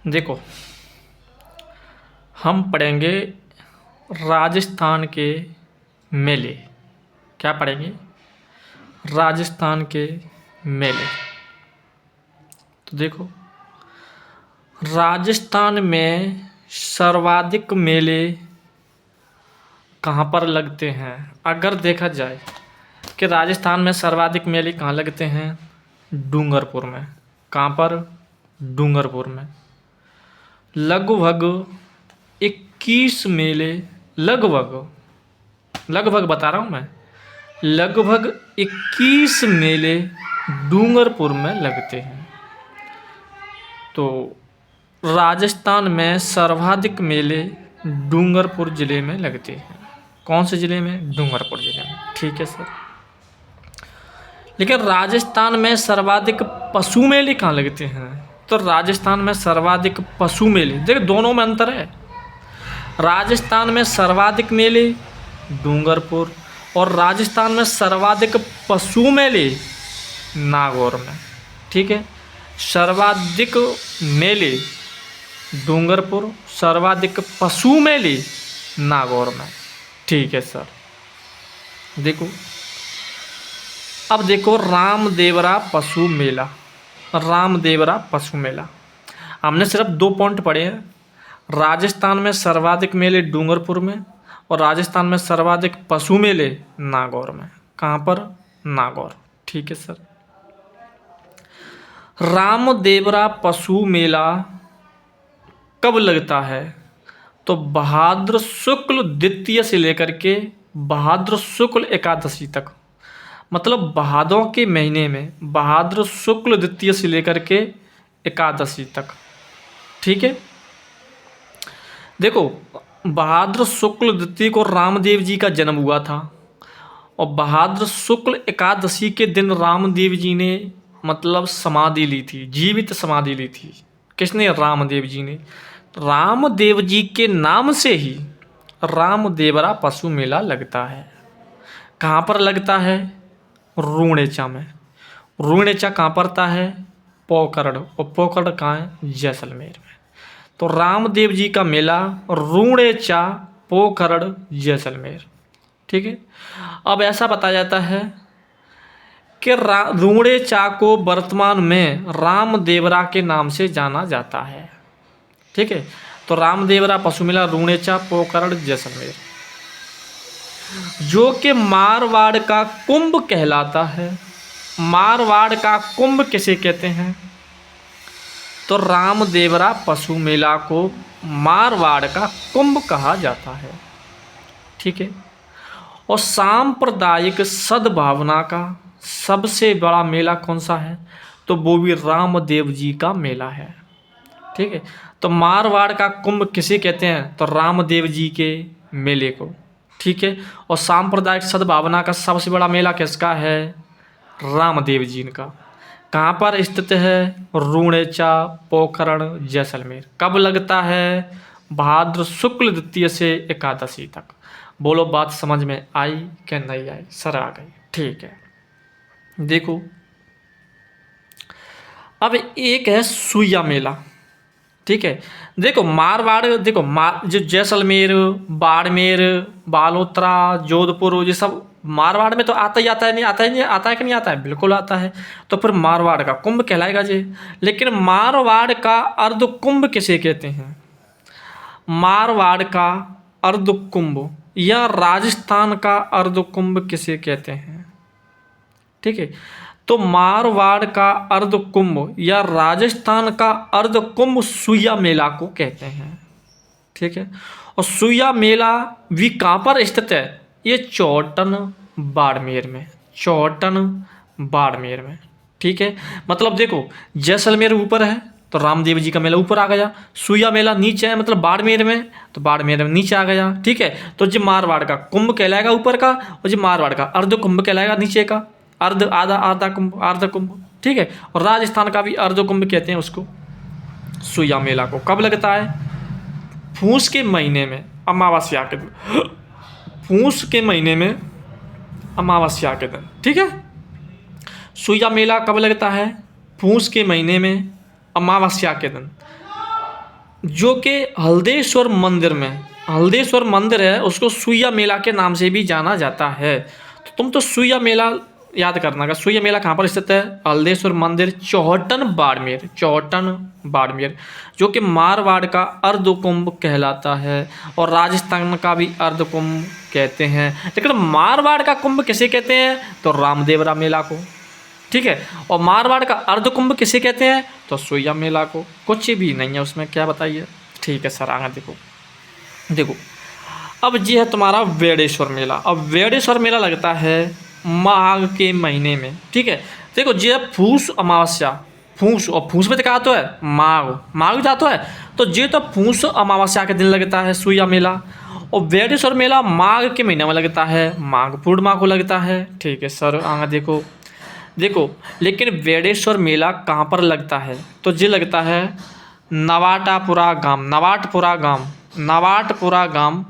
देखो, हम पढ़ेंगे राजस्थान के मेले। क्या पढ़ेंगे? राजस्थान के मेले। तो देखो, राजस्थान में सर्वाधिक मेले कहाँ पर लगते हैं? अगर देखा जाए कि राजस्थान में सर्वाधिक मेले कहाँ लगते हैं? डूंगरपुर में। कहाँ पर? डूंगरपुर में। लगभग 21 मेले, लगभग बता रहा हूँ मैं, लगभग 21 मेले डूंगरपुर में लगते हैं। तो राजस्थान में सर्वाधिक मेले डूंगरपुर ज़िले में लगते हैं। कौन से ज़िले में? डूंगरपुर ज़िले में। ठीक है सर। लेकिन राजस्थान में सर्वाधिक पशु मेले कहाँ लगते हैं? तो राजस्थान में सर्वाधिक पशु मेले, देखो दोनों में अंतर है। राजस्थान में सर्वाधिक मेले डूंगरपुर, और राजस्थान में सर्वाधिक पशु मेले नागौर में। ठीक है, सर्वाधिक मेले डूंगरपुर, सर्वाधिक पशु मेले नागौर में। ठीक है सर। देखो, अब देखो रामदेवरा पशु मेला। रामदेवरा पशु मेला, हमने सिर्फ 2 पॉइंट पढ़े हैं। राजस्थान में सर्वाधिक मेले डूंगरपुर में, और राजस्थान में सर्वाधिक पशु मेले नागौर में। कहाँ पर? नागौर। ठीक है सर। रामदेवरा पशु मेला कब लगता है? तो भाद्र शुक्ल द्वितीय से लेकर के भाद्र शुक्ल एकादशी तक, मतलब भादों के महीने में भाद्र शुक्ल द्वितीय से लेकर के एकादशी तक। ठीक है। देखो, भाद्र शुक्ल द्वितीय को रामदेव जी का जन्म हुआ था, और भाद्र शुक्ल एकादशी के दिन रामदेव जी ने मतलब समाधि ली थी, जीवित समाधि ली थी। किसने? रामदेव जी ने। रामदेव जी के नाम से ही रामदेवरा पशु मेला लगता है। कहाँ पर लगता है? रूणेचा में। रूणेचा कहाँ पड़ता है? पोखरण, और पोखरण कहाँ है? जैसलमेर में। तो रामदेव जी का मेला रूणेचा, पोखरण, जैसलमेर। ठीक है। अब ऐसा बताया जाता है कि रूणेचा को वर्तमान में रामदेवरा के नाम से जाना जाता है। ठीक है। तो रामदेवरा पशु मेला रूणेचा, पोखरण, जैसलमेर, जो कि मारवाड़ का कुंभ कहलाता है। मारवाड़ का कुंभ किसे कहते हैं? तो रामदेवरा पशु मेला को मारवाड़ का कुंभ कहा जाता है। ठीक है। और सांप्रदायिक सद्भावना का सबसे बड़ा मेला कौन सा है? तो वो भी रामदेव जी का मेला है। ठीक है। तो मारवाड़ का कुंभ किसे कहते हैं? तो रामदेव जी के मेले को। ठीक है। और सांप्रदायिक सद्भावना का सबसे बड़ा मेला किसका है? रामदेव जी का। कहाँ पर स्थित है? रूणेचा, पोखरण, जैसलमेर। कब लगता है? भाद्र शुक्ल द्वितीय से एकादशी तक। बोलो, बात समझ में आई कि नहीं आई? सर आ गई। ठीक है। देखो, अब एक है सुइया मेला। ठीक है। देखो मारवाड़, देखो जो जैसलमेर, बाड़मेर, बालोतरा, जोधपुर, ये सब मारवाड़ में तो आता ही आता है। नहीं आता है? नहीं आता है कि नहीं आता है? बिल्कुल आता है। तो फिर मारवाड़ का कुंभ कहलाएगा जी। लेकिन मारवाड़ का अर्ध कुंभ किसे कहते हैं? मारवाड़ का अर्ध कुंभ या राजस्थान का अर्ध कुंभ किसे कहते हैं? ठीक है। तो मारवाड़ का अर्ध कुंभ या राजस्थान का अर्ध कुंभ सुइया मेला को कहते हैं। ठीक है। और सुइया मेला भी कहाँ पर स्थित है? ये चौहटन बाड़मेर में। चौहटन बाड़मेर में। ठीक है। मतलब देखो, जैसलमेर ऊपर है तो रामदेव जी का मेला ऊपर आ गया, सुइया मेला नीचे है मतलब बाड़मेर में, तो बाड़मेर में नीचे आ गया। ठीक है। तो जो मारवाड़ का कुंभ कहलाएगा ऊपर का, और जो मारवाड़ का अर्ध कुंभ कहलाएगा नीचे का। अर्ध, आधा, आधा कुंभ, अर्ध कुंभ। ठीक है। और राजस्थान का भी अर्ध कुंभ कहते हैं उसको, सुइया मेला को। कब लगता है? पूस के महीने में, अमावस्या के दिन। पूस के महीने में अमावस्या के दिन। ठीक है। सुइया मेला कब लगता है? पूस के महीने में अमावस्या के दिन। जो कि हल्देश्वर मंदिर में, हल्देश्वर मंदिर है उसको सुइया मेला के नाम से भी जाना जाता है। तो तुम तो सुइया मेला याद करना का। सुइया मेला कहाँ पर स्थित है? हल्देश्वर मंदिर, चौहटन बाड़मेर, चौहटन बाड़मेर, जो कि मारवाड़ का अर्धकुंभ कहलाता है और राजस्थान का भी अर्धकुंभ कहते हैं। लेकिन मारवाड़ का कुंभ किसे कहते हैं? तो रामदेवरा मेला को, ठीक है। और मारवाड़ का अर्धकुंभ किसे कहते हैं? तो सुइया मेला को। कुछ भी नहीं है उसमें, क्या बताइए? ठीक है सर, आगे देखो। देखो अब ये है तुम्हारा वेडेश्वर मेला। अब वेडेश्वर मेला लगता है माघ के महीने में, ठीक है। देखो ये है फूस अमावस्या, फूस, और फूस में तो कहा तो है माघ, माघ भी तो है, तो ये तो फूस अमावस्या के दिन लगता है सुइया मेला। और वेडेश्वर मेला माघ के महीने में लगता है, माघ पूर्णिमा को लगता है, ठीक है सर। आगे देखो। देखो लेकिन वेडेश्वर मेला कहाँ पर लगता है? तो ये लगता है नवाटापुरा गांव, नवाटपुरा गांव, नवाटपुरा गांव,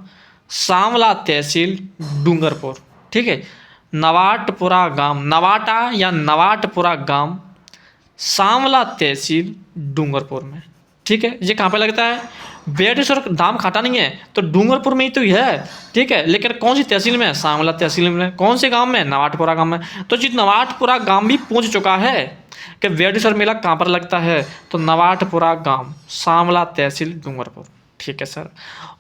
सांवला तहसील, डूंगरपुर, ठीक है। नवाटपुरा गांव, नवाटा या नवाटपुरा गांव, सांवला तहसील, डूंगरपुर में, ठीक है। ये कहाँ पे लगता है? वेडेश्वर धाम खाटा नहीं है तो डूंगरपुर में ही तो है, ठीक है। लेकिन कौन सी तहसील में? सांवला तहसील में। कौन से गांव में? नवाटपुरा गांव में। तो जी नवाटपुरा गांव भी पूछ चुका है कि वेडेश्वर मेला कहाँ पर लगता है? तो नवाटपुरा गांव, सांवला तहसील, डूंगरपुर, ठीक है सर।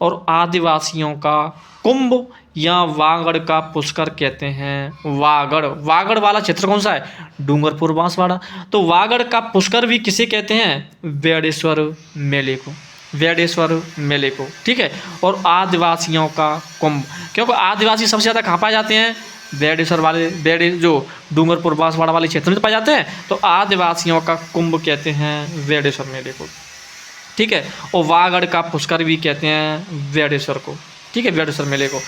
और आदिवासियों का कुंभ या वागड़ का पुष्कर कहते हैं। वागड़, वागड़ वाला क्षेत्र कौन सा है? डूंगरपुर बांसवाड़ा। तो वागड़ का पुष्कर भी किसे कहते हैं? वेडेश्वर मेले को, वेडेश्वर मेले को, ठीक है। और आदिवासियों का कुंभ, क्योंकि आदिवासी सबसे ज़्यादा कहाँ पाए जाते हैं? वेडेश्वर वाले, वेडे जो डूंगरपुर बांसवाड़ा वाले क्षेत्र में पाए जाते हैं। तो आदिवासियों का कुंभ कहते हैं वेडेश्वर मेले को, ठीक है। और वागड़ का पुष्कर भी कहते हैं वेडेश्वर को, ठीक है, वेडेश्वर मेले को।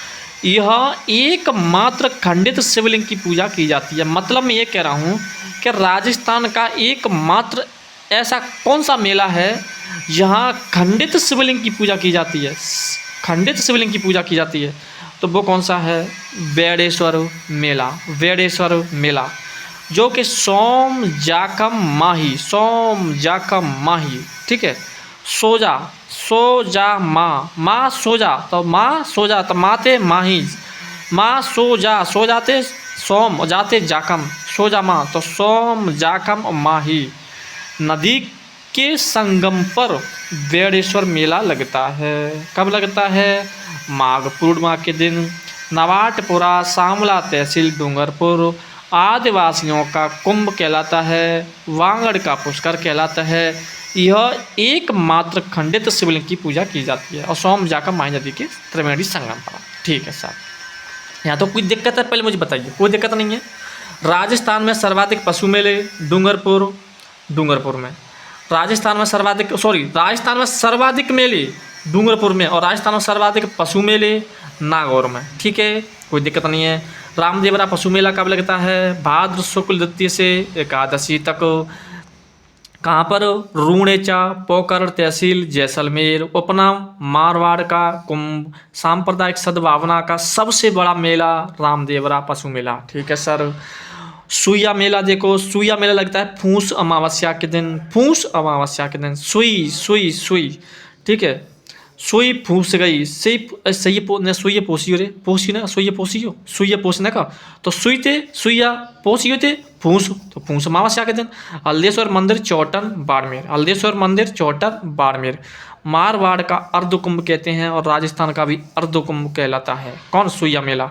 यह एकमात्र खंडित शिवलिंग की पूजा की जाती है। मतलब मैं ये कह रहा हूँ कि राजस्थान का एकमात्र ऐसा कौन सा मेला है जहाँ खंडित शिवलिंग की पूजा की जाती है? खंडित शिवलिंग की पूजा की जाती है, तो वो कौन सा है? वेडेश्वर मेला, वेडेश्वर मेला, जो कि सोम जाकम माही, सोम जाकम माही, ठीक है। सोजा, सोजा माँ सोजा, तो माँ सोजा, तो माते माही, माँ सोजा, सो जाते सोम और जाते जाकम, सोजा माँ, तो सोम जाकम और माही नदी के संगम पर वेडेश्वर मेला लगता है। कब लगता है? माघ पूर्णिमा के दिन। नवाटपुरा, सांवला तहसील, डूंगरपुर। आदिवासियों का कुंभ कहलाता है, वागड़ का पुष्कर कहलाता है। यह एकमात्र खंडित शिवलिंग की पूजा की जाती है और सोम जाकर माही नदी के त्रिवेणी संगम पर, ठीक है सर। यहाँ तो कोई दिक्कत है? पहले मुझे बताइए। कोई दिक्कत नहीं है। राजस्थान में सर्वाधिक पशु मेले, डूंगरपुर, डूंगरपुर में। राजस्थान में सर्वाधिक, सॉरी, राजस्थान में सर्वाधिक मेले डूंगरपुर में, और राजस्थान में सर्वाधिक पशु मेले नागौर में, ठीक है, कोई दिक्कत नहीं है। रामदेवरा पशु मेला कब लगता है? भाद्र शुक्ल द्वितीय से एकादशी तक। कहाँ पर? रूणेचा, पोकर तहसील, जैसलमेर। उपनाम मारवाड़ का कुंभ, सांप्रदायिक सद्भावना का सबसे बड़ा मेला रामदेवरा पशु मेला, ठीक है सर। सुइया मेला देखो, सुइया मेला लगता है फूस अमावस्या के दिन, फूस अमावस्या के दिन। सुई, सुई, सुई, ठीक है। सुई फूस गई, सही ने सुइये पोसियो रे, पोसी ना सुइये पोसियो, सुइये पोसने का, तो सुई थे सुइया, पोसियो थे फूस, तो फूस अमावस्या के दिन। हल्देश्वर मंदिर, चौहटन, बाड़मेर। हल्देश्वर मंदिर, चौहटन, बाड़मेर। मारवाड़ का अर्धकुंभ कहते हैं और राजस्थान का भी अर्धकुंभ कहलाता है। कौन? सुइया मेला।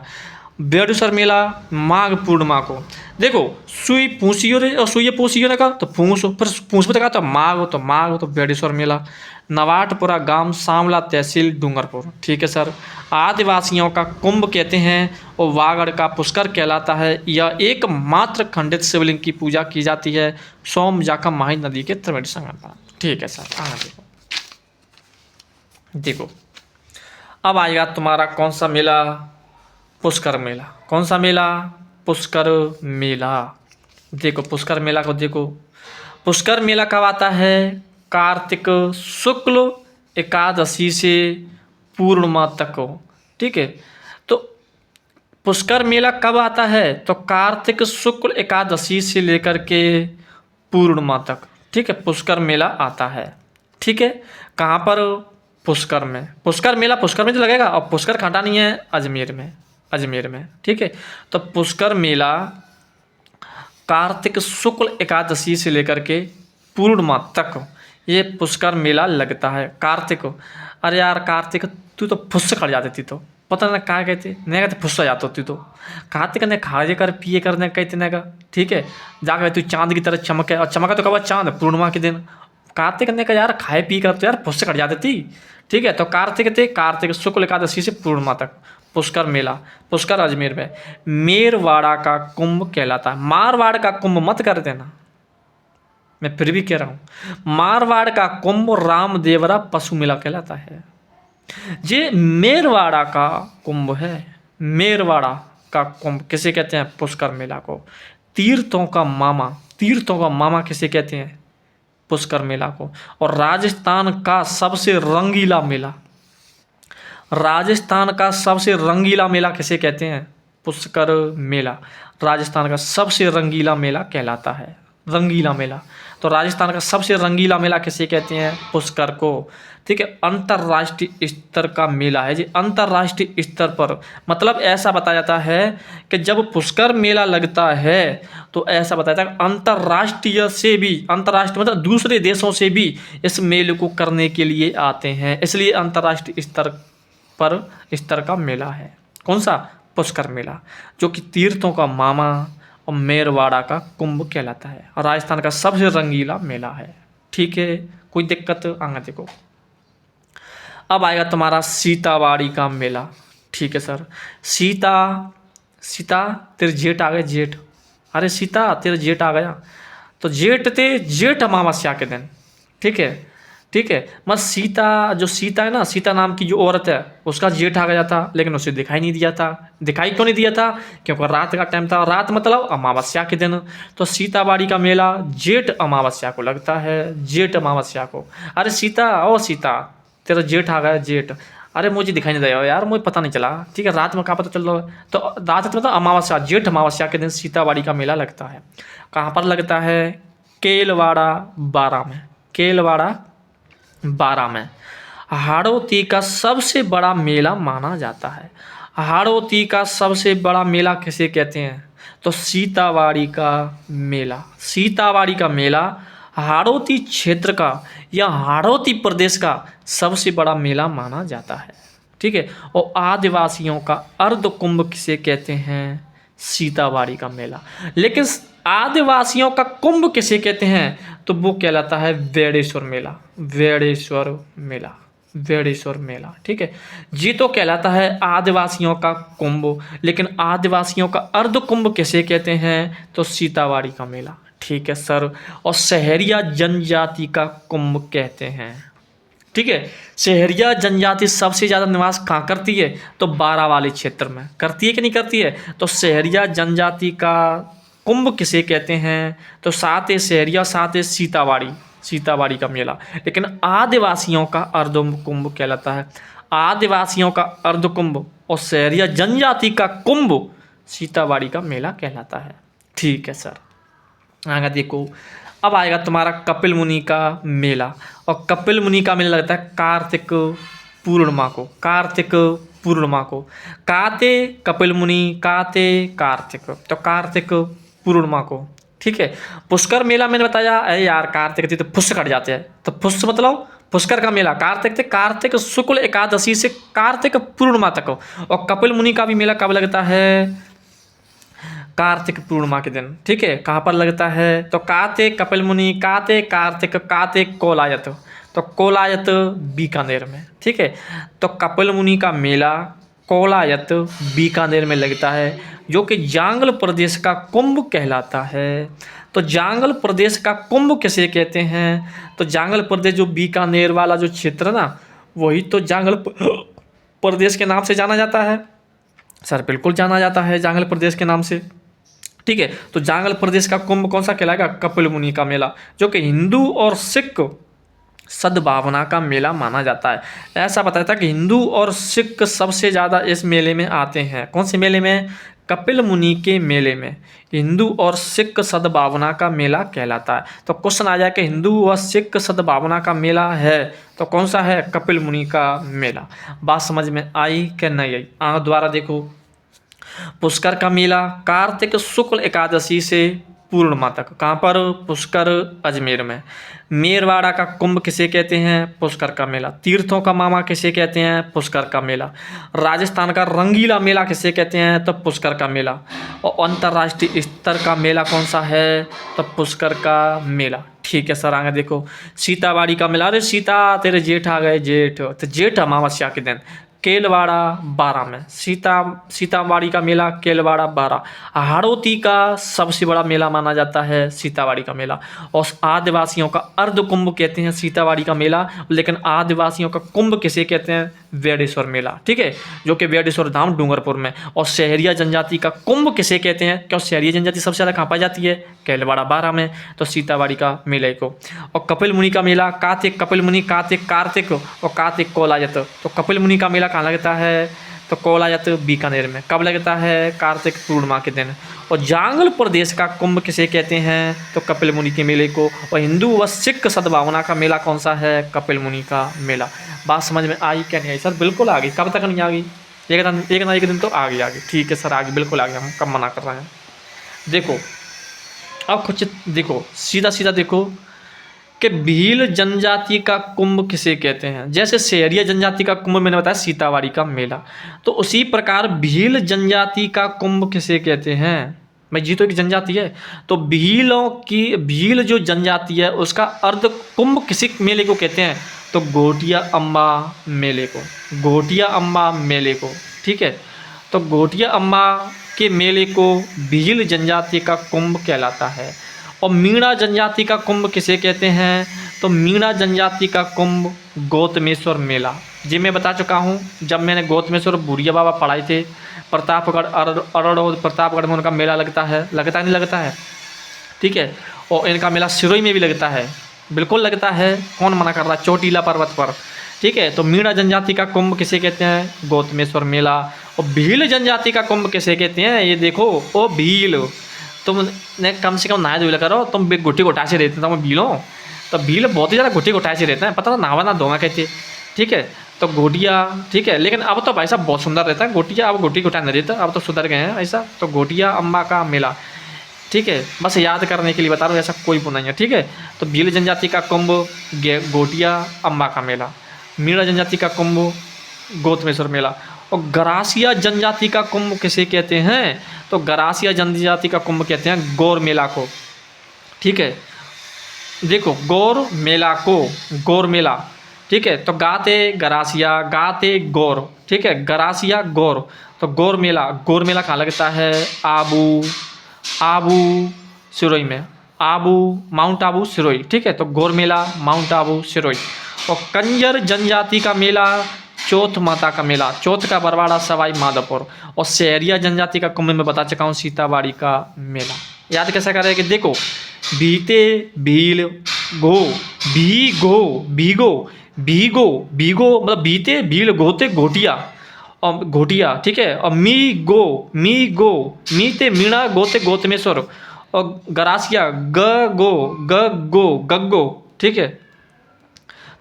वेडेश्वर मेला माघ पूर्णिमा को। देखो सुई फूसियो रे और सुइये पोसियो ने कहा तो फूस, फिर फूस में तो कहा तो माघ, तो माघ, तो वेडेश्वर मेला। नवाटपुरा गांव, सांवला तहसील, डूंगरपुर, ठीक है सर। आदिवासियों का कुंभ कहते हैं और वागड़ का पुष्कर कहलाता है। यह एकमात्र खंडित शिवलिंग की पूजा की जाती है सोम जाकम माही नदी के त्रिवेणी संगम पर, ठीक है सर। आगे देखो। देखो अब आएगा तुम्हारा कौन सा मेला? पुष्कर मेला। कौन सा मेला? पुष्कर मेला। देखो पुष्कर मेला को देखो, पुष्कर मेला कब आता है? कार्तिक शुक्ल एकादशी से पूर्णिमा तक हो, ठीक है। तो पुष्कर मेला कब आता है? तो कार्तिक शुक्ल एकादशी से लेकर के पूर्णिमा तक, ठीक है, पुष्कर मेला आता है, ठीक है। कहाँ पर? पुष्कर में। पुष्कर मेला पुष्कर में तो लगेगा, और पुष्कर खंडा नहीं है, अजमेर में, अजमेर में, ठीक है। तो पुष्कर मेला कार्तिक शुक्ल एकादशी से लेकर के पूर्णिमा तक ये पुष्कर मेला लगता है। कार्तिक, अरे यार कार्तिक तू तो फुस्स खड़ जाती थी, तो पता ना कहाँ कहते, नहीं कहते फुस्स जाती होती, तो कार्तिक ने खाए कर पिए करने कहते ना का, ठीक है। जाकर तू चांद की तरह चमके, और चमका तो कब चांद पूर्णिमा के दिन। कार्तिक ने कहा यार खाए पी कर तो यार फुस्स खड़ जाती थी, ठीक है। तो कार्तिक थे, कार्तिक शुक्ल एकादशी से पूर्णिमा तक पुष्कर मेला, पुष्कर अजमेर में। मेरवाड़ा का कुंभ कहलाता है। मारवाड़ का कुंभ मत कर देना, मैं फिर भी कह रहा हूँ, मारवाड़ का कुंभ रामदेवरा पशु मेला कहलाता है। ये मेरवाड़ा का कुंभ है। मेरवाड़ा का कुंभ किसे कहते हैं? पुष्कर मेला को। तीर्थों का मामा, तीर्थों का मामा किसे कहते हैं? पुष्कर मेला को। और राजस्थान का सबसे रंगीला मेला, राजस्थान का सबसे रंगीला मेला किसे कहते हैं? पुष्कर मेला राजस्थान का सबसे रंगीला मेला कहलाता है। रंगीला मेला, तो राजस्थान का सबसे रंगीला मेला किसे कहते हैं? पुष्कर को, ठीक है। अंतर्राष्ट्रीय स्तर का मेला है जी, अंतर्राष्ट्रीय स्तर पर। मतलब ऐसा बताया जाता है कि जब पुष्कर मेला लगता है तो ऐसा बताया जाता है अंतर्राष्ट्रीय से भी, अंतर्राष्ट्रीय मतलब दूसरे देशों से भी इस मेले को करने के लिए आते हैं, इसलिए अंतर्राष्ट्रीय स्तर का मेला है। कौन सा? पुष्कर मेला, जो कि तीर्थों का मामा और मेरवाड़ा का कुंभ कहलाता है, और राजस्थान का सबसे रंगीला मेला है, ठीक है। कोई दिक्कत? आगे देखो, अब आएगा तुम्हारा सीतावाड़ी का मेला, ठीक है सर। सीता तेरे जेठ आ गए, जेठ, अरे सीता तेरे जेठ आ गया, तो जेठ थे जेठ अमावस्या के दिन, ठीक है, ठीक है। बस सीता, जो सीता है ना, सीता नाम की जो औरत है, उसका जेठ आ गया था, लेकिन उसे दिखाई नहीं दिया था। दिखाई क्यों नहीं दिया था? क्योंकि रात का टाइम था, रात मतलब अमावस्या के दिन। तो सीतावाड़ी का मेला जेठ अमावस्या को लगता है, जेठ अमावस्या को। अरे सीता, ओ सीता तेरा जेठ आ गया, जेठ, अरे मुझे दिखाई नहीं दिया यार, मुझे पता नहीं चला, ठीक है, रात में कहाँ पता चल रहा है। तो रात मतलब अमावस्या, जेठ अमावस्या के दिन सीतावाड़ी का मेला लगता है। कहाँ पर लगता है? केलवाड़ा बारा में, केलवाड़ा बारा में। हाड़ौती का सबसे बड़ा मेला माना जाता है। हाड़ौती का सबसे बड़ा मेला किसे कहते हैं? तो सीतावाड़ी का मेला। सीतावाड़ी का मेला हाड़ौती क्षेत्र का या हाड़ौती प्रदेश का सबसे बड़ा मेला माना जाता है, ठीक है। और आदिवासियों का अर्ध कुंभ किसे कहते हैं? सीतावाड़ी का मेला। लेकिन आदिवासियों का कुंभ किसे कहते हैं? तो वो कहलाता है वेड़ेश्वर मेला, वेड़ेश्वर मेला, वेड़ेश्वर मेला, ठीक है। जी तो कहलाता है आदिवासियों का कुंभ, लेकिन आदिवासियों का अर्ध कुंभ किसे कहते हैं? तो सीतावाड़ी का मेला, ठीक है सर। और सहरिया जनजाति का कुंभ कहते हैं, ठीक है। सहरिया जनजाति सबसे ज़्यादा निवास कहाँ करती है? तो बारा वाले क्षेत्र में करती है कि नहीं करती है? तो सहरिया जनजाति का कुंभ किसे कहते हैं? तो साथ है सहरिया, साथ है सीतावाड़ी, सीतावाड़ी का मेला। लेकिन आदिवासियों का अर्ध कुंभ कहलाता है। आदिवासियों का अर्ध कुंभ और सहरिया जनजाति का कुंभ सीतावाड़ी का मेला कहलाता है, ठीक है सर। आगे देखो, अब आएगा तुम्हारा कपिल मुनि का मेला। और कपिल मुनि का मेला लगता है कार्तिक पूर्णिमा को, कार्तिक पूर्णिमा को। काते कपिल मुनि, काते कार्तिक, तो कार्तिक पूर्णिमा को, ठीक है। पुष्कर मेला मैंने बताया, अरे यार कार्तिक थी तो फुस्स कट जाते हैं, तो फुस्स मतलब पुष्कर का मेला कार्तिक थे, कार्तिक शुक्ल एकादशी से कार्तिक पूर्णिमा तक। और कपिल मुनि का भी मेला कब लगता है? कार्तिक पूर्णिमा के दिन, ठीक है। कहाँ पर लगता है? तो काते कपिल मुनि, काते कार्तिक, काते कोलायत, तो कोलायत बीकानेर में, ठीक है। तो कपिल मुनि का मेला कोलायत बीकानेर में लगता है, जो कि जांगल प्रदेश का कुंभ कहलाता है। तो जांगल प्रदेश का कुंभ किसे कहते हैं? तो जांगल प्रदेश जो बीकानेर वाला जो क्षेत्र है ना, वही तो जांगल प्रदेश के नाम से जाना जाता है सर। बिल्कुल जाना जाता है जांगल प्रदेश के नाम से, ठीक है। तो जांगल प्रदेश का कुंभ कौन सा कहलाएगा? कपिल मुनि का मेला, जो कि हिंदू और सिख सद्भावना का मेला माना जाता है। ऐसा बताया था कि हिंदू और सिख सबसे ज़्यादा इस मेले में आते हैं। कौन से मेले में? कपिल मुनि के मेले में हिंदू और सिख सद्भावना का मेला कहलाता है। तो क्वेश्चन आ जाए कि हिंदू व सिख सद्भावना का मेला है तो कौन सा है? कपिल मुनि का मेला। बात समझ में आई कि नहीं आई? द्वारा देखो, पुष्कर का मेला कार्तिक शुक्ल एकादशी से पूर्णिमा तक। कहाँ पर? पुष्कर, अजमेर में। मेरवाड़ा का कुंभ किसे कहते हैं? पुष्कर का मेला। तीर्थों का मामा किसे कहते हैं? पुष्कर का मेला। राजस्थान का रंगीला मेला किसे कहते हैं? तो पुष्कर का मेला। और अंतर्राष्ट्रीय स्तर का मेला कौन सा है? तो पुष्कर का मेला। ठीक है सर, आगे देखो, सीतावाड़ी का मेला। अरे सीता तेरे जेठ आ गए, जेठ तो जेठ अमावस्या के दिन केलवाड़ा 12 में। सीतावाड़ी का मेला केलवाड़ा 12। हाड़ौती का सबसे बड़ा मेला माना जाता है सीतावाड़ी का मेला। और आदिवासियों का अर्ध कुंभ कहते हैं सीतावाड़ी का मेला, लेकिन आदिवासियों का कुंभ किसे कहते हैं? वेडेश्वर मेला। ठीक है, जो कि वेडेश्वर धाम डूंगरपुर में। और शहरिया जनजाति का कुंभ किसे कहते हैं? क्यों शहरिया जनजाति सबसे ज़्यादा कहाँ पाई जाती है? केलवाड़ा 12 में। तो सीतावाड़ी का मेले को। और कपिल मुनि का मेला कार्तिक, कपिल मुनि कार्तिक और कार्तिक कोलायत। तो कपिल मुनि का मेला कहाँ लगता है? तो कोलायत बीकानेर में। कब लगता है? कार्तिक पूर्णिमा के दिन। और जांगल प्रदेश का कुंभ किसे कहते हैं? तो कपिल मुनि के मेले को। और हिंदू व सिख सद्भावना का मेला कौन सा है? कपिल मुनि का मेला। बात समझ में आई क्या नहीं आई? सर बिल्कुल आ गई। कब तक नहीं आ गई? एक दिन तो आ गई। ठीक है सर, आ गई, बिल्कुल आ गई। हम कब मना कर रहे हैं? देखो अब कुछ देखो, सीधा देखो कि भील जनजाति का कुंभ किसे कहते हैं? जैसे शहरिया जनजाति का कुंभ मैंने बताया सीतावाड़ी का मेला, तो उसी प्रकार भील जनजाति का कुंभ किसे कहते हैं? भाई जी तो एक जनजाति है, तो भील जो जनजाति है उसका अर्ध कुंभ किसी मेले को कहते हैं? तो घोटिया अम्बा मेले को। घोटिया अम्बा मेले को। ठीक है, तो घोटिया अम्बा के मेले को भील जनजाति का कुंभ कहलाता है। और मीणा जनजाति का कुंभ किसे कहते हैं? तो मीणा जनजाति का कुंभ गौतमेश्वर मेला। जी मैं बता चुका हूँ, जब मैंने गौतमेश्वर बुढ़िया बाबा पढ़ाए थे, प्रतापगढ़ अरड़ोद प्रतापगढ़ में उनका मेला लगता है, नहीं लगता है? ठीक है, और इनका मेला सिरोही में भी लगता है, बिल्कुल लगता है, कौन मना कर रहा है? चोटीला पर्वत पर। ठीक है, तो मीणा जनजाति का कुंभ किसे कहते हैं? गौतमेश्वर मेला। और भील जनजाति का कुंभ किसे कहते हैं? ये देखो, ओ भील, तुमने कम से कम नहाए धोए करो, तुम गुट्टी घुटा से रहते हो भीलों, तो भील बहुत ही ज़्यादा गुट्टी घुटा से रहते हैं, पता ना नहावा ना धोना कहते। ठीक है, तो गोटिया। ठीक है, लेकिन अब तो भाई साहब बहुत सुंदर रहता है गोटिया, अब गुट्टी घुटा नहीं रहता, अब तो सुधर गए हैं ऐसा। तो गोटिया अम्बा का मेला। ठीक है, बस याद करने के लिए बता रहा हूँ, ऐसा कोई वो नहीं है। ठीक है, तो भील जनजाति का कुंभ गोटिया अम्बा का मेला। मीणा जनजाति का कुंभ गौतमेश्वर मेला। और गरासिया जनजाति का कुंभ किसे कहते हैं? तो गरासिया जनजाति का कुंभ कहते हैं गौर मेला को। ठीक है, देखो गौर मेला को, गौर मेला। ठीक है, तो गाते गरासिया, गाते गौर। ठीक है, गरासिया गौर, तो गौर मेला कहाँ लगता है? आबू सिरोही में। माउंट आबू सिरोही। ठीक है, तो गौर मेला माउंट आबू सिरोही। और कंजर जनजाति का मेला चौथ माता का मेला, चौथ का बरवाड़ा सवाई माधोपुर। और शहरिया जनजाति का कुंभ में बता चुका हूँ सीतावाड़ी का मेला। याद कैसा करें कि देखो, बीते भील गो, भीगो मतलब बीते भील गोते घोटिया और घोटिया। ठीक है, और मीते मीणा गोते गौतमेश्वर। और गरासिया गग्गो। ठीक है,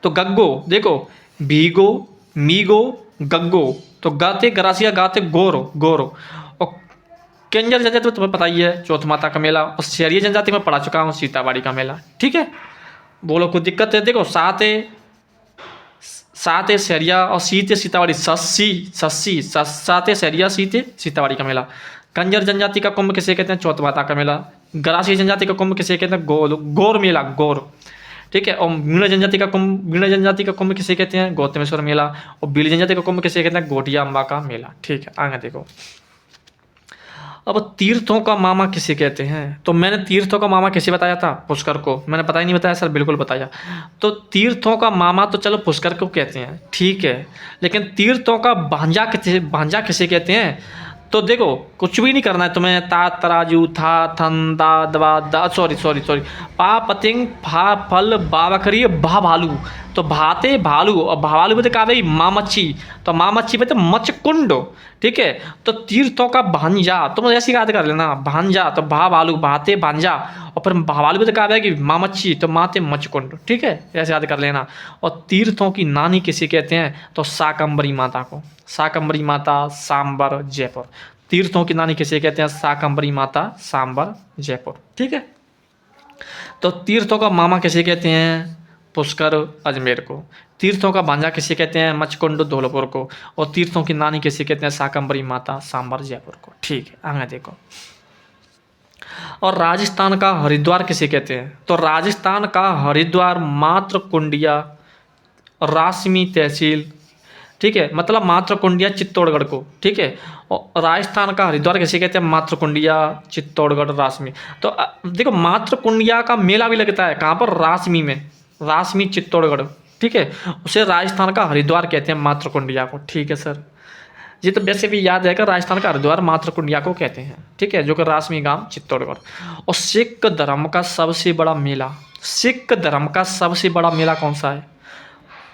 तो गग्गो देखो, भीगो मीगो गग्गो, तो गाते गरासिया गाते गोरो। और कंजर जनजाति में तुम्हें पता ही है चौथ माता का मेला। और शहरिया जनजाति में पढ़ा चुका हूँ सीतावाड़ी का मेला। ठीक है, बोलो कोई दिक्कत है? देखो साते शहरिया और सीते सीतावाड़ी, साते शहरिया सीते सीतावाड़ी का मेला। कंजर जनजाति का कुंभ किसे कहते हैं? चौथ माता का मेला। गरासिया जनजाति का कुंभ किसे कहते हैं? गौर मेला, गौर। ठीक है, और मीणा जनजाति का कुंभ किसे कहते हैं? गौतमेश्वर मेला। और भील जनजाति का कुंभ किसे कहते हैं? घोटिया अम्बा का मेला। ठीक है, आगे देखो, अब तीर्थों का मामा किसे कहते हैं? तो मैंने तीर्थों का मामा किसे बताया था? पुष्कर को। मैंने पता ही नहीं बताया सर? बिल्कुल बताया। तो तीर्थों का मामा तो चलो पुष्कर को कहते हैं, ठीक है, लेकिन तीर्थों का भांजा किसे कहते हैं? तो देखो कुछ भी नहीं करना है तुम्हें, ता तराजू था थन दा दवा दा सॉरी पा पतिंग फा फल बा बकरी बा भालू तो भाते भालू, और भालू बोलते कहा भाई माँ मच्छी, तो माँ मच्छी बोलते मच्छकुंड, ठीक है। तो तीर्थों का भांजा, तुम ऐसी याद कर लेना, भांजा तो भा भालू, भाते भांजा, और फिर भालू बोलते कहा भाई कि माँ मच्छी, तो माते मच्छकुंड, ठीक है, ऐसे याद कर लेना। और तीर्थों की नानी किसे कहते हैं, तो शाकंभरी माता को, शाकंभरी माता सांबर जयपुर। तीर्थों की नानी किसे कहते हैं, शाकंभरी माता सांबर जयपुर, ठीक है। तो तीर्थों का मामा किसे कहते हैं, पुष्कर अजमेर को। तीर्थों का भांजा किसे कहते हैं, मच्छकुंड धौलपुर को। और तीर्थों की नानी किसे कहते हैं, शाकंभरी माता सांबर जयपुर को, ठीक है। आगे देखो, और राजस्थान का हरिद्वार किसे कहते हैं, तो राजस्थान का हरिद्वार मात्र कुंडिया रासमी तहसील, ठीक है, मतलब मात्रकुंडिया चित्तौड़गढ़ को, ठीक है। और राजस्थान का हरिद्वार किसे कहते हैं, मात्रकुंडिया चित्तौड़गढ़ रासमी। तो देखो मात्रकुंडिया का मेला भी लगता है कहाँ पर, रासमी में, रासमी चित्तौड़गढ़, ठीक है। उसे राजस्थान का हरिद्वार कहते हैं मात्रकुंडिया को, ठीक है सर। ये तो वैसे भी याद है कि राजस्थान का हरिद्वार मात्रकुंडिया को कहते हैं, ठीक है, जो कि रासमी गांव चित्तौड़गढ़। और सिख धर्म का सबसे बड़ा मेला, सिख धर्म का सबसे बड़ा मेला कौन सा है,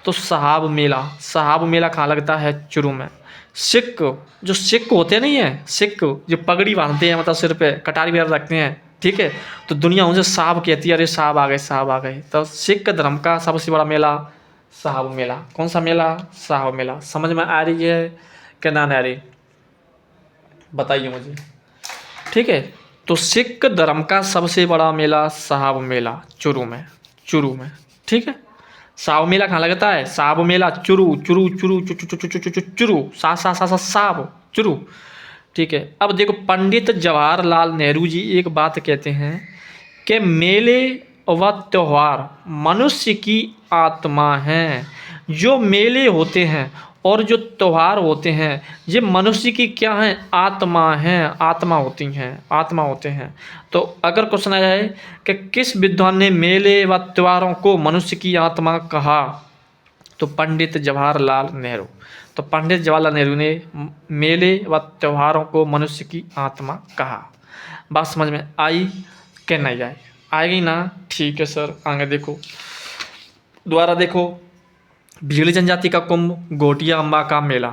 तो साहब मेला। साहब मेला कहाँ लगता है, चुरू में। सिख, जो सिख होते नहीं है, सिख जो पगड़ी बांधते हैं, मतलब सिर पे कटारी वगैरह रखते हैं, ठीक है, तो दुनिया उनसे साहब कहती है, अरे साहब आ गए, साहब आ गए। तो सिख धर्म का सबसे बड़ा मेला साहब मेला। कौन सा मेला, साहब मेला। समझ में आ रही है कि ना आ रही, बताइए मुझे, ठीक है। तो सिख धर्म का सबसे बड़ा मेला साहब मेला, चुरू में, चुरू में, ठीक है। साव मेला कहाँ लगता है, साव मेला चुरू, चुरू चुरू चुरू, साब चुरू, ठीक है। अब देखो पंडित जवाहरलाल नेहरू जी एक बात कहते हैं कि मेले व त्योहार मनुष्य की आत्मा हैं। जो मेले होते हैं और जो त्योहार होते हैं ये मनुष्य की क्या हैं, आत्मा हैं, आत्मा होती हैं, आत्मा होते हैं। तो अगर क्वेश्चन आ जाए कि किस विद्वान ने मेले व त्योहारों को मनुष्य की आत्मा कहा, तो पंडित जवाहरलाल नेहरू। तो पंडित जवाहरलाल नेहरू ने मेले व त्योहारों को मनुष्य की आत्मा कहा। बात समझ में आई कि नहीं आई, आएगी ना, ठीक है सर। आगे देखो, दोबारा देखो, भील जनजाति का कुंभ गोटिया अम्बा का मेला,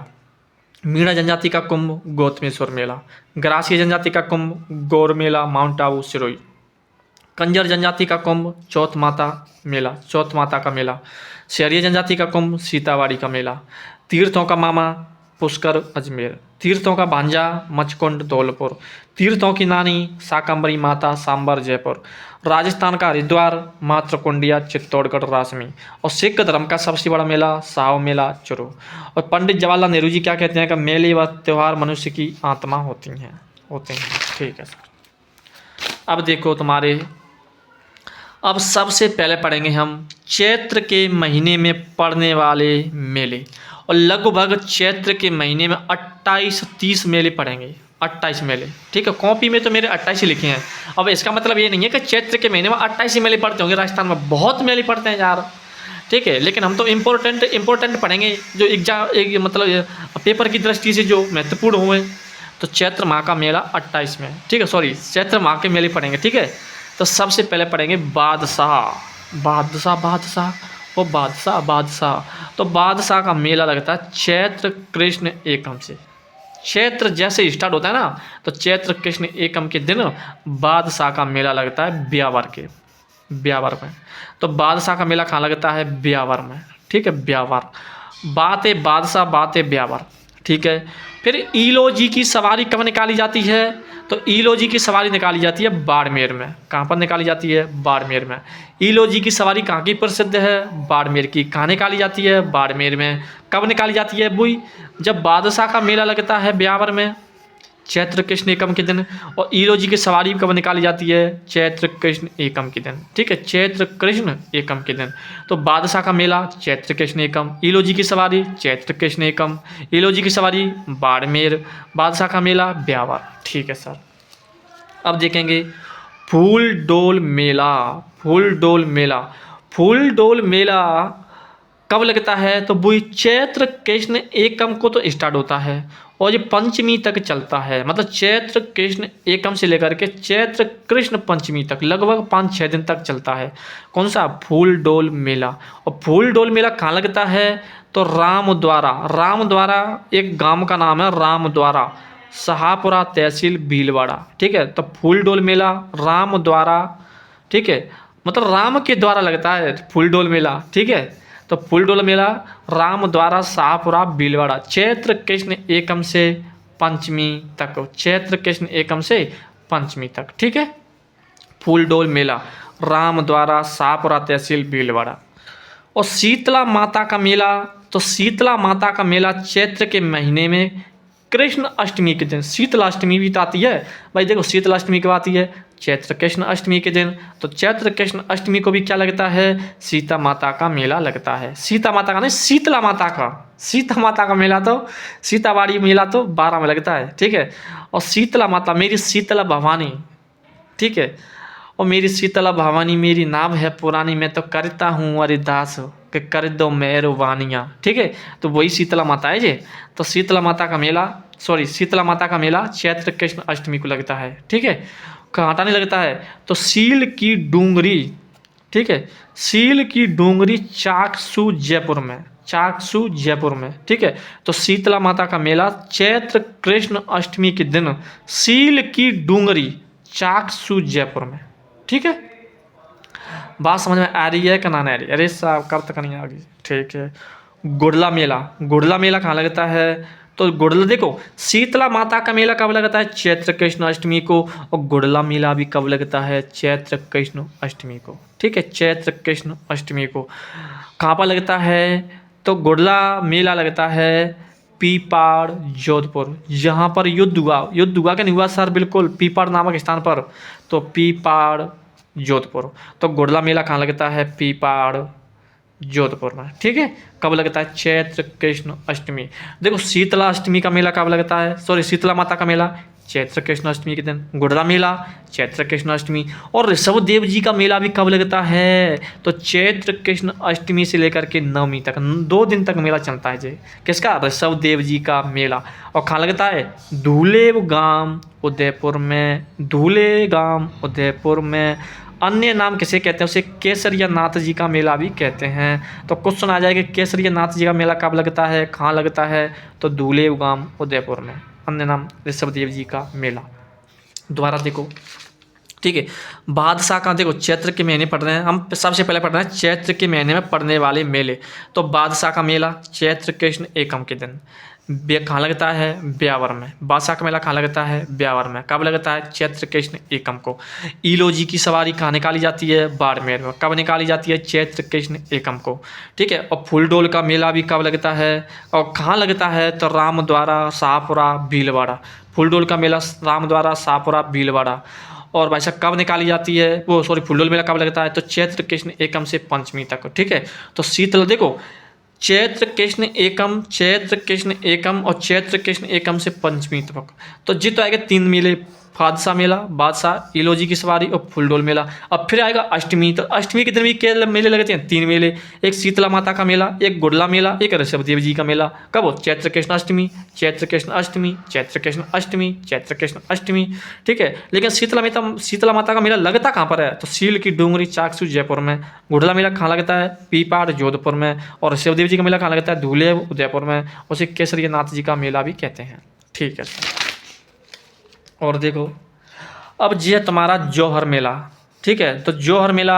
मीणा जनजाति का कुंभ गौतमेश्वर मेला, ग्रासीय जनजाति का कुंभ गौर मेला माउंट आबू सिरोही, कंजर जनजाति का कुंभ चौथ माता मेला, चौथ माता का मेला, शहरीय जनजाति का कुंभ सीतावाड़ी का मेला, तीर्थों का मामा पुष्कर अजमेर, तीर्थों का भांजा मच्छकुंड धौलपुर, तीर्थों की नानी शाकंभरी माता सांबर जयपुर, राजस्थान का हरिद्वार मात्रकुंडिया चित्तौड़गढ़ रासमी, और सिख धर्म का सबसे बड़ा मेला साव मेला चुरू। और पंडित जवाहरलाल नेहरू जी क्या कहते हैं कि मेले व त्यौहार मनुष्य की आत्मा होती हैं, होते हैं, ठीक है सर। अब देखो तुम्हारे, अब सबसे पहले पढ़ेंगे हम चैत्र के महीने में पड़ने वाले मेले, और लगभग चैत्र के महीने में 28-30 मेले पड़ेंगे, 28 मेले, ठीक है। कॉपी में तो मेरे 28 ही लिखे हैं। अब इसका मतलब ये नहीं है कि चैत्र के महीने में 28 ही मेले पड़ते होंगे, राजस्थान में बहुत मेले पड़ते हैं यार, ठीक है। लेकिन हम तो इम्पोर्टेंट पढ़ेंगे जो एग्जाम एक मतलब पेपर की दृष्टि से जो महत्वपूर्ण हुए। तो चैत्र माह का मेला 28 में, ठीक है, सॉरी चैत्र माह के मेले पढ़ेंगे, ठीक है। तो सबसे पहले पढ़ेंगे बादशाह, बादशाह बादशाह वो बादशाह बादशाह। तो बादशाह का मेला लगता है चैत्र कृष्ण एकम से। चैत्र जैसे स्टार्ट होता है ना, तो चैत्र कृष्ण एकम के दिन बादशाह का मेला लगता है ब्यावर के, ब्यावर में। तो बादशाह का मेला कहाँ लगता है, ब्यावर में, ठीक है, ब्यावर। बाते बादशाह बाते ब्यावर, ठीक है। फिर ईलोजी की सवारी कब निकाली जाती है, तो ईलोजी की सवारी निकाली जाती है बाड़मेर में। कहाँ पर निकाली जाती है, बाड़मेर में। ईलोजी की सवारी कहाँ की प्रसिद्ध है, बाड़मेर की। कहाँ निकाली जाती है, बाड़मेर में। कब निकाली जाती है बुई, जब बादशाह का मेला लगता है ब्यावर में चैत्र कृष्ण एकम के दिन। और ईलोजी की सवारी कब निकाली जाती है, चैत्र कृष्ण एकम के दिन, ठीक है, चैत्र कृष्ण एकम के दिन। तो बादशाह का मेला चैत्र कृष्ण एकम, ईलोजी की सवारी चैत्र कृष्ण एकम, ईलोजी की सवारी बाड़मेर, बादशाह का मेला ब्यावर, ठीक है सर। अब देखेंगे फूल डोल मेला, फूल डोल मेला। फूल डोल मेला कब लगता है, तो वही चैत्र कृष्ण एकम को तो स्टार्ट होता है और ये पंचमी तक चलता है। मतलब चैत्र कृष्ण एकम से लेकर के चैत्र कृष्ण पंचमी तक लगभग 5-6 दिन तक चलता है। कौन सा, फूल डोल मेला। और फूल डोल मेला कहाँ लगता है, तो रामद्वारा एक गांव का नाम है रामद्वारा, शाहपुरा तहसील भीलवाड़ा। ठीक है, तो फूल डोल मेला रामद्वारा, ठीक है, मतलब राम के द्वारा लगता है फूल डोल मेला। ठीक है, तो फूल डोल मेला रामद्वारा शाहपुरा भीलवाड़ा, चैत्र कृष्ण एकम से पंचमी तक, चैत्र कृष्ण एकम से पंचमी तक। ठीक है, फूल डोल मेला रामद्वारा शाहपुरा तहसील भीलवाड़ा। और शीतला माता का मेला, तो शीतला माता का मेला चैत्र के महीने में कृष्ण अष्टमी के दिन, शीतला अष्टमी भी तो आती है भाई। देखो शीतला अष्टमी कब आती है, चैत्र कृष्ण अष्टमी के दिन। तो चैत्र कृष्ण अष्टमी को भी क्या लगता है, सीता माता का मेला लगता है। सीता माता का नहीं, शीतला माता का, सीता माता का मेला तो सीतावाड़ी मेला तो 12 में लगता है। ठीक है, और शीतला माता मेरी शीतला भवानी, ठीक है, और मेरी शीतला भवानी मेरी नाम है पुरानी, मैं तो करता हूँ अरिदास कि कर दो मेहरबानियाँ। ठीक है, तो वही शीतला माता है जी। तो शीतला माता का मेला चैत्र कृष्ण अष्टमी को लगता है। ठीक है, कहाँ नहीं लगता है, तो सील की डूंगरी, ठीक है, सील की डूंगरी चाकसू जयपुर में। ठीक है, तो शीतला माता का मेला चैत्र कृष्ण अष्टमी के दिन सील की डूंगरी चाकसू जयपुर में। ठीक है, बात समझ में आ रही है कि ना आ रही, अरे साहब कब तक नहीं आ गई। ठीक है, गुड़ला मेला कहाँ लगता है, तो गुड़ला, देखो शीतला माता का मेला कब लगता है, चैत्र कृष्ण अष्टमी को, और गुड़ला मेला भी कब लगता है, चैत्र कृष्ण अष्टमी को। ठीक है, चैत्र कृष्ण अष्टमी को कहाँ पर लगता है, तो गुड़ला मेला लगता है पीपाड़ जोधपुर, जहाँ पर युद्ध हुआ क्या नहीं हुआ सर, बिल्कुल पीपाड़ नामक स्थान पर, तो पीपाड़ जोधपुर। तो गुड़ला मेला कहाँ लगता है, पीपाड़ जोधपुर में। ठीक है, कब लगता है, चैत्र कृष्ण अष्टमी। देखो शीतला अष्टमी का मेला कब लगता है, शीतला माता का मेला चैत्र कृष्ण अष्टमी के दिन, गुड़ला मेला चैत्र कृष्ण अष्टमी। और ऋषभ देव जी का मेला भी कब लगता है, तो चैत्र कृष्ण अष्टमी से लेकर के नवमी तक 2 दिन तक मेला चलता है जी। किसका, ऋषभ देव जी का मेला। और कहाँ लगता है, धूले गांव उदयपुर में। अन्य नाम किसे कहते हैं, उसे केसरिया नाथ जी का मेला भी कहते हैं। तो क्वेश्चन आ जाएगा केसरिया नाथ जी का मेला कब लगता है, कहाँ लगता है, तो धूलेव गांव उदयपुर में। अन्य नाम ऋषभ देव जी का मेला। दोबारा देखो, ठीक है, बादशाह का, देखो चैत्र के महीने पढ़ रहे हैं हम, सबसे पहले पढ़ रहे हैं चैत्र के महीने में पड़ने वाले मेले। तो बादशाह का मेला चैत्र कृष्ण एकम के दिन कहाँ लगता है, ब्यावर में। बादशाह का मेला कहाँ लगता है, ब्यावर में। कब लगता है, चैत्र कृष्ण एकम को। ईलोजी की सवारी कहाँ निकाली जाती है, बाड़मेर में। कब निकाली जाती है, चैत्र कृष्ण एकम को। ठीक है, और फूलडोल का मेला भी कब लगता है और कहाँ लगता है, तो रामद्वारा शाहपुरा भीलवाड़ा। फूलडोल का मेला रामद्वारा शाहपुरा भीलवाड़ा। और भाई साहब कब निकाली जाती है, फूलडोल मेला कब लगता है, तो चैत्र कृष्ण एकम से पंचमी तक। ठीक है, तो शीतल, देखो चैत्र कृष्ण एकम और चैत्र कृष्ण एकम से पंचमी तक। तो जी तो आएगा 3 मेले, बादशाह मेला, बादशाह, इलोजी की सवारी और फूलडोल मेला। अब फिर आएगा अष्टमी। तो अष्टमी के दिन भी क्या मेले लगते हैं, 3 मेले, एक शीतला माता का मेला, एक गुड़ला मेला, एक ऋषभ देव जी का मेला। कब हो, चैत्र कृष्ण अष्टमी, चैत्र कृष्ण अष्टमी, चैत्र कृष्ण अष्टमी, चैत्र कृष्ण अष्टमी। ठीक है, लेकिन शीतला माता का मेला लगता कहाँ पर है, तो सील की डूंगरी चाकसू जयपुर में। गुड़ला मेला कहाँ लगता है, पीपाड़ जोधपुर में। और ऋषभ देव जी का मेला कहाँ लगता है, धूलेव उदयपुर में। उसे केसरिया नाथ जी का मेला भी कहते हैं। ठीक है, और देखो अब जी है तुम्हारा जौहर मेला। ठीक है, तो जौहर मेला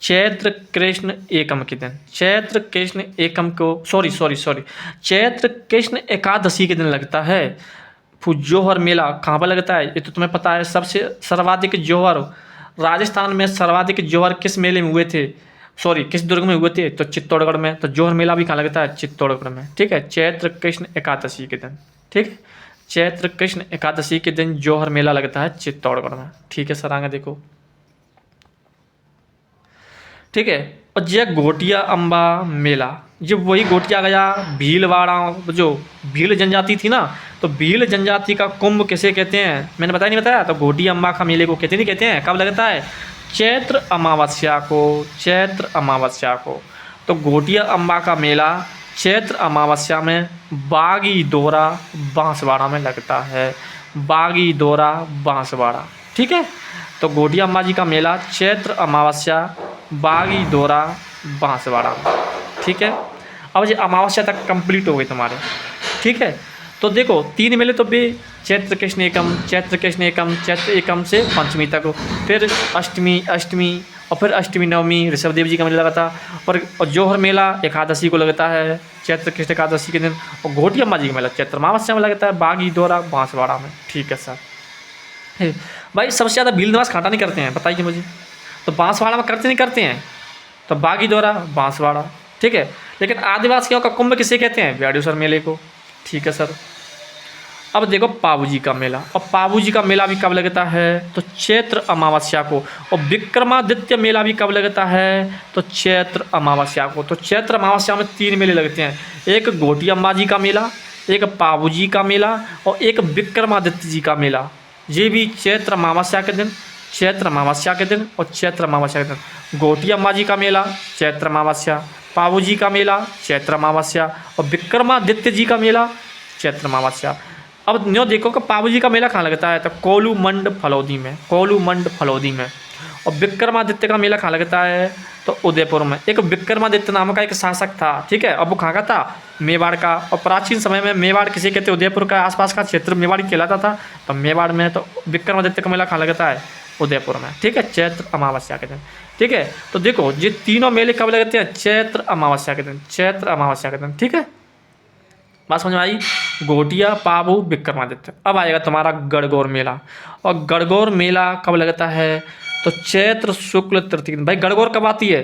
चैत्र कृष्ण एकम के दिन, चैत्र कृष्ण एकम को, चैत्र कृष्ण एकादशी के दिन लगता है। जौहर मेला कहाँ पर लगता है, ये तो तुम्हें पता है। सबसे सर्वाधिक जौहर राजस्थान में सर्वाधिक जौहर किस मेले में हुए थे, किस दुर्ग में हुए थे, तो चित्तौड़गढ़ में। तो जौहर मेला भी कहाँ लगता है, चित्तौड़गढ़ में। ठीक है, चैत्र कृष्ण एकादशी के दिन। ठीक है, चैत्र कृष्ण एकादशी के दिन जौहर मेला लगता है चित्तौड़गढ़ में। ठीक है सर, आगे देखो। ठीक है, और जय घोटिया अम्बा मेला, जब वही घोटिया गया भीलवाड़ा, जो भील जनजाति थी ना, तो भील जनजाति का कुंभ किसे कहते हैं, मैंने बताया नहीं बताया, तो घोटिया अम्बा का मेले को कहते नहीं कहते हैं। कब लगता है, चैत्र अमावस्या को, चैत्र अमावस्या को। तो घोटिया अम्बा का मेला चैत्र अमावस्या में बागी दोरा बांसवाड़ा में लगता है। बागी दोरा बांसवाड़ा, ठीक है। तो घोटिया अम्बा जी का मेला चैत्र अमावस्या बागी दोरा बांसवाड़ा में, ठीक है। अब ये अमावस्या तक कंप्लीट हो गई तुम्हारे, ठीक है। तो देखो 3 मेले तो भी चैत्र कृष्ण एकम, चैत्र कृष्ण एकम, चैत्र एकम से पंचमी तक हो, फिर अष्टमी और फिर अष्टमी नवमी ऋषभ देव जी का मेला लगता है। और जोहर मेला एकादशी को लगता है, चैत्र कृष्ण एकादशी के दिन। और घोटिया अम्बा जी का मेला चैत्र अमावस्या में लगता है बागी दोरा बांसवाड़ा में, ठीक है सर। भाई सबसे ज़्यादा भील निवास खाटा नहीं करते हैं, बताइए मुझे। तो बांसवाड़ा में करते नहीं करते हैं, तो बागी दोरा बांसवाड़ा, ठीक है। लेकिन आदिवासियों का कुंभ किसे कहते हैं? व्याडूसर मेले को, ठीक है सर। अब देखो पाबूजी का मेला, और पाबूजी का मेला भी कब लगता है? तो चैत्र अमावस्या को। और विक्रमादित्य मेला भी कब लगता है? तो चैत्र अमावस्या को। तो चैत्र अमावस्या में 3 मेले लगते हैं, एक घोटिया अम्बा जी का मेला, एक पाबूजी का मेला और एक विक्रमादित्य जी का मेला। ये भी चैत्र अमावस्या के दिन, चैत्र अमावस्या के दिन और चैत्र अमावस्या के दिन। घोटिया अम्बा जी का मेला चैत्र अमावस्या, पाबूजी का मेला चैत्र अमावस्या और विक्रमादित्य जी का मेला चैत्र अमावस्या। अब न्यों देखो कि पाबूजी का मेला कहाँ लगता है? तो कोलू मंड फलौदी में, कोलू मंड फलौदी में। और विक्रमादित्य का मेला कहाँ लगता है? तो उदयपुर में। एक विक्रमादित्य नाम का एक शासक था, ठीक है। अब वो कहाँ का था? मेवाड़ का। और प्राचीन समय में मेवाड़ किसे कहते? उदयपुर का आसपास का क्षेत्र मेवाड़ कहलाता था, तो मेवाड़ में। तो विक्रमादित्य का मेला कहाँ लगता है? उदयपुर में, ठीक है, चैत्र अमावस्या के दिन, ठीक है। तो देखो ये तीनों मेले कब लगते हैं? चैत्र अमावस्या के दिन, चैत्र अमावस्या के दिन, ठीक है। बात समझ में आई? घोटिया, पाबू, विक्रमादित्य। अब आएगा तुम्हारा गणगौर मेला, और गणगौर मेला कब लगता है? तो चैत्र शुक्ल तृतीय दिन। भाई गणगौर कब आती है?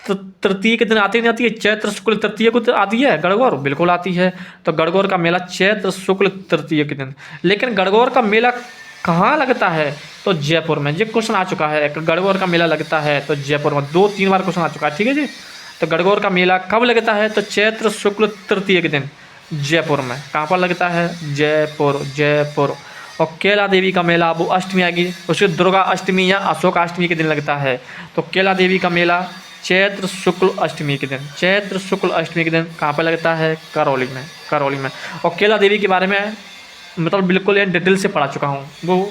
तृतीय के दिन आती नहीं आती है? चैत्र शुक्ल तृतीय को तो आती है गणगौर, बिल्कुल आती है। तो गणगौर का मेला चैत्र शुक्ल तृतीय के दिन। लेकिन गणगौर का मेला कहाँ लगता है? तो जयपुर में। ये क्वेश्चन आ चुका है, गणगौर का मेला लगता है तो जयपुर में, 2-3 बार क्वेश्चन आ चुका है, ठीक है जी। तो गणगौर का मेला कब लगता है? तो चैत्र शुक्ल तृतीय के दिन जयपुर में। कहाँ पर लगता है? जयपुर, जयपुर। और केला देवी का मेला वो अष्टमी आएगी, उसके दुर्गा अष्टमी या अशोक अष्टमी के दिन लगता है। तो केला देवी का मेला चैत्र शुक्ल अष्टमी के दिन, चैत्र शुक्ल अष्टमी के दिन कहाँ पर लगता है? करौली में, करौली में। और केला देवी के बारे में मतलब बिल्कुल डिटेल से पढ़ा चुका हूँ, वो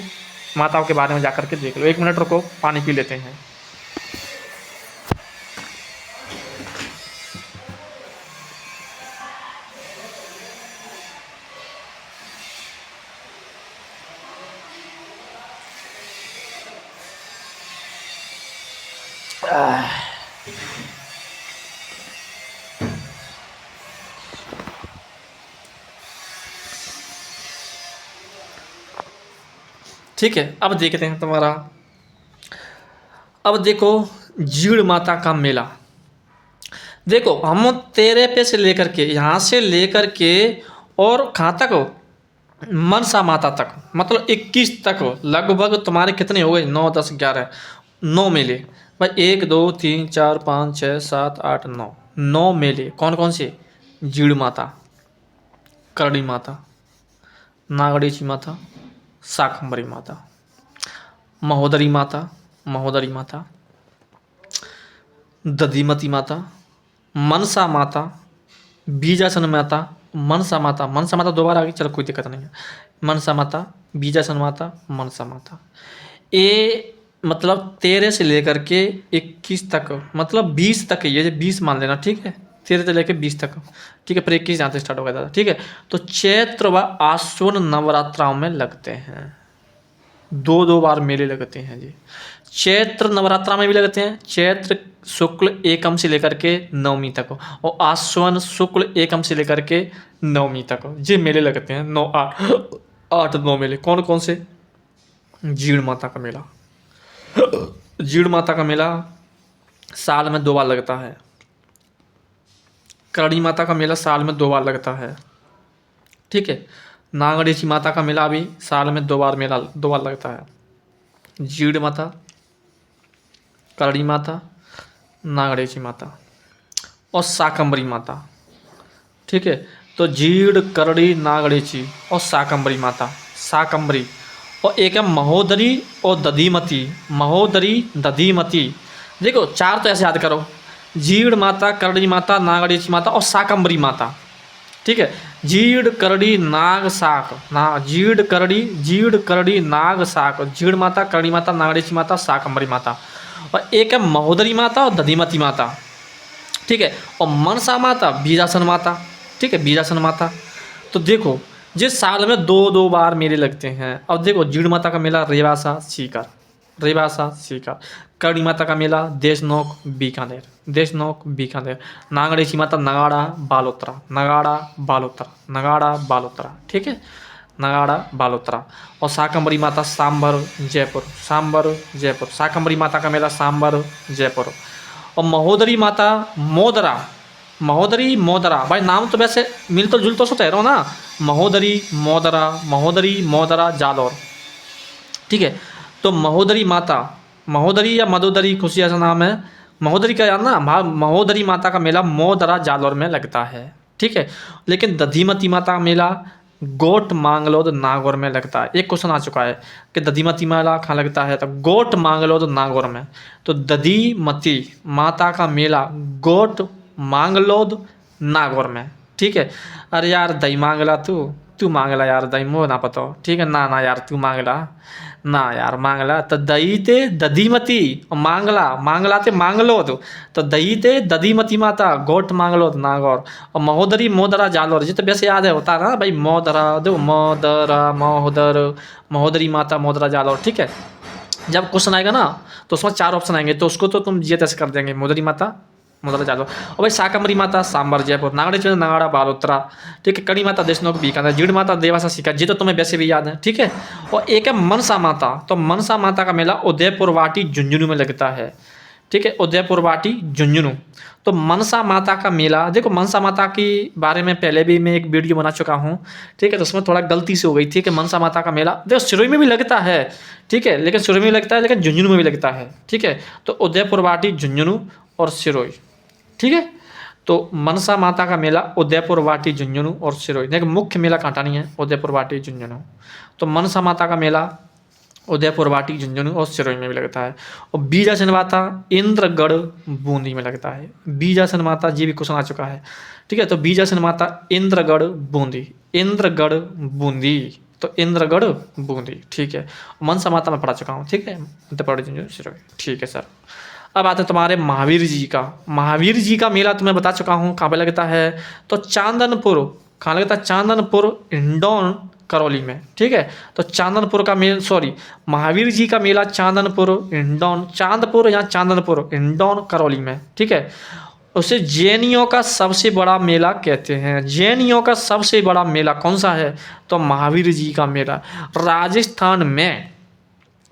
माताओं के बारे में जाकर के देख लो। 1 मिनट रुको, पानी पी लेते हैं। ठीक है, अब देखते हैं तुम्हारा। अब देखो जीड़ माता का मेला। देखो हम तेरे पे से लेकर के, यहाँ से लेकर के और कहाँ तक हो? मनसा माता तक, मतलब 21 तक हो। लगभग तुम्हारे कितने हो गए? 9, 10, 11, 9 मेले। भाई 1, 2, 3, 4, 5, 6, 7, 8, 9 मेले। कौन कौन से? जीड़ माता, करड़ी माता, नागड़ेची माता, शाकंभरी माता, महोदरी माता, महोदरी माता, दधिमती माता, मनसा माता, बीजासन माता, मनसा माता। मनसा माता 2 बार आ गई, चलो कोई दिक्कत नहीं है। मनसा माता, बीजासन माता, मनसा माता। ये मतलब 13 से लेकर के 21 तक, मतलब 20 तक, ये 20 मान लेना, ठीक है। 13 से लेकर 20 तक, ठीक है। फिर 21 यहाँ से स्टार्ट हो गया था, ठीक है। तो चैत्र व आश्विन नवरात्राओं में लगते हैं, 2 बार मेले लगते हैं जी। चैत्र नवरात्रा में भी लगते हैं, चैत्र शुक्ल एकम से लेकर के नवमी तक हो, और आश्विन शुक्ल एकम से लेकर के नवमी तक हो। ये मेले लगते हैं 9 मेले। कौन कौन से? जीड़ माता का मेला, जीड़ माता का मेला साल में 2 बार लगता है। करड़ी माता का मेला साल में 2 बार लगता है, ठीक है। नागड़ेची माता का मेला भी साल में 2 बार लगता है। जीड़ माता, करड़ी माता, नागड़ेची माता और शाकंभरी माता, ठीक है। तो जीड़, करड़ी, नागड़ेची और शाकंभरी माता, शाकंभरी। और एक है महोदरी और दधिमती, महोदरी, दधिमती। देखो 4 तो ऐसे याद करो, जीड़ माता, करड़ी माता, नागड़ेची माता और शाकंभरी माता। ठीक है, जीड़ करड़ी नाग शाक ना, जीड़ करड़ी नाग शाक, जीड़ माता, करड़ी माता, नागड़ेची माता, शाकंभरी माता। और एक है महोदरी माता और दधिमती माता। ठीक है, और मनसा माता, बीजासन माता। ठीक है, बीजासन माता। तो देखो, जिस साल में दो दो बार मेले लगते हैं। अब देखो, जीड़ माता का मेला रेवासा सीकर, रेवासा सीकर। करणी माता का मेला देशनोक बीकानेर, देशनोक बीकानेर। नागड़ेची माता नगाड़ा बालोतरा, नगाड़ा बालोतरा, नगाड़ा बालोतरा। ठीक है, नगाड़ा बालोतरा। और शाकंभरी माता सांबर जयपुर, सांबर जयपुर। शाकंभरी माता का मेला सांबर जयपुर। और महोदरी माता मोदरा, महोदरी मोदरा। भाई नाम तो वैसे मिलता जुलता सा रहो ना, महोदरी मोदरा, महोदरी मोदरा जालौर। ठीक है, तो महोदरी माता, महोदरी या मदोदरी कुछ ऐसा नाम है। महोदरी का यार ना, महोदरी माता का मेला मोदरा जालौर में लगता है। ठीक है, लेकिन दधिमती माता का मेला गोट मांगलोद नागौर में लगता है। एक क्वेश्चन आ चुका है कि दधिमती मेला कहाँ लगता है, तो गोट मांगलोद नागौर में। तो दधिमती माता का मेला गोट मांगलोद नागौर में। ठीक है, अरे यार दही मांगला, तू मांगला यार, दही मो ना पता। ठीक है, ना यार तू मांगला ना यार, मांगला तो दही ते दधिमती, मांगला मांगला ते मांगलोद। तो दही ते दधिमती माता, गोट मांगलोद नागौर। और महोदरी मोदरा जालौर। जी तो वैसे याद है होता ना भाई, मोदरा दो, मोदरा महोदर, महोदरी माता मोदरा जालौर। ठीक है, जब क्वेश्चन आएगा ना तो उसमें 4 ऑप्शन आएंगे, तो उसको तो तुम जी तैसे कर देंगे, मोदरी माता मोदरा जालौर। और भाई शाकंभरी माता सांबर जयपुर, नागड़ेची माता नगाड़ा बालोतरा। ठीक है, कड़ी माता देशनोक बीकानेर, जीड़ माता देवासा सीकर। जी तो तुम्हें वैसे भी याद है। ठीक है, और एक है मनसा माता। तो मनसा माता का मेला उदयपुर वाटी झुंझुनू में लगता है। ठीक है, उदयपुर वाटी झुंझुनू। तो मनसा माता का मेला, देखो मनसा माता के बारे में पहले भी मैं एक वीडियो बना चुका हूँ। ठीक है, तो उसमें थोड़ा गलती से हो गई थी कि मनसा माता का मेला देखो सिरोही में भी लगता है। ठीक है, लेकिन सिरोही में लगता है, लेकिन झुंझुनू में भी लगता है। ठीक है, तो उदयपुर वाटी झुंझुनू और सिरोही। ठीक है, तो मनसा माता का मेला उदयपुर वाटी झुंझुनू और सिरोही। देखो मुख्य मेला कांटानी है उदयपुर वाटी झुंझुनू। तो मनसा माता का मेला उदयपुर वाटी झुंझुनू और सिरोही में भी लगता है। और बीजासन माता इंद्रगढ़ बूंदी में लगता है। बीजासन माता जी भी क्वेश्चन आ चुका है। ठीक है, तो बीजासन माता इंद्रगढ़ बूंदी, इंद्रगढ़ बूंदी। तो इंद्रगढ़ बूंदी। ठीक है, मनसा माता में पढ़ा चुका हूँ। ठीक है, उदयपुर वाटी झुंझुनू सिरोही। ठीक है सर, अब आते हैं तुम्हारे महावीर जी का। महावीर जी का मेला तुम्हें बता चुका हूँ कहाँ पे लगता है, तो चांदनपुर। कहाँ लगता है, चांदनपुर हिंडौन करौली में। ठीक है, तो चांदनपुर का मेल सॉरी महावीर जी का मेला चांदनपुर हिंडौन, चांदपुर या चांदनपुर हिंडौन करौली में। ठीक है, उसे जैनियों का सबसे बड़ा मेला कहते हैं। जैनियों का सबसे बड़ा मेला कौन सा है, तो महावीर जी का मेला राजस्थान में।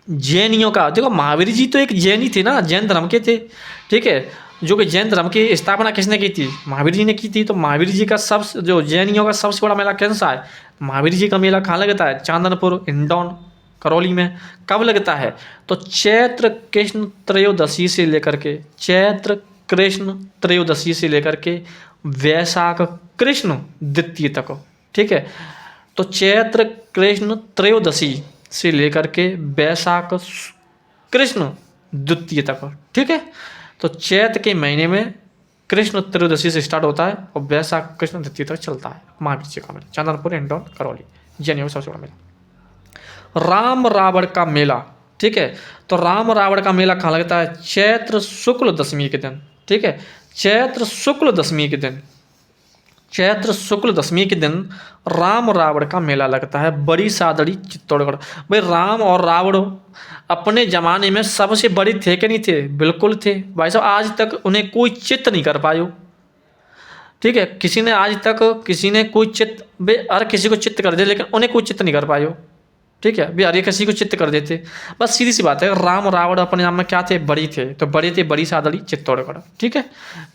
जैनियों का देखो, महावीर जी तो एक जैनी थे ना, जैन धर्म के थे। ठीक है, जो कि जैन धर्म की स्थापना किसने की थी, महावीर जी ने की थी। तो महावीर जी का जो जैनियों का सबसे बड़ा मेला कौन सा है, महावीर जी का मेला कहाँ लगता है, चांदनपुर हिंडौन करौली में। कब लगता है, तो चैत्र कृष्ण त्रयोदशी से लेकर के, चैत्र कृष्ण त्रयोदशी से लेकर के वैशाख कृष्ण द्वितीय तक। ठीक है, तो चैत्र कृष्ण त्रयोदशी से लेकर के वैशाख कृष्ण द्वितीय तक। ठीक है, तो चैत्र के महीने में कृष्ण त्रयोदशी से स्टार्ट होता है और वैशाख कृष्ण द्वितीय तक चलता है महावीर जी का मेला, चांदनपुर हिंडौन करौली जैनियों का सबसे बड़ा मेला। राम रावण का मेला। ठीक है, तो राम रावण का मेला कहाँ लगता है, चैत्र शुक्ल दशमी के दिन। ठीक है, चैत्र शुक्ल दशमी के दिन, चैत्र शुक्ल दशमी के दिन राम रावण का मेला लगता है बड़ी सादड़ी चित्तौड़गढ़। भाई राम और रावण अपने ज़माने में सबसे बड़े थे कि नहीं थे, बिल्कुल थे भाई साहब। आज तक उन्हें कोई चित्त नहीं कर पायो। ठीक है, किसी ने आज तक किसी ने कोई चित्त हर किसी को चित्त कर दे, लेकिन उन्हें कोई चित्त नहीं कर पायो। ठीक है, भी हर एक किसी को चित्त कर देते। बस सीधी सी बात है, राम रावण अपने नाम में क्या थे, बड़ी थे। तो बड़े थे बड़ी सादड़ी चित्तौड़गढ़। ठीक है,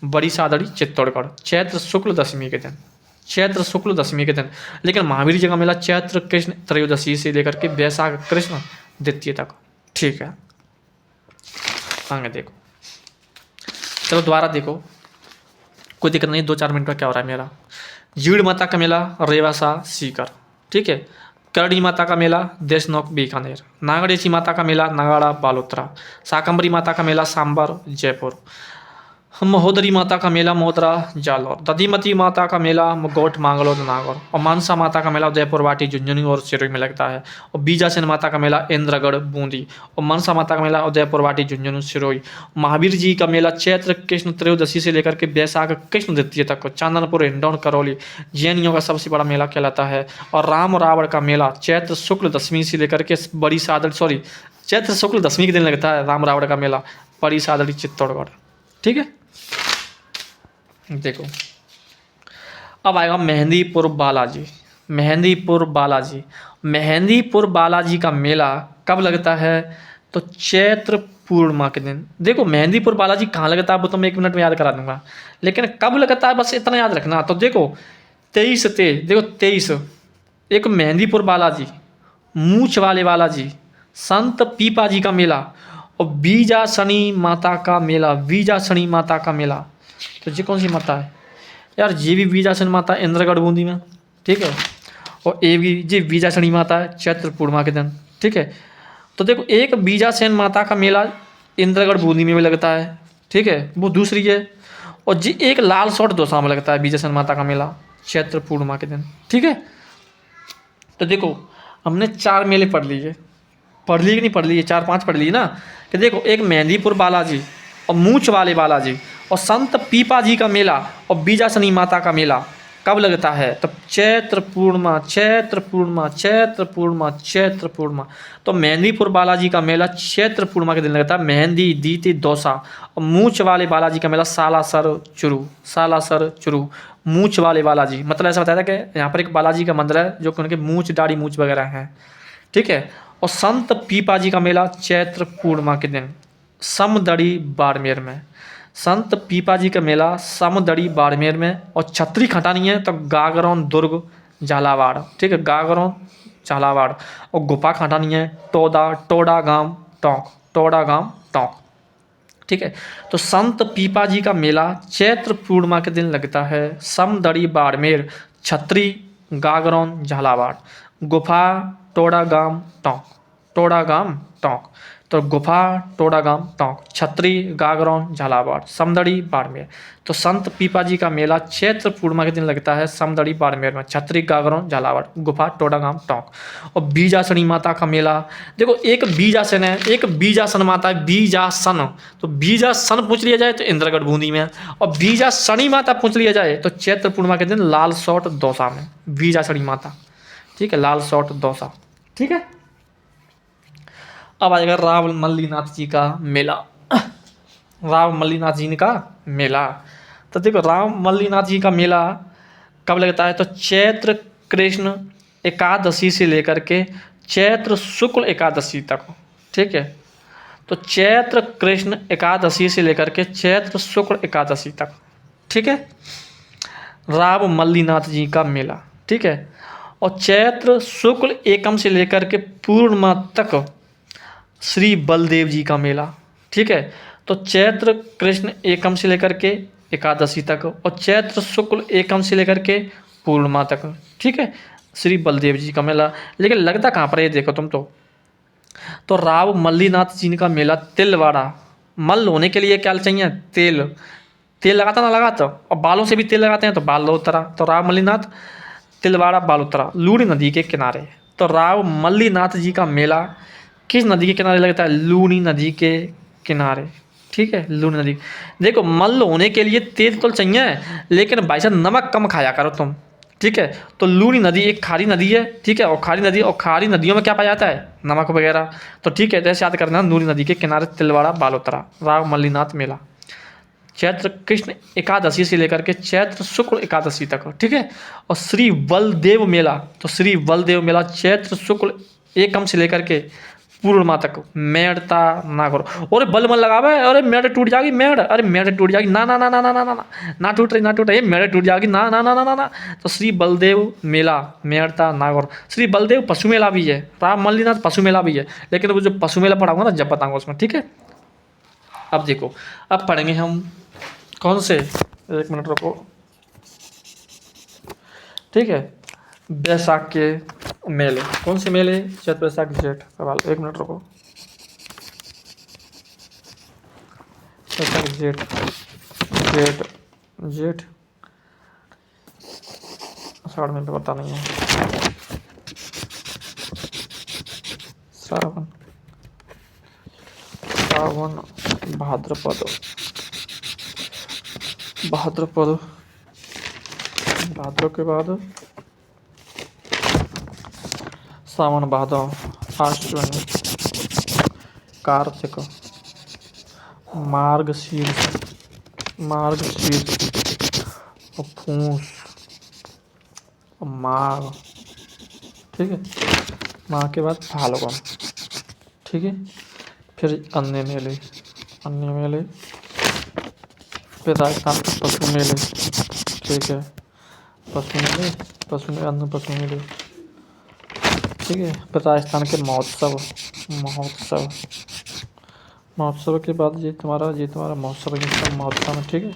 बड़ी सादड़ी चित्तौड़गढ़ चैत्र शुक्ल दशमी के दिन, चैत्र शुक्ल दशमी के दिन। लेकिन महावीर जी का मेला चैत्र कृष्ण त्रयोदशी से लेकर के वैशाख कृष्ण द्वितीय तक। ठीक है, आगे देखो, चलो दोबारा देखो, कोई दिक्कत नहीं, 2-4 मिनट में क्या हो रहा है मेरा। जीड़ माता का मेला रेवासा सीकर। ठीक है, करणी माता का मेला देशनोक बीकानेर, नागड़ेची माता का मेला नगाड़ा बालोतरा, शाकंभरी माता का मेला सांबर जयपुर, महोदरी माता का मेला मोदरा जालौर, दधिमती माता का मेला गोठ मांगलोद नागौर, और मानसा माता का मेला उदयपुर वाटी झुंझुनू और सिरोही में लगता है। और बीजासन माता का मेला इंद्रगढ़ बूंदी, और मनसा माता का मेला उदयपुर वाटी झुंझुनू सिरोही। महावीर जी का मेला चैत्र कृष्ण त्रयोदशी से लेकर के बैसाख कृष्ण द्वितीय तक को चांदनपुर हिंडौन करौली जैनियों का सबसे बड़ा मेला कहलाता है। और राम रावण का मेला चैत्र शुक्ल दशमी से लेकर के बड़ी सादड़ी चैत्र शुक्ल दशमी के दिन लगता है राम रावण का मेला, बड़ी सादड़ी चित्तौड़गढ़। ठीक है, देखो अब आएगा मेहंदीपुर बालाजी। मेहंदीपुर बालाजी, मेहंदीपुर बालाजी का मेला कब लगता है? तो चैत्र पूर्णिमा के दिन। देखो मेहंदीपुर बालाजी कहाँ लगता है वो तो मैं 1 मिनट में याद करा दूंगा, लेकिन कब लगता है बस इतना याद रखना। तो देखो 23 एक मेहंदीपुर बालाजी, मूछ वाले बालाजी, संत पीपा जी का मेला, और बीजा शनि माता का मेला। बीजा शनि माता का मेला, तो ये कौन सी माता है यार? ये भी बीजासन माता इंद्रगढ़ बूंदी में। ठीक है, और ये भी ये बीजासनी माता है चैत्र पूर्णिमा के दिन। ठीक है, तो देखो एक बीजासेन माता का मेला इंद्रगढ़ बूंदी में भी लगता है। ठीक है, वो दूसरी है। और जी एक लाल सौट दौसा में लगता है बीजासन माता का मेला चैत्र पूर्णिमा के दिन। ठीक है, तो देखो हमने 4 मेले पढ़ लिए कि नहीं पढ़ लिए? 4-5 पढ़ लिए ना। कि देखो एक मेहंदीपुर बालाजी और मूछ वाले बालाजी और संत पीपा जी का मेला और बीजासनी माता का मेला कब लगता है? तो चैत्र पूर्णिमा, चैत्र पूर्णिमा, चैत्र पूर्णिमा, चैत्र पूर्णिमा। तो मेहंदीपुर बालाजी का मेला चैत्र पूर्णिमा के दिन लगता है। मेहंदी दीति दौसा। और मूछ वाले बालाजी का मेला सालासर चुरू, सालासर चुरू। मूछ वाले बालाजी मतलब ऐसा बताया था कि यहाँ पर एक बालाजी का मंदिर है जो कि उनके मूछ दाढ़ी मूछ वगैरह हैं। ठीक है, और संत पीपा जी का मेला चैत्र पूर्णिमा के दिन समदड़ी बाड़मेर में। संत पीपा जी का मेला समदड़ी बाड़मेर में। और छतरी खटानी है तो गागरौन दुर्ग झालावाड़। ठीक है, गागरौन झालावाड़। और गुफा खटानी है टोडा गांव टोंक, टोडा गांव टोंक। ठीक है, तो संत पीपा जी का मेला चैत्र पूर्णिमा के दिन लगता है। समदड़ी बाड़मेर, छतरी गागरौन झालावाड़, गुफा टोडा गांव टोंक, टोडा गांव टोंक। तो गुफा टोडा गांव टोंक, छतरी गागरौन झालावाड़, समदड़ी बाड़मेर। तो संत पीपा जी का मेला चैत्र पूर्णिमा के दिन लगता है समदड़ी बाड़मेर में, छतरी गागरौन झालावाड़, गुफा टोडा गांव टोंक। और बीजासनी माता का मेला, देखो एक बीजासन है, एक बीजासन माता है, बीजासन। तो बीजासन पूछ लिया जाए तो इंद्रगढ़ बूंदी में, और बीजासनी माता पूछ लिया जाए तो चैत्र पूर्णिमा के दिन लाल सौट दौसा में बीजासनी माता। ठीक है, लाल सौट दौसा। ठीक है, अब आएगा राव मल्लीनाथ जी का मेला। राव मल्लीनाथ जी का मेला, तो देखो राव मल्लीनाथ जी का मेला कब लगता है? तो चैत्र कृष्ण एकादशी से लेकर के चैत्र शुक्ल एकादशी तक। ठीक है, तो चैत्र कृष्ण एकादशी से लेकर के चैत्र शुक्ल एकादशी तक। ठीक है, राव मल्लीनाथ जी का मेला। ठीक है, और चैत्र शुक्ल एकम से लेकर के पूर्णिमा तक श्री बलदेव जी का मेला। ठीक है, तो चैत्र कृष्ण एकम से लेकर के एकादशी तक और चैत्र शुक्ल एकम से लेकर के पूर्णिमा तक। ठीक है, श्री बलदेव जी का मेला। लेकिन लगता कहाँ पर है देखो तुम तो राव मल्लीनाथ जी का मेला तिलवाड़ा। मल्ल होने के लिए क्या चाहिए? तेल। तेल लगाता ना लगाता, और बालों से भी तेल लगाते हैं तो बालोतरा। तो राव मल्लीनाथ तिलवाड़ा बालोतरा लूणी नदी के किनारे। तो राव मल्लीनाथ जी का मेला किस नदी के किनारे लगता है? लूणी नदी के किनारे। ठीक है, लूणी नदी। देखो मल्ल होने के लिए तेल तो चाहिए, लेकिन भाई साहब नमक कम खाया करो तुम। ठीक है, तो लूणी नदी एक खारी नदी है। ठीक है, और खारी नदियों में क्या पाया जाता है? नमक वगैरह। तो ठीक है, जैसे याद करना लूणी नदी के किनारे तिलवाड़ा बालोतरा राव मल्लीनाथ मेला चैत्र कृष्ण एकादशी से लेकर के चैत्र शुक्ल एकादशी तक। ठीक है, और श्री बलदेव मेला, तो श्री बलदेव मेला चैत्र शुक्ल एकम से लेकर के पूर्णिमा तक मेड़ता ना करो। अरे बल मन लगावे, अरे मेड़ टूट जाएगी, मेड़, अरे मेड़ टूट जाएगी, ना ना ना ना ना ना ना ना टूट रही, ना टूट रही, मेड़ टूट जाएगी, ना ना ना ना ना ना। तो श्री बलदेव मेला मेड़ता नागौर। श्री बलदेव पशु मेला भी है, राम मल्लीनाथ पशु मेला भी है, लेकिन वो जो पशु मेला पढ़ाऊंगा ना जब बताऊंगा उसमें। ठीक है, अब देखो अब पढ़ेंगे हम कौन से, 1 मिनट रुको। ठीक है, बैसाख के मेले, कौन से मेले? चैत्र बैसाख जेठ सवाल, 1 मिनट रुको। बैसाख जेठ, जेठ, जेठ आषाढ़ में तो पता नहीं है। सावन, सावन, भाद्रपद, भाद्रपद, भाद्र के बाद सावन, भादो, आश्विन, कार्तिक, मार्गशीर्ष, मार्गशीर्ष और पूस और माघ, ठीक है। माघ के बाद फाल्गुन, ठीक है। फिर अन्य मेले, अन्य मेले, फिर राजस्थान के पशु मेले, ठीक है। पशु मेले, पशु मेले, अन्य पशु मेले, ठीक है। फिर राजस्थान के महोत्सव, महोत्सव, महोत्सव के बाद ये तुम्हारा महोत्सव, ये सब महोत्सव में, ठीक है।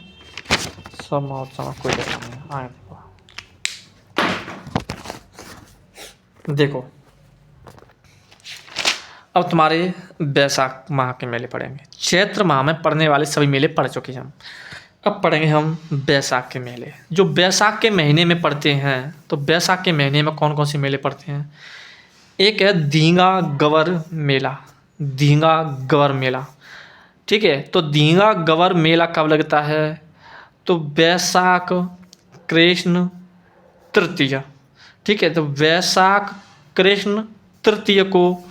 सब महोत्सव में कोई दिक्कत नहीं है। आए देखो, अब तुम्हारे बैसाख माह के मेले पड़ेंगे। चैत्र माह में पड़ने वाले सभी मेले पढ़ चुके हैं हम। अब पढ़ेंगे हम बैसाख के मेले, जो बैसाख के महीने में पड़ते हैं। तो बैसाख के महीने में कौन कौन से मेले पड़ते हैं? एक है दींगा गवर मेला, दींगा गवर मेला, ठीक है। तो दींगा गवर मेला कब लगता है? तो बैसाख कृष्ण तृतीया, ठीक है। तो बैसाख कृष्ण तृतीया को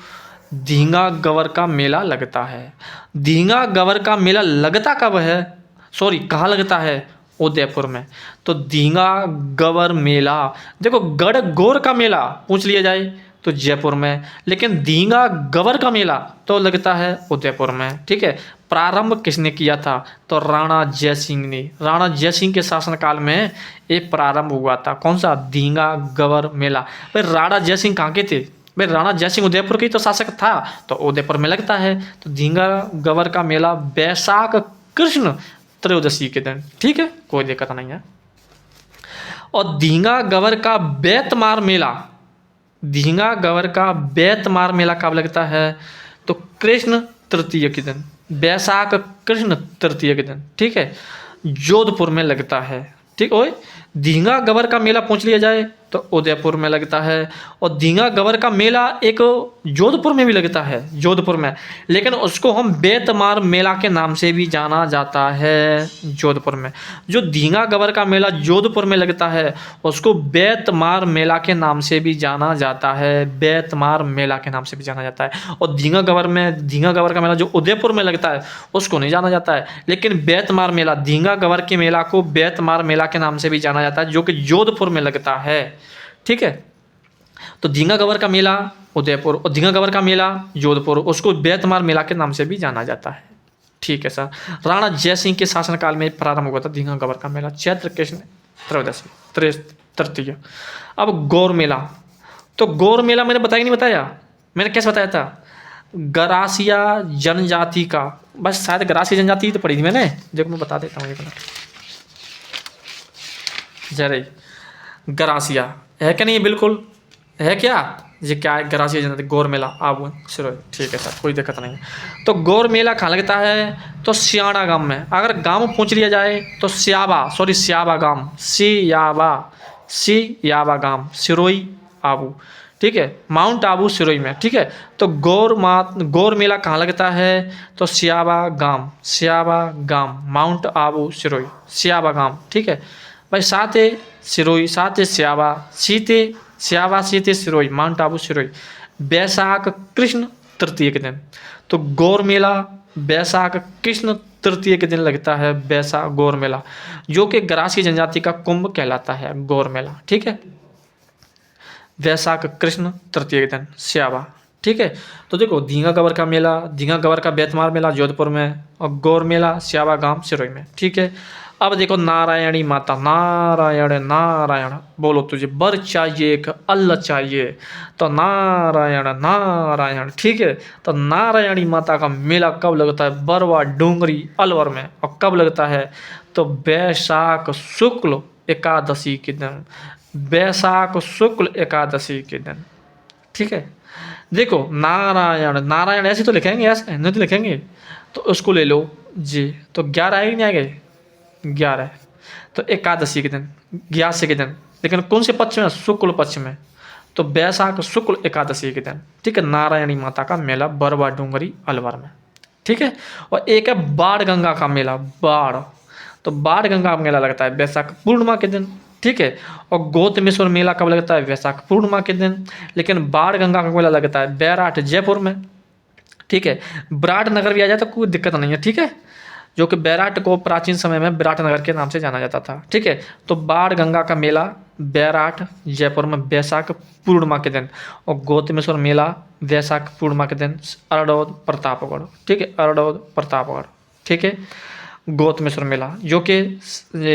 दींगा गवर का मेला लगता है। दींगा गवर का मेला लगता कब है? सॉरी, कहाँ लगता है? उदयपुर में। तो दींगा गवर मेला, देखो गढ़ गोर का मेला पूछ लिया जाए तो जयपुर में, लेकिन दींगा गवर का मेला तो लगता है उदयपुर में, ठीक है। प्रारंभ किसने किया था? तो राणा जयसिंह ने। राणा जयसिंह के शासनकाल में ये प्रारंभ हुआ था। कौन सा? दींगा गवर मेला। भाई राणा जयसिंह कहाँ के थे? भाई राणा जयसिंह उदयपुर के तो शासक था, तो उदयपुर में लगता है। तो दींगा गवर का मेला बैसाख कृष्ण त्रयोदशी के दिन, ठीक है, कोई दिक्कत नहीं है। और दींगा गवर का बेतमार मेला, दींगा गवर का बेतमार मेला कब लगता है? तो कृष्ण तृतीया के दिन, बैसाख कृष्ण तृतीया के दिन, ठीक है, जोधपुर में लगता है, ठीक। ओए दींगा गवर का मेला पूछ लिया जाए तो उदयपुर में लगता है। और दींगा गवर का मेला एक जोधपुर में भी लगता है, जोधपुर में, लेकिन उसको हम बेतमार मेला के नाम से भी जाना जाता है जोधपुर में। जो दींगा गवर का मेला जोधपुर में लगता है उसको बेतमार मेला के नाम से भी जाना जाता है, बेतमार मेला के नाम से भी जाना जाता है। और दींगा गवर का मेला जो उदयपुर में लगता है उसको नहीं जाना जाता है, लेकिन बेतमार मेला, दींगा गवर के मेला को बेतमार मेला के नाम से भी जाना जाता है, जो कि जोधपुर में लगता है, ठीक है। तो दींगा गवर का मेला उदयपुर और दींगा गवर का मेला जोधपुर, उसको बेतमार मेला के नाम से भी जाना जाता है, ठीक है सर। राणा जयसिंह के शासनकाल में प्रारंभ हुआ था दींगा गवर का मेला, चैत्र कृष्ण त्रयोदशी तृतीया। अब गौर मेला, तो गौर मेला मैंने बताया नहीं बताया? मैंने कैसे बताया था? गरासिया जनजाति का, बस शायद गरासिया जनजाति तो पढ़ी थी मैंने, देखो मैं बता देता हूँ एक मिनट। जरे गरासिया है क्या? नहीं बिल्कुल है क्या? ये क्या है? गरासिया जनजाति गौर मेला आबू सिरोही, ठीक है सर, कोई दिक्कत नहीं है। तो गौर मेला कहाँ लगता है? तो सियाड़ा गांव में। अगर गांव पूछ लिया जाए तो सियाबा गांव, सियाबा गांव, सिरोही आबू, ठीक है, माउंट आबू सिरोही में, ठीक है। तो गौर मेला कहाँ लगता है? तो सियाबा गांव, माउंट आबू सिरोही, सियाबा गांव, ठीक है भाई। साथ है सिरोही, साथ है सियाबा, सीते सिरोही, माउंट आबू सिरोही, बैसाख कृष्ण तृतीया के दिन। तो गौर मेला बैसाख कृष्ण तृतीया के दिन लगता है, बैसाख गौर मेला, जो कि गरासी जनजाति का कुंभ कहलाता है गौर मेला, ठीक है। वैशाख कृष्ण तृतीया के दिन स्याबा, ठीक है। तो देखो दींगा गवर का मेला, दींगा गवर का बेतमार मेला जोधपुर में, और गौर मेला स्याबा गांव सिरोही में, ठीक है। अब देखो नारायणी माता, नारायण बोलो तुझे बर चाहिए कि अल्लाह चाहिए, तो नारायण, ठीक है। तो नारायणी माता का मेला कब लगता है? बरवा डूंगरी अलवर में। और कब लगता है? तो बैसाख शुक्ल एकादशी के दिन, बैसाख शुक्ल एकादशी के दिन, ठीक है। देखो नारायण ऐसे तो लिखेंगे, ऐसे नहीं तो लिखेंगे, तो उसको ले लो जी। तो 11 आएगी नहीं आएगी? 11, तो एकादशी के दिन, 11 के दिन, लेकिन कौन से पक्ष में? शुक्ल पक्ष में, तो बैसाख शुक्ल एकादशी के दिन, ठीक है, नारायणी माता का मेला बरवा डूंगरी अलवर में, ठीक है। और एक है बाढ़ गंगा का मेला, बाढ़, तो बाढ़ गंगा का मेला लगता है बैसाख पूर्णिमा के दिन, ठीक है। और गौतमेश्वर मेला कब लगता है? बैसाख पूर्णिमा के दिन। लेकिन बाढ़ गंगा का मेला लगता है बैराट जयपुर में, ठीक है। विराट नगर भी आ जाए तो कोई दिक्कत नहीं है, ठीक है, जो कि बैराट को प्राचीन समय में विराट नगर के नाम से जाना जाता था, ठीक है। तो बाढ़ गंगा का मेला बैराट जयपुर में बैसाख पूर्णिमा के दिन, और गौतमेश्वर मेला बैसाख पूर्णिमा के दिन अरडौद प्रतापगढ़, ठीक है, अरडौद प्रतापगढ़, ठीक है। गौतमेश्वर मेला जो कि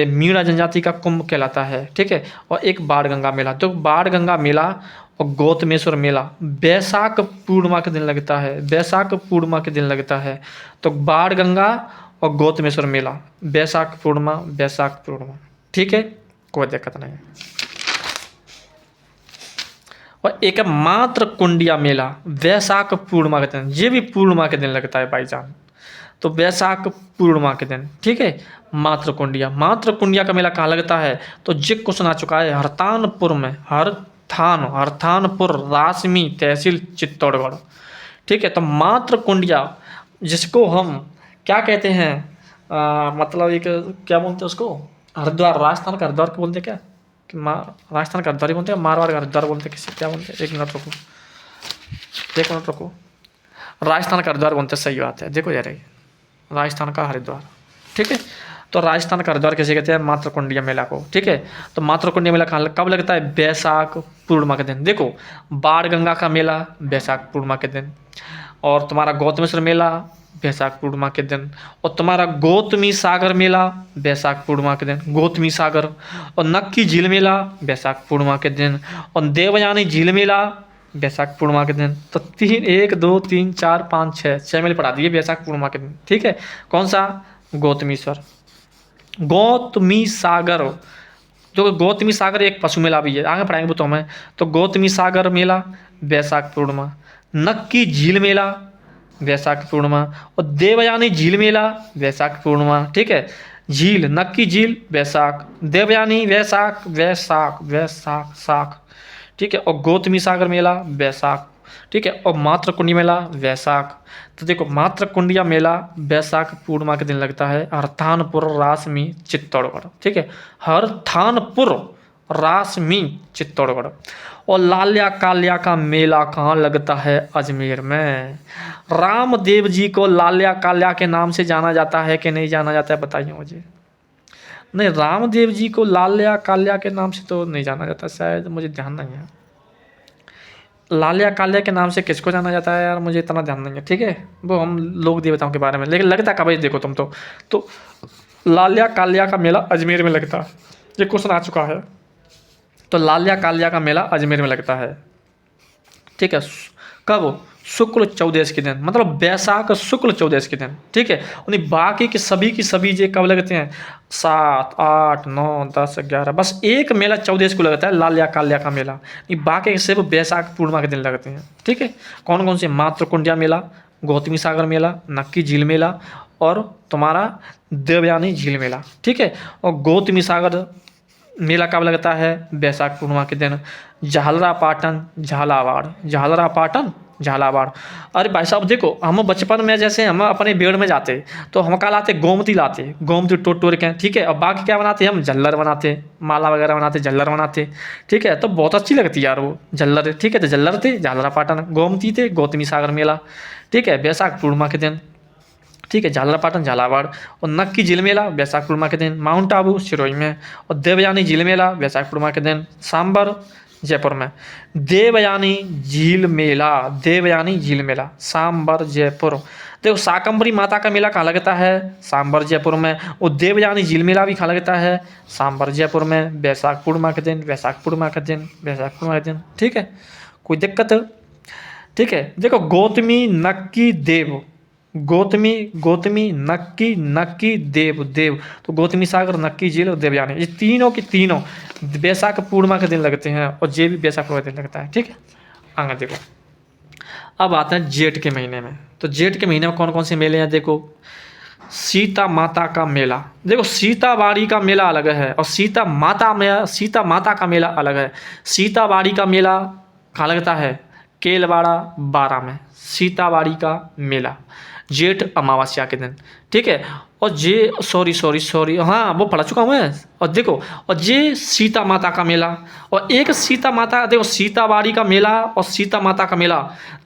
मीणा जनजाति का कुंभ कहलाता है, ठीक है। और एक बाढ़ गंगा मेला, तो बाढ़ गंगा मेला और गौतमेश्वर मेला बैसाख पूर्णिमा के दिन लगता है, बैसाख पूर्णिमा के दिन लगता है। तो बाढ़ गंगा और गौतमेश्वर मेला बैसाख पूर्णिमा, ठीक है, कोई दिक्कत नहीं। और एक है मात्र कुंडिया मेला बैसाख पूर्णिमा के दिन, ये भी पूर्णिमा के दिन लगता है भाईजान, तो बैसाख पूर्णिमा के दिन, ठीक है। मात्र कुंडिया का मेला कहाँ लगता है? तो जिक क्वेश्चन आ चुका है, हरतानपुर में, हरतानपुर रासमी तहसील चित्तौड़गढ़, ठीक है। तो मात्र कुंडिया जिसको हम क्या कहते हैं, मतलब एक क्या बोलते हैं उसको, हरिद्वार, राजस्थान का हरिद्वार को बोलते हैं क्या, कि राजस्थान का हरिद्वार ही बोलते हैं, मारवाड़ का हरिद्वार बोलते हैं, किसी क्या बोलते हैं, एक मिनट रुको, राजस्थान का हरिद्वार बोलते हैं, सही बात है, देखो यार, राजस्थान का हरिद्वार, ठीक है। तो राजस्थान का हरिद्वार कैसे कहते हैं? मातृकुंडिया मेला को, ठीक है। तो मातृकुंडिया मेला कब लगता है? बैसाख पूर्णिमा के दिन। देखो, बाढ़ गंगा का मेला बैसाख पूर्णिमा के दिन, और तुम्हारा गौतमेश्वर मेला बैसाख पूर्णिमा के दिन, और तुम्हारा गौतमी सागर मेला बैसाख पूर्णिमा के दिन, गौतमी सागर, और नक्की झील मेला बैसाख पूर्णिमा के दिन, और देवयानी झील मेला बैसाख पूर्णिमा के दिन। तो 1 2 3 4 5 6 मेले पढ़ा दिए बैसाख पूर्णिमा के दिन, ठीक है। कौन सा? गौतमी सागर, जो गौतमी सागर एक पशु मेला भी है, आगे पढ़ाएंगे वो तो हमें। तो गौतमी सागर मेला बैसाख पूर्णिमा, नक्की झील मेला बैसाख पूर्णिमा, और देवयानी झील मेला बैसाख पूर्णिमा, ठीक है। झील, नक्की झील बैसाख, देवयानी वैशाख, साख, ठीक है। और गौतमी सागर मेला बैसाख, ठीक है। और मातृकुंडी मेला बैसाख। तो देखो, मातृकुंडिया मेला बैसाख पूर्णिमा के दिन लगता है, हरथानपुर रासमी चित्तौड़गढ़, ठीक है, हरथानपुर रासमी चित्तौड़गढ़। और लाल्या काल्या का मेला कहाँ लगता है? अजमेर में। रामदेव जी को लाल्या काल्या के नाम से जाना जाता है कि नहीं जाना जाता है, बताइए मुझे। नहीं, रामदेव जी को लाल्या काल्या के नाम से तो नहीं जाना जाता, शायद, मुझे ध्यान नहीं है। लाल्या काल्या के नाम से किसको जाना जाता है यार, मुझे इतना ध्यान नहीं है, ठीक है, वो हम लोक देवताओं के बारे में, लेकिन लगता कब है देखो तुम तो लाल्या काल्या का मेला अजमेर में लगता है, ये क्वेश्चन आ चुका है। तो लाल्या काल्या का मेला अजमेर में लगता है, ठीक है। कब? शुक्ल चौदस के दिन, मतलब बैसाख शुक्ल चौदस के दिन, ठीक है। उन्हें बाकी के सभी जे कब लगते हैं? 7 8 9 10 11, बस एक मेला चौदस को लगता है, लाल्या काल्या का मेला। ये बाकी सिर्फ बैसाख पूर्णिमा के दिन लगते हैं, ठीक है। कौन कौन से? मातृकुंडिया मेला, गौतमी सागर मेला, नक्की झील मेला, और तुम्हारा देवयानी झील मेला, ठीक है। और गौतमी सागर मेला कब लगता है? बैसाख पूर्णिमा के दिन। झालरापाटन झालावाड़। अरे भाई साहब देखो, हम बचपन में जैसे हम अपने बेड़ में जाते तो हम क्या लाते? गोमती टोट के, ठीक है। और बाकी क्या बनाते? हम झल्लर बनाते, माला वगैरह बनाते, झल्लर बनाते, ठीक है। तो बहुत अच्छी लगती है यार वो झल्लर, ठीक है। तो झल्लर थे, झालरापाटन, गोमती थे, गौतमी सागर मेला, ठीक है, बैसाख पूर्णिमा के दिन, ठीक है। झालरापाटन झालावाड़। और नक्की झील मेला बैसाख पूर्णिमा के दिन, माउंट आबू सिरोही में। और देवयानी झील मेला बैसाख पूर्णिमा के दिन, सांबर जयपुर में। देवयानी झील मेला सांबर जयपुर। देखो, शाकंभरी माता का मेला कहाँ लगता है? सांबर जयपुर में। और देवयानी झील मेला भी कहाँ लगता है? सांबर जयपुर में, बैसाख पूर्णिमा के दिन, ठीक है, कोई दिक्कत? ठीक है। देखो, गौतमी नक्की देव, तो गौतमी सागर, नक्की झील और देवयानी, ये तीनों की तीनों बैसाख पूर्णिमा के दिन लगते हैं, और ये भी बैसाख पूर्णिमा के दिन लगता है, ठीक है। आगे देखो, अब आते हैं जेठ के महीने में। तो जेठ के महीने में कौन कौन से मेले हैं? देखो, सीता माता का मेला। देखो सीताबाड़ी का मेला अलग है और सीता माता का मेला अलग है। सीताबाड़ी का मेला कहाँ लगता है? केलवाड़ा बारा में सीताबाड़ी का मेला, जेठ अमावस्या के दिन, ठीक है। और जे सॉरी हाँ वो पढ़ा चुका हूँ मैं। और देखो, और ये सीता माता का मेला, और एक सीता माता, देखो सीताबाड़ी का मेला और सीता माता का मेला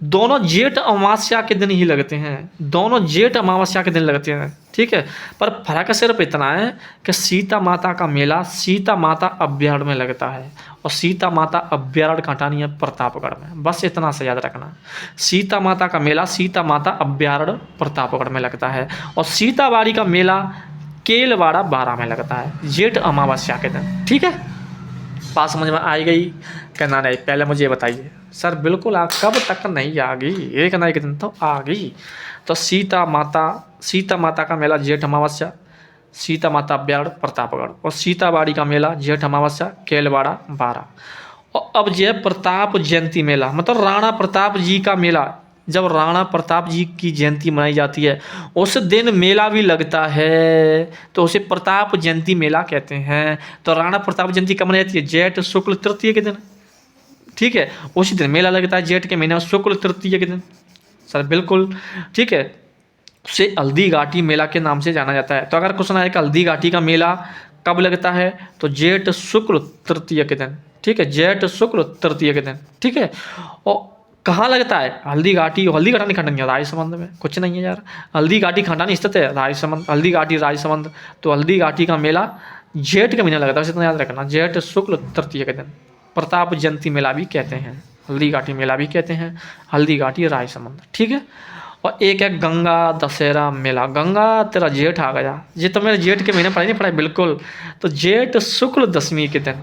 दोनों जेठ अमावस्या के दिन ही लगते हैं, दोनों जेठ अमावस्या के दिन लगते हैं, ठीक है। पर फर्क सिर्फ इतना है कि सीता माता का मेला सीता माता अभ्यारण्य में लगता है और सीता माता अभ्यारण्य कटानी है प्रतापगढ़ में, बस इतना से याद रखना। सीता माता का मेला सीता माता अभ्यारण्य प्रतापगढ़ में लगता है और सीताबाड़ी का मेला केलवाड़ा बारा में लगता है जेठ अमावस्या के दिन, ठीक है। बात समझ में आई गई? कहना नहीं, पहले मुझे ये बताइए सर। बिल्कुल आप कब तक नहीं आ गई? एक ना एक दिन तो आ गई। तो सीता माता का मेला जेठ अमावस्या सीता माता अभ्यारण्य प्रतापगढ़, और सीताबाड़ी का मेला जेठ अमावस्या केलवाड़ा बारा। और अब जो है प्रताप जयंती मेला, मतलब राणा प्रताप जी का मेला, जब राणा प्रताप जी की जयंती मनाई जाती है उस दिन मेला भी लगता है, तो उसे प्रताप जयंती मेला कहते हैं। तो राणा प्रताप जयंती कब मनाई जाती है? जेठ शुक्ल तृतीय के दिन, ठीक है। उसी दिन मेला लगता है जेठ के महीना शुक्ल तृतीय के दिन, सर बिल्कुल, ठीक है। उसे हल्दी घाटी मेला के नाम से जाना जाता है। तो अगर क्वेश्चन आए कि हल्दी घाटी का मेला कब लगता है, तो जेठ शुक्ल तृतीय के दिन, ठीक है, जेठ शुक्ल तृतीय के दिन, ठीक है। और कहाँ लगता है? हल्दी घाटी खंडानी खंडन राजसमंद में, कुछ नहीं है यार, हल्दी घाटी खंडानी स्थित है राजसमंद, हल्दी घाटी राजसमंद। तो हल्दी घाटी का मेला जेठ के महीना लगता है, इतना याद रखना, जेठ शुक्ल तृतीय के दिन। प्रताप जयंती मेला भी कहते हैं, हल्दी घाटी मेला भी कहते हैं, हल्दी घाटी राजसमंद, ठीक है। और एक है गंगा दशहरा मेला। गंगा तेरा जेठ आ गया, ये तो मेरे जेठ के महीने पढ़ाई नहीं पढ़ाई बिल्कुल। तो जेठ शुक्ल दशमी के दिन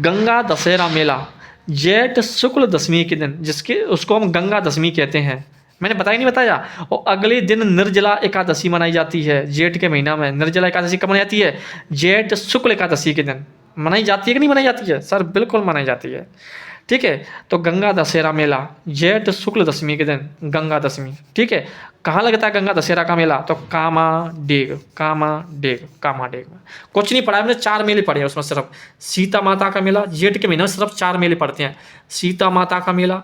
गंगा दशहरा मेला, जेठ शुक्ल दशमी के दिन, जिसके उसको हम गंगा दशमी कहते हैं, मैंने बताया नहीं बताया। और अगले दिन निर्जला एकादशी मनाई जाती है जेठ के महीना में। निर्जला एकादशी कब मनाई जाती है? जेठ शुक्ल एकादशी के दिन मनाई जाती है कि नहीं मनाई जाती है? सर बिल्कुल मनाई जाती है, ठीक है। तो गंगा दशहरा मेला जेठ शुक्ल दशमी के दिन, गंगा दशमी, ठीक है। कहाँ लगता है गंगा दशहरा का मेला? तो कामाडेग में। कुछ नहीं पढ़ा है मैंने, 4 मेले पढ़े हैं उसमें सिर्फ। सीता माता का मेला जेठ के महीने में सिर्फ 4 मेले पड़ते हैं। सीता माता का मेला,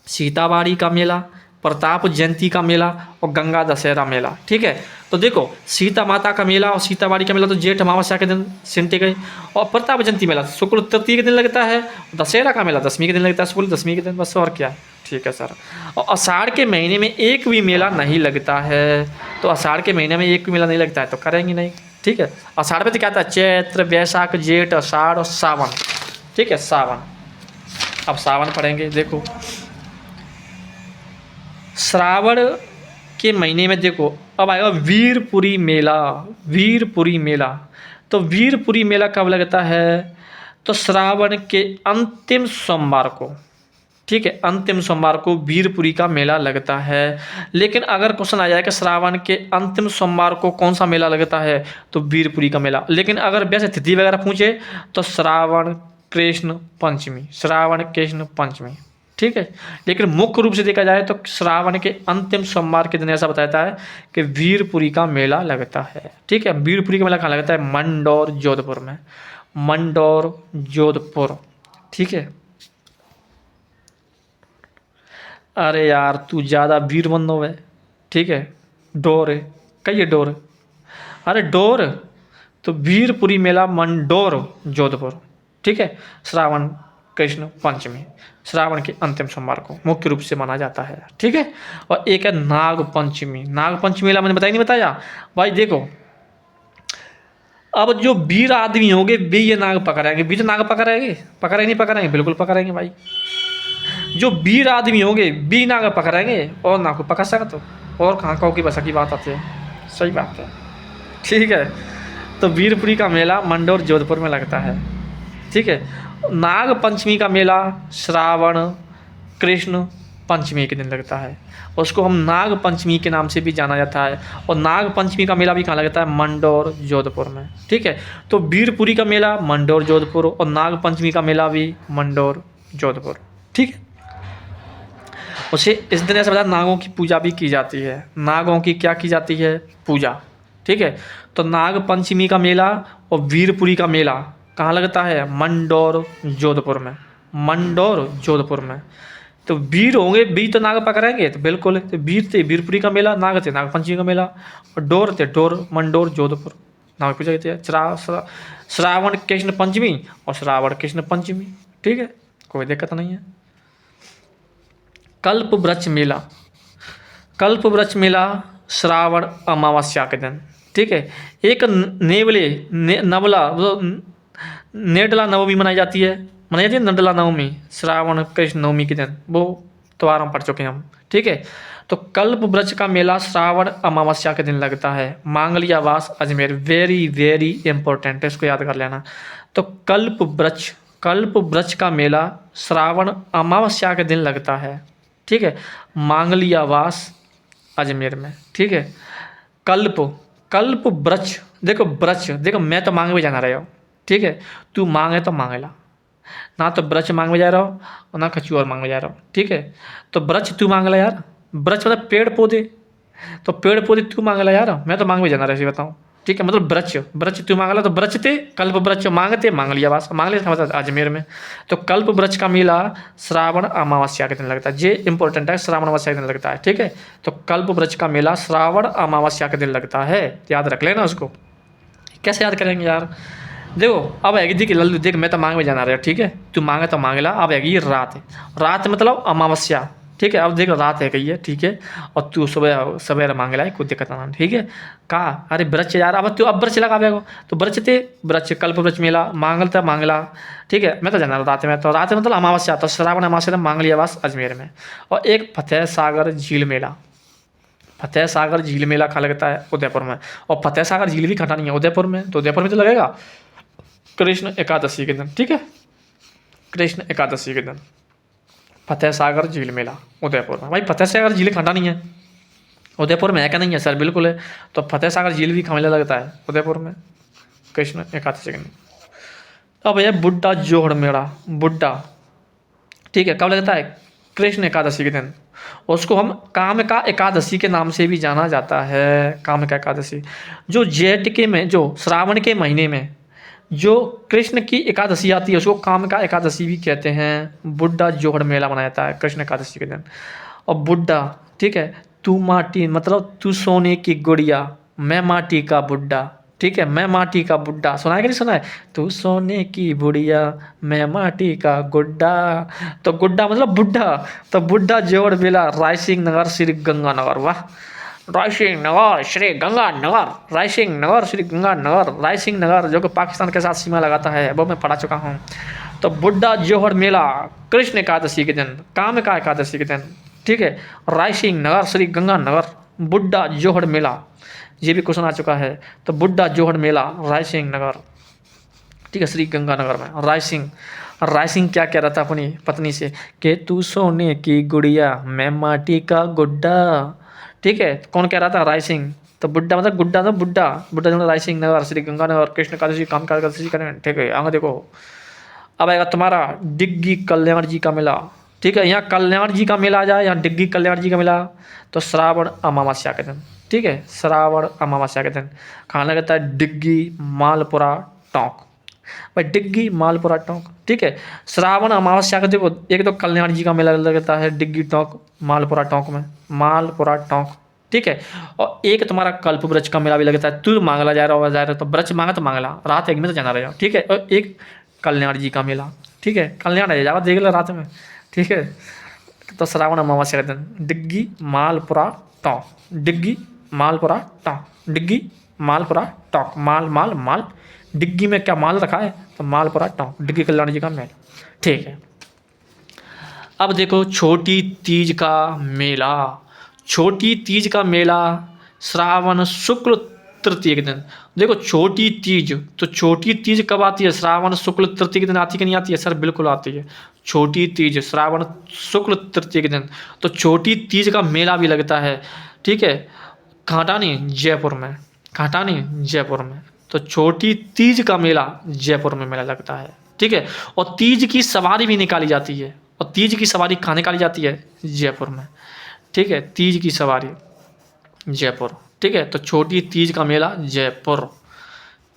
सीताबाड़ी का मेला, प्रताप जयंती का मेला और गंगा दशहरा मेला, ठीक है। तो देखो सीता माता का मेला और सीताबाड़ी का मेला तो जेठ अमावस्या के दिन सिमटे गए, और प्रताप जयंती मेला शुक्ल तृतीय के दिन लगता है, दशहरा का मेला दशमी के दिन लगता है, शुक्ल दशमी के दिन, बस और क्या है, ठीक है सर। और आषाढ़ के महीने में एक भी मेला नहीं लगता है, तो आषाढ़ के महीने में एक भी मेला नहीं लगता है तो करेंगे नहीं, ठीक है। आषाढ़ में तो क्या था? चैत्र वैशाख जेठ आषाढ़ और सावन, ठीक है, सावन। अब सावन पढ़ेंगे। देखो श्रावण के महीने में देखो अब आएगा वीरपुरी मेला। वीरपुरी मेला, तो वीरपुरी मेला कब लगता है? तो श्रावण के अंतिम सोमवार को, ठीक है, अंतिम सोमवार को वीरपुरी का मेला लगता है। लेकिन अगर क्वेश्चन आ जाए कि श्रावण के अंतिम सोमवार को कौन सा मेला लगता है, तो वीरपुरी का मेला। लेकिन अगर वैसे तिथि वगैरह पूछे तो श्रावण कृष्ण पंचमी, ठीक है। लेकिन मुख्य रूप से देखा जाए तो श्रावण के अंतिम सोमवार के दिन ऐसा बताता है कि वीरपुरी का मेला लगता है, ठीक है। वीरपुरी का मेला कहाँ लगता है? मंडौर जोधपुर में, मंडौर जोधपुर, ठीक है। अरे यार तू ज़्यादा वीर बंदो है, ठीक है। डोर है, कहिए डोर, अरे डोर, तो वीरपुरी मेला मंडौर जोधपुर, ठीक है। श्रावण कृष्ण पंचमी, श्रावण के अंतिम सोमवार को मुख्य रूप से माना जाता है, ठीक है। और एक है नाग पंचमी। नाग पंचमी मेला मैंने बताया नहीं बताया भाई। देखो अब जो वीर आदमी होंगे वे ये नाग पकड़ेंगे, वीर नाग पकड़ेंगे नहीं पकड़ेंगे? बिल्कुल पकड़ेंगे भाई। जो वीर आदमी होंगे वी नाग पकड़ेंगे और नाग को पकड़ सकते तो और कहाँ कहो की बसा की बात आती है, सही बात है, ठीक है। तो वीरपुरी का मेला मंडौर जोधपुर में लगता है, ठीक है। नाग पंचमी का मेला श्रावण कृष्ण पंचमी के दिन लगता है, उसको हम नाग पंचमी के नाम से भी जाना जाता है। और नाग पंचमी का मेला भी कहाँ लगता है? मंडौर जोधपुर में, ठीक है। तो वीरपुरी का मेला मंडौर जोधपुर और नाग पंचमी का मेला भी मंडौर जोधपुर, ठीक है। उसे इस दिन ऐसा बताया नागों की पूजा भी की जाती है। नागों की क्या की जाती है? पूजा, ठीक है। तो नाग पंचमी का मेला और वीरपुरी का मेला कहाँ लगता है? मंडौर जोधपुर में, मंडौर जोधपुर में। तो वीर होंगे, वीर तो नाग पकड़ेंगे, तो बिल्कुल। तो वीर थे वीरपुरी का मेला, नाग थे नाग पंचमी का मेला, और डोर थे डोर मंडौर जोधपुर। नाग पूजा कहते हैं श्रावण कृष्ण पंचमी और श्रावण कृष्ण पंचमी, ठीक है, कोई दिक्कत नहीं है। कल्प वृक्ष मेला, कल्प वृक्ष मेला श्रावण अमावस्या के दिन, ठीक है। एक नवला नेडला नवमी मनाई जाती है, नडला नवमी, श्रावण कृष्ण नवमी के दिन, वो त्योहार हम पढ़ चुके हैं हम, ठीक है। तो कल्प वृक्ष का मेला श्रावण अमावस्या के दिन लगता है, Mangliyawas Ajmer, very very important है, इसको याद कर लेना। तो कल्प वृक्ष का मेला श्रावण अमावस्या के दिन लगता है, ठीक है, मांगलियावास अजमेर में, ठीक है। कल्प वृक्ष, देखो वृक्ष, देखो मैं तो मांग में जाना रहे हो, ठीक है, तू मांगे तो मांगेला, ना तो वृक्ष मांग में जा रहा हो और ना कछु और मांग में जा रहा हो, ठीक है। तो वृक्ष तू मांगला यार, वृक्ष मतलब पेड़ पौधे, तो पेड़ पौधे तू मांगला यार, मैं तो मांग में जाना रहे, बताऊँ, ठीक है। मतलब वृक्ष तू मांगला, तो वृक्ष थे कल्प वृक्ष मांगते मांगलियावास, मांगलिया मतलब अजमेर में। तो कल्प वृक्ष का मेला श्रावण अमावस्या के दिन लगता है, ये इंपॉर्टेंट है, श्रावण अमावस्या के दिन लगता है, ठीक है। तो कल्प वृक्ष का मेला श्रावण अमावस्या के दिन लगता है, याद रख लेना उसको। कैसे याद करेंगे यार? देखो अब आएगी, देख लल्लू देख, मैं तो मांग में जाना रहा, ठीक है, तू मांगे तो मांगला। अब आएगी ये रात है, रात मतलब अमावस्या, ठीक है। अब देख रात है कही है, ठीक है, और तू सुबह सवेरे मांगला है, कोई दिक्कत ना, ठीक है। कहा अरे वृक्ष यार, अब तू अब वृक्ष लगा बेगो, तो वृक्ष थे वृक्ष, कल्प वृक्ष मेला, मांगल था मांगला, ठीक है। मैं तो जाना रात में, तो रात मतलब अमावस्या, तो श्रावण अमावस्या मांगलियावास अजमेर में। और एक फतेह सागर झील मेला, फतेह सागर झील मेला कहाँ लगता है? उदयपुर में। और फतेह सागर झील भी खटा नहीं है उदयपुर में, तो उदयपुर में तो लगेगा कृष्ण एकादशी के दिन, ठीक है, कृष्ण एकादशी के दिन फतेह सागर झील मेला उदयपुर में। भाई फतेह सागर झील खंडा नहीं है उदयपुर में, है क्या? नहीं है सर, बिल्कुल है। तो फतेह सागर झील भी मेला लगता है उदयपुर में कृष्ण एकादशी के दिन। अब भैया बुड्ढा जोहड़ मेला, बुड्ढा, ठीक है, कब लगता है? कृष्ण एकादशी के दिन। उसको हम कामिका एकादशी के नाम से भी जाना जाता है, कामिका एकादशी। जो जेठ के में, जो श्रावण के महीने में जो कृष्ण की एकादशी आती है, उसको कामिका एकादशी भी कहते हैं। बुड्ढा जोहड़ मेला मनाया जाता है कृष्ण एकादशी के दिन। और बुड्ढा, ठीक है, तू माटी मतलब तू सोने की गुड़िया, मैं माटी का बुड्ढा, ठीक है, मैं माटी का बुड्ढा, सुना है कि नहीं सुना है? तू सोने की बुढ़िया, मैं माटी का गुड्डा। तो गुड्डा मतलब बुड्ढा, तो बुड्ढा जोहड़ मेला रायसिंह नगर श्री गंगानगर, वाह, रायसिंह नगर श्री गंगानगर, रायसिंह नगर श्री गंगानगर, रायसिंह नगर जो कि पाकिस्तान के साथ सीमा लगाता है, वो मैं पढ़ा चुका हूँ। तो बुड्ढा जोहड़ मेला कृष्ण एकादशी के दिन, कामिका एकादशी के दिन, ठीक है, रायसिंह नगर श्री गंगानगर, बुड्ढा जोहड़ मेला, ये भी क्वेश्चन आ चुका है। तो बुड्ढा जोहड़ मेला रायसिंह नगर, ठीक है, श्री गंगानगर में। रायसिंह क्या कह रहा था अपनी पत्नी से कि तू सोने की गुड़िया, मैं माटी का गुड्डा, ठीक है, कौन कह रहा था? रायसिंह। तो बुड्ढा मतलब गुड्डा, तो बुड्ढा जो रायसिंह नगर श्री गंगानगर कृष्ण एकादशी कामिका एकादशी करें, ठीक है। आगे देखो, अब आएगा तुम्हारा डिग्गी कल्याण जी का मेला, ठीक है। यहाँ कल्याण जी का मेला आ जाए, यहाँ डिग्गी कल्याण जी का मेला, तो श्रावण अमावस्या के दिन, ठीक है, श्रावण अमावस्या के दिन। कहाँ लगता है? डिग्गी मालपुरा टोंक, भाई डिग्गी मालपुरा टोंक, ठीक है। श्रावण अमावस्या के देखो, एक तो कल्याण जी का मेला लगता है डिग्गी टोंक मालपुरा टोंक में, मालपुरा टोंक, ठीक है। और एक तुम्हारा कल्प वृक्ष का मेला भी लगता है, तू मांगला जा रहा हो, तो वृक्ष मांगा तो मांगला, रात एक में तो जाना रहेगा, ठीक है। और एक कल्याण जी का मेला, ठीक है, कल्याण है जाओ देख लो रात में, ठीक है। तो श्रावण अमावस्या के दिन डिग्गी मालपुरा टोंक, डिग्गी मालपुरा टोंक, डिग्गी मालपुरा टोंक, माल माल माल, डिग्गी में क्या माल रखा है? तो मालपुरा टोंक, डिग्गी कल्याण जी का मेला, ठीक है। अब देखो छोटी तीज का मेला, छोटी तीज का मेला श्रावण शुक्ल तृतीय के दिन। देखो छोटी तीज, तो छोटी तीज कब आती है? श्रावण शुक्ल तृतीय के दिन आती है कि नहीं आती है? सर बिल्कुल आती है, छोटी तीज श्रावण शुक्ल तृतीय के दिन। तो छोटी तीज का मेला भी लगता है, ठीक है, घाटानी जयपुर में, घाटानी जयपुर में। तो छोटी तीज का मेला जयपुर में मेला लगता है, ठीक है। और तीज की सवारी भी निकाली जाती है, और तीज की सवारी कहाँ निकाली जाती है? जयपुर में, ठीक है, तीज की सवारी जयपुर। ठीक है। तो छोटी तीज का मेला जयपुर,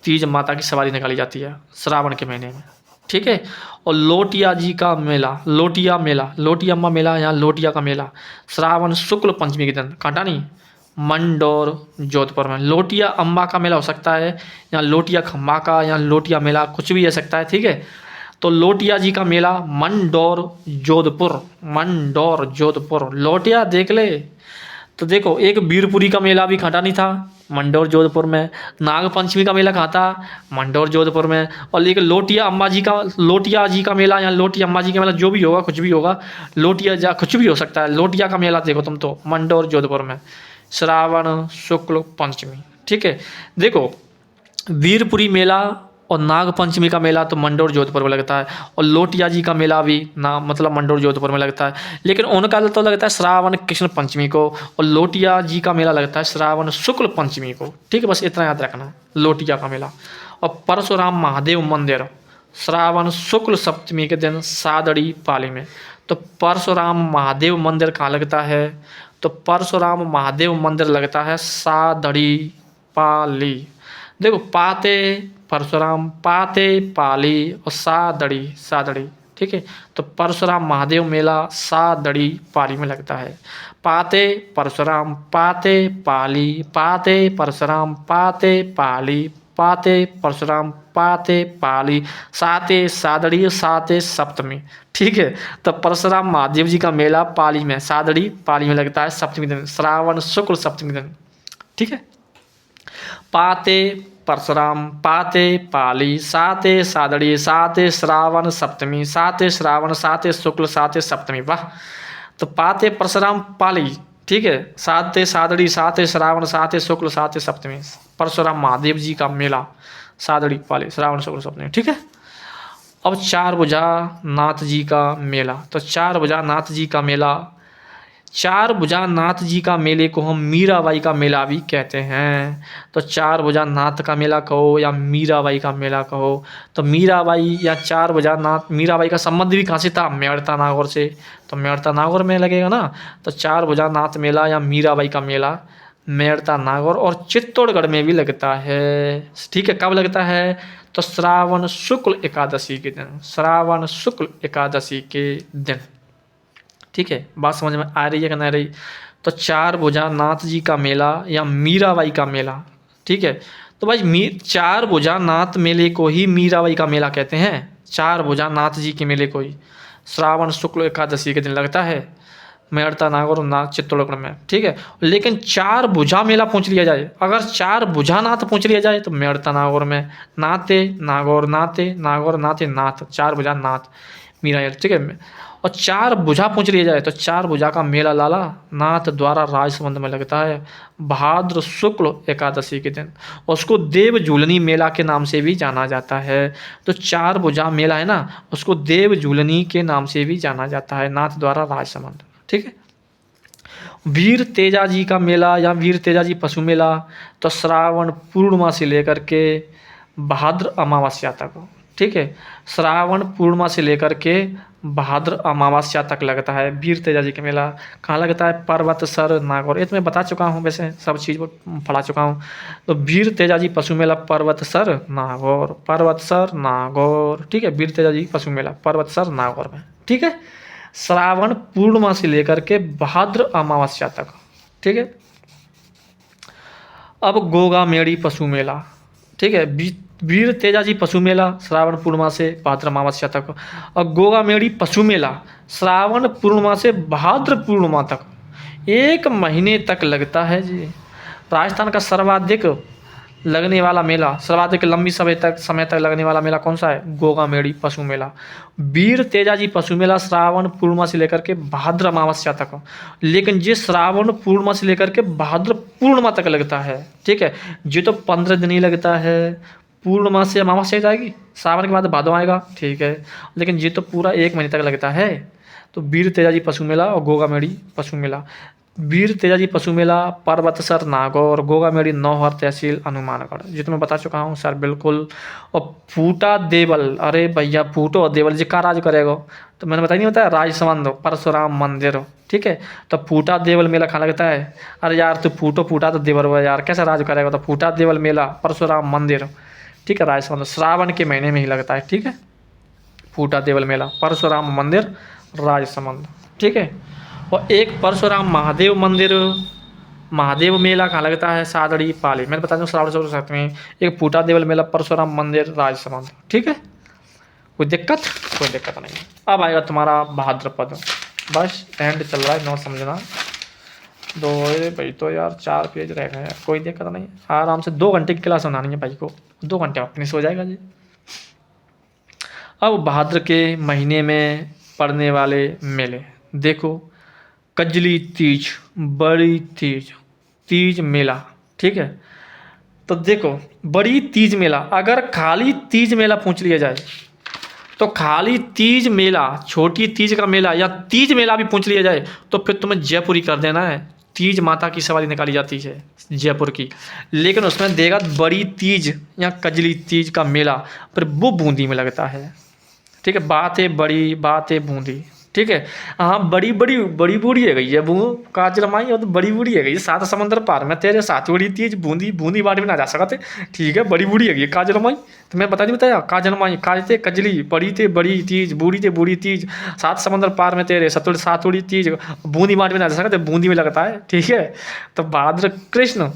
तीज माता की सवारी निकाली जाती है श्रावण के महीने में, ठीक है। और लोटिया जी का मेला, लोटिया मेला, लोटिया अम्मा मेला या लोटिया का मेला श्रावण शुक्ल पंचमी के दिन, कांटा नहीं, मंडौर जोधपुर में। लोटिया अम्बा का मेला हो सकता है या लोटिया खम्बा का या लोटिया मेला, कुछ भी हो सकता है, ठीक है। तो लोटिया जी का मेला मंडौर जोधपुर, मंडौर जोधपुर, लोटिया देख ले। तो देखो एक वीरपुरी का मेला भी खटानी था, मंडौर जोधपुर में। नाग पंचमी का मेला कहाँ था, मंडौर जोधपुर में। और लेकिन लोटिया अम्बा जी का, लोटिया जी का मेला या लोटिया अम्बा जी का मेला, जो भी होगा, कुछ भी होगा, लोटिया जा कुछ भी हो सकता है। लोटिया का मेला देखो तुम तो मंडौर जोधपुर में, श्रावण शुक्ल पंचमी, ठीक है। देखो वीरपुरी मेला और नाग पंचमी का मेला तो मंडौर जोधपुर में लगता है, और लोटिया जी का मेला भी ना मतलब मंडौर जोधपुर में लगता है। लेकिन उनका तो लगता है श्रावण कृष्ण पंचमी को, और लोटिया जी का मेला लगता है श्रावण शुक्ल पंचमी को, ठीक है। बस इतना याद रखना, लोटिया का मेला। और परशुराम महादेव मंदिर श्रावण शुक्ल सप्तमी के दिन सादड़ी पाली में। तो परशुराम महादेव मंदिर कहाँ लगता है, तो परशुराम महादेव मंदिर लगता है सादड़ी पाली। देखो पाते परशुराम, पाते पाली और सादड़ी, सादड़ी, ठीक है। तो परशुराम महादेव मेला सादड़ी पाली में लगता है। पाते परशुराम, पाते पाली, पाते परशुराम, पाते पाली, पाते परशुराम, पाते पाली, साते सादड़ी, साते सप्तमी, ठीक है। तो परशुराम महादेव जी का मेला पाली में, सादड़ी पाली में लगता है सप्तमी दिन, श्रावण शुक्ल सप्तमी दिन, ठीक है। पाते परशुराम, पाते पाली, साते सादड़ी, साते श्रावण सप्तमी, साते श्रावण, साते शुक्ल, साते सप्तमी, वाह। तो पाते परशुराम पाली, ठीक है, साते सादड़ी, साते श्रावण, साते शुक्ल, साते सप्तमी, परशुराम महादेव जी का मेला सादड़ी पाली श्रावण शुक्ल सप्तमी, ठीक है। अब चार भुजा नाथ जी का मेला। तो चार भुजा नाथ जी का मेला, चार भुजा नाथ जी का मेले को हम मीराबाई का मेला भी कहते हैं। तो चार भुजा नाथ का मेला कहो या मीराबाई का मेला कहो, तो मीराबाई या चार भुजा नाथ, मीराबाई का संबंध भी कहाँ से था, मेड़ता नागौर से, तो मेड़ता नागौर में लगेगा ना। तो चार भुजा नाथ मेला या मीराबाई का मेला मेड़ता नागौर और चित्तौड़गढ़ में भी लगता है, ठीक है। कब लगता है, तो श्रावण शुक्ल एकादशी के दिन, श्रावण शुक्ल एकादशी के दिन, ठीक है। बात समझ में आ रही है कि नहीं रही। तो चार भुजा नाथ जी का मेला या मीराबाई का मेला, ठीक है। तो भाई चार भुजा नाथ मेले को ही मीराबाई का मेला कहते हैं, चार भुजा नाथ जी के मेले को ही श्रावण शुक्ल एकादशी के दिन लगता है मेड़ता नागौर नाथ चित्तौड़गढ़ में, ठीक है। लेकिन चार भुजा मेला पूछ लिया जाए, अगर चार भुजा नाथ पूछ लिया जाए तो मेड़ता नागौर में, नाते नागौर, नाते नागौर, नाते नाथ, चार भुजा नाथ मीरा, ठीक है। और चार भुजा पूछ लिया जाए तो चार भुजा का मेला लाला नाथ द्वारा राजसमंद में लगता है भाद्र शुक्ल एकादशी के दिन, उसको देव झूलनी मेला के नाम से भी जाना जाता है। तो चार भुजा मेला है ना, उसको देव झूलनी के नाम से भी जाना जाता है, नाथ द्वारा राजसमंद, ठीक है। वीर तेजा जी का मेला या वीर तेजा जी पशु मेला, तो श्रावण पूर्णिमा से लेकर के भाद्र अमावस्या तक, ठीक है। श्रावण पूर्णिमा से लेकर के भाद्र अमावस्या तक लगता है वीर तेजा जी का मेला। कहाँ लगता है, पर्वतसर नागौर, ये तो मैं बता चुका हूँ, वैसे सब चीज़ पढ़ा चुका हूँ। तो वीर तेजा जी पशु मेला पर्वतसर नागौर, पर्वतसर नागौर, ठीक है। वीर तेजा जी पशु मेला पर्वतसर नागौर में, ठीक है। श्रावण पूर्णिमा से लेकर के भाद्र अमावस्या तक, ठीक है। अब गोगा मेड़ी पशु मेला, ठीक है। वीर तेजा जी पशु मेला श्रावण पूर्णिमा से भाद्र अमावस्या तक, और गोगा मेड़ी पशु मेला श्रावण पूर्णिमा से भाद्र पूर्णिमा तक, एक महीने तक लगता है जी। राजस्थान का सर्वाधिक लगने वाला मेला, सर्वाधिक लंबी समय तक लगने वाला मेला कौन सा है, गोगा मेड़ी पशु मेला। वीर तेजा जी पशु मेला श्रावण पूर्णिमा से लेकर के भाद्र अमावस्या तक, लेकिन ये श्रावण पूर्णिमा से लेकर के भाद्र पूर्णिमा तक लगता है, ठीक है। ये तो 15 दिन ही लगता है, पूर्णिमा से अमावस्या जाएगी, सावन के बाद भादो आएगा, ठीक है। लेकिन ये तो पूरा एक महीने तक लगता है। तो वीर तेजा जी पशु मेला और गोगा मेड़ी पशु मेला वीर तेजाजी पशु मेला, पर्वतसर नागौर, गोगा मेड़ी नौहर तहसील हनुमानगढ़। जी तो मैं बता चुका हूँ सर, बिल्कुल। और फूटा देवल, अरे भैया फूटो और देवल जी का राज करेगा, तो मैंने बताया नहीं, बताया राजसमंद परशुराम मंदिर, ठीक है। तो फूटा देवल मेला कहाँ लगता है? अरे यार तू फूटो फूटा तो देवर हुआ यार, कैसा राज करेगा? तो फूटा देवल मेला परशुराम मंदिर, ठीक है, राजसमंद, श्रावण के महीने में ही लगता है, ठीक है। फूटा देवल मेला परशुराम मंदिर राजसमंद, ठीक है। और एक परशुराम महादेव मंदिर, महादेव मेला कहाँ लगता है? सादड़ी पाली, मैंने बता दूँ श्रावण शुक्ल सप्तमी। एक फूटा देवल मेला परशुराम मंदिर राजसमंद, ठीक है। कोई दिक्कत? कोई दिक्कत नहीं। अब आएगा तुम्हारा भाद्रपद, बस एंड चल रहा है, नोट समझना। दो भाई तो यार 4 पेज रह गए, कोई दिक्कत नहीं, आराम से 2 घंटे की क्लास बनानी है भाई को, 2 घंटे में फिनिश हो जाएगा जी। अब भाद्र के महीने में पड़ने वाले मेले देखो, कजली तीज, बड़ी तीज, तीज मेला, ठीक है। तो देखो बड़ी तीज मेला, अगर खाली तीज मेला पूछ लिया जाए तो खाली तीज मेला, छोटी तीज का मेला या तीज मेला भी पूछ लिया जाए तो फिर तुम्हें जयपुरी कर देना है। तीज माता की सवारी निकाली जाती है जयपुर की, लेकिन उसमें देगा बड़ी तीज या कजली तीज का मेला, पर वो बूंदी में लगता है, ठीक है। बात है बड़ी, बात है बूंदी, ठीक है। हाँ बड़ी बड़ी बड़ी बूढ़ी है गई है वो काजल माई, और तो बड़ी बूढ़ी है गई, 7 समंदर पार में तेरे साथ बड़ी तीज बूंदी, बूंदी बाट में ना जा सकते, ठीक है। बड़ी बूढ़ी है गई काजल माई, तो मैं बता नहीं बताया, काजल माई काज थे कजली, बड़ी थे बड़ी तीज, बूढ़ी थे बूढ़ी तीज, 7 समंदर पार में तेरे सतुड़ सातुड़ी तीज, बूंदी बाट में ना जा सकते, बूंदी में लगता है, ठीक है। तो भाद्र कृष्ण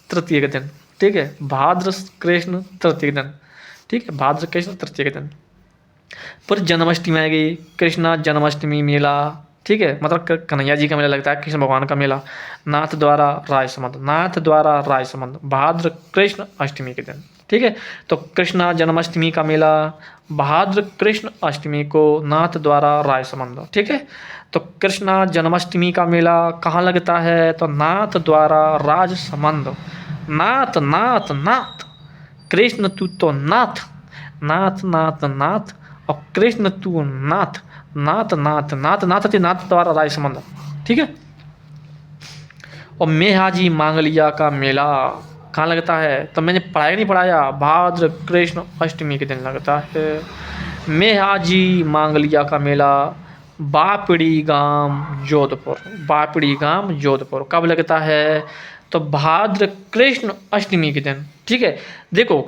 तृतीय के दिन, ठीक है, भाद्र कृष्ण तृतीय के दिन, ठीक है, भाद्र कृष्ण तृतीय के दिन। फिर जन्माष्टमी आएगी, कृष्णा जन्माष्टमी मेला, ठीक है, मतलब कन्हैया जी का मेला लगता है, कृष्ण भगवान का मेला, नाथ द्वारा राजसमंद, नाथ द्वारा राजसमंद, भाद्र कृष्ण अष्टमी के दिन, ठीक है। तो कृष्णा जन्माष्टमी का मेला भाद्र कृष्ण अष्टमी को नाथ द्वारा राजसमंद, ठीक है। तो कृष्णा जन्माष्टमी का मेला कहाँ लगता है? तो नाथ द्वारा राजसमंद, नाथ नाथ नाथ, कृष्ण तू तो नाथ, नाथ नाथ नाथ, और कृष्ण तू नाथ, नाथ नाथ नाथ नाथ थे नाथ द्वारा राजसमंद, ठीक है। और मेहाजी मांगलिया का मेला कहाँ लगता है? तो मैंने पढ़ाया नहीं पढ़ाया, भाद्र कृष्ण अष्टमी के दिन लगता है मेहाजी मांगलिया का मेला, बापड़ी गांव जोधपुर, बापड़ी गांव जोधपुर। कब लगता है? तो भाद्र कृष्ण अष्टमी के दिन, ठीक है। देखो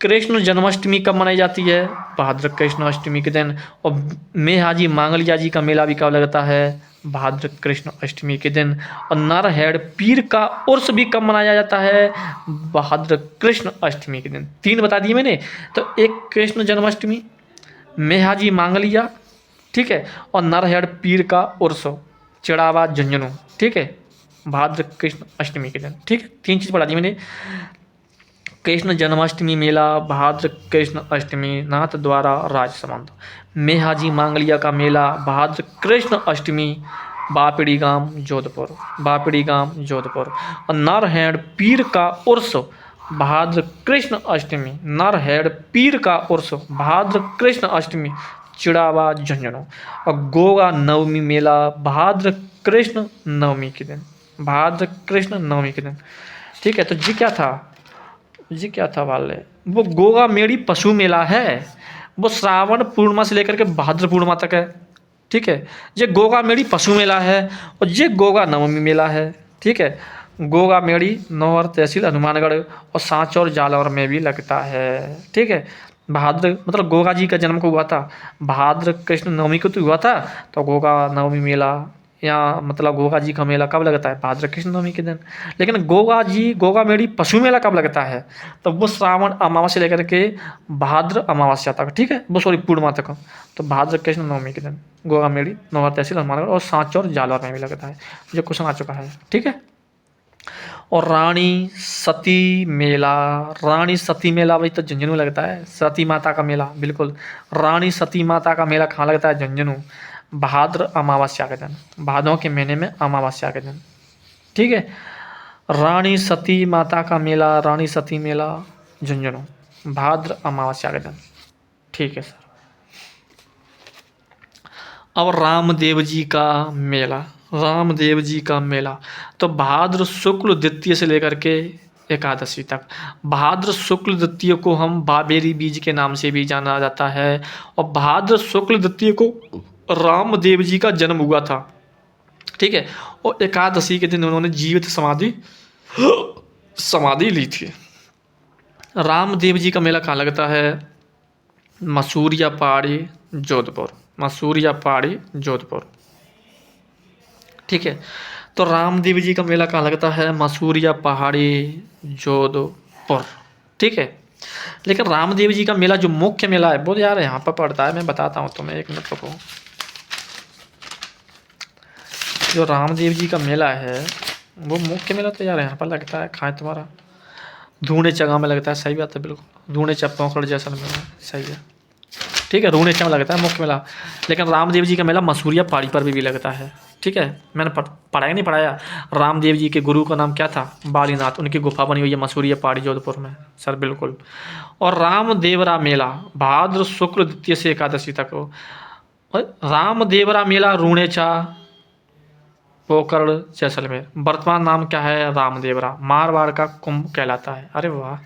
कृष्ण जन्माष्टमी कब मनाई जाती है? भाद्र कृष्ण अष्टमी के दिन। और मेहाजी मांगलिया जी का मेला भी कब लगता है? भाद्र कृष्ण अष्टमी के दिन। और नरहेड़ पीर का उर्स भी कब मनाया जाता है? भाद्र कृष्ण अष्टमी के दिन। 3 बता दिए मैंने, तो एक कृष्ण जन्माष्टमी, मेहाजी मांगलिया, ठीक है, और नरहेड़ पीर का उर्स चिड़ावा झुंझुनू, ठीक है, भाद्र कृष्ण अष्टमी के दिन, ठीक है। 3 चीज़ बता दी मैंने, कृष्ण जन्माष्टमी मेला, भाद्र कृष्ण अष्टमी, नाथ द्वारा राजसमंद, मेहाजी मांगलिया का मेला, भाद्र कृष्ण अष्टमी, बापड़ी गांव जोधपुर, बापड़ी गांव जोधपुर। और नरहेड़ पीर का उर्स भाद्र कृष्ण अष्टमी, नरहेड़ पीर का उर्स भाद्र कृष्ण अष्टमी, चिड़ावा झुंझुनू। और गोगा नवमी मेला भाद्र कृष्ण नवमी के दिन, भाद्र कृष्ण नवमी के दिन, ठीक है। तो जी क्या था, जी क्या था वाले, वो गोगा मेड़ी पशु मेला है, वो श्रावण पूर्णिमा से लेकर के भाद्र पूर्णिमा तक है, ठीक है। ये गोगा मेड़ी पशु मेला है, और ये गोगा नवमी मेला है, ठीक है। गोगा मेड़ी नौहर तहसील हनुमानगढ़ और सांचौर जालौर में भी लगता है, ठीक है। भाद्र मतलब गोगा जी का जन्म को हुआ था, भाद्र कृष्ण नवमी को तो हुआ था, तो गोगा नवमी मेला या मतलब गोगा जी का मेला कब लगता है? भाद्र कृष्ण नवमी के दिन। लेकिन गोगा जी गोगा मेड़ी पशु मेला कब लगता है? तो वो श्रावण अमावस्या लेकर के भाद्र अमावस्या तक, ठीक है, वो सॉरी पूर्णिमा तक। तो भाद्र कृष्ण नवमी के दिन गोगा मेड़ी नौहर तहसील हनुमानगढ़ और सांचौर जालौर में भी लगता है। जो क्वेश्चन आ चुका है, ठीक है। और रानी सती मेला, रानी सती मेला भाई तो झुंझुनू लगता है, सती माता का मेला, बिल्कुल। रानी सती माता का मेला कहाँ लगता है? झुंझुनू, भाद्र अमावस्या के दिन, भादों के महीने में अमावस्या के दिन, ठीक है। रानी सती माता का मेला, रानी सती मेला झुंझुनू, भाद्र अमावस्या के दिन, ठीक है सर। अब रामदेव जी का मेला, रामदेव जी का मेला। तो भाद्र शुक्ल द्वितीय से लेकर के एकादशी तक, भाद्र शुक्ल द्वितीय को हम बाबेरी बीज के नाम से भी जाना जाता है, और भाद्र शुक्ल द्वितीय को रामदेव जी का जन्म हुआ था। ठीक है, और एकादशी के दिन उन्होंने जीवित समाधि समाधि ली थी। रामदेव जी का मेला कहाँ लगता है? मसूरिया पहाड़ी जोधपुर, मसूरिया पहाड़ी जोधपुर। ठीक है, तो रामदेव जी का मेला कहाँ लगता है? मसूरिया पहाड़ी जोधपुर। ठीक है, लेकिन रामदेव जी का मेला जो मुख्य मेला है वो यार यहाँ पर पड़ता है, मैं बताता हूँ तुम्हें, एक मिनट रुको। जो रामदेव जी का मेला है वो मुख्य मेला तो यार यहाँ पर लगता है, खाए तुम्हारा धूणे जगह में लगता है। सही बात है, बिल्कुल धूणे पोखर जैसलमेर, सही है। ठीक है, रूणे में लगता है मुख्य मेला, लेकिन रामदेव जी का मेला मसूरिया पहाड़ी पर भी लगता है। ठीक है, मैंने पढ़ाया नहीं पढ़ाया। रामदेव जी के गुरु का नाम क्या था? बालीनाथ, उनकी गुफा बनी हुई है मसूरिया पहाड़ी जोधपुर में, सर बिल्कुल। और रामदेवरा मेला भाद्र शुक्ल द्वितीय से एकादशी तक हो। रामदेवरा मेला रूणेचा पोकरण जैसलमेर, वर्तमान नाम क्या है? रामदेवरा, मारवाड़ का कुंभ कहलाता है। अरे वाह,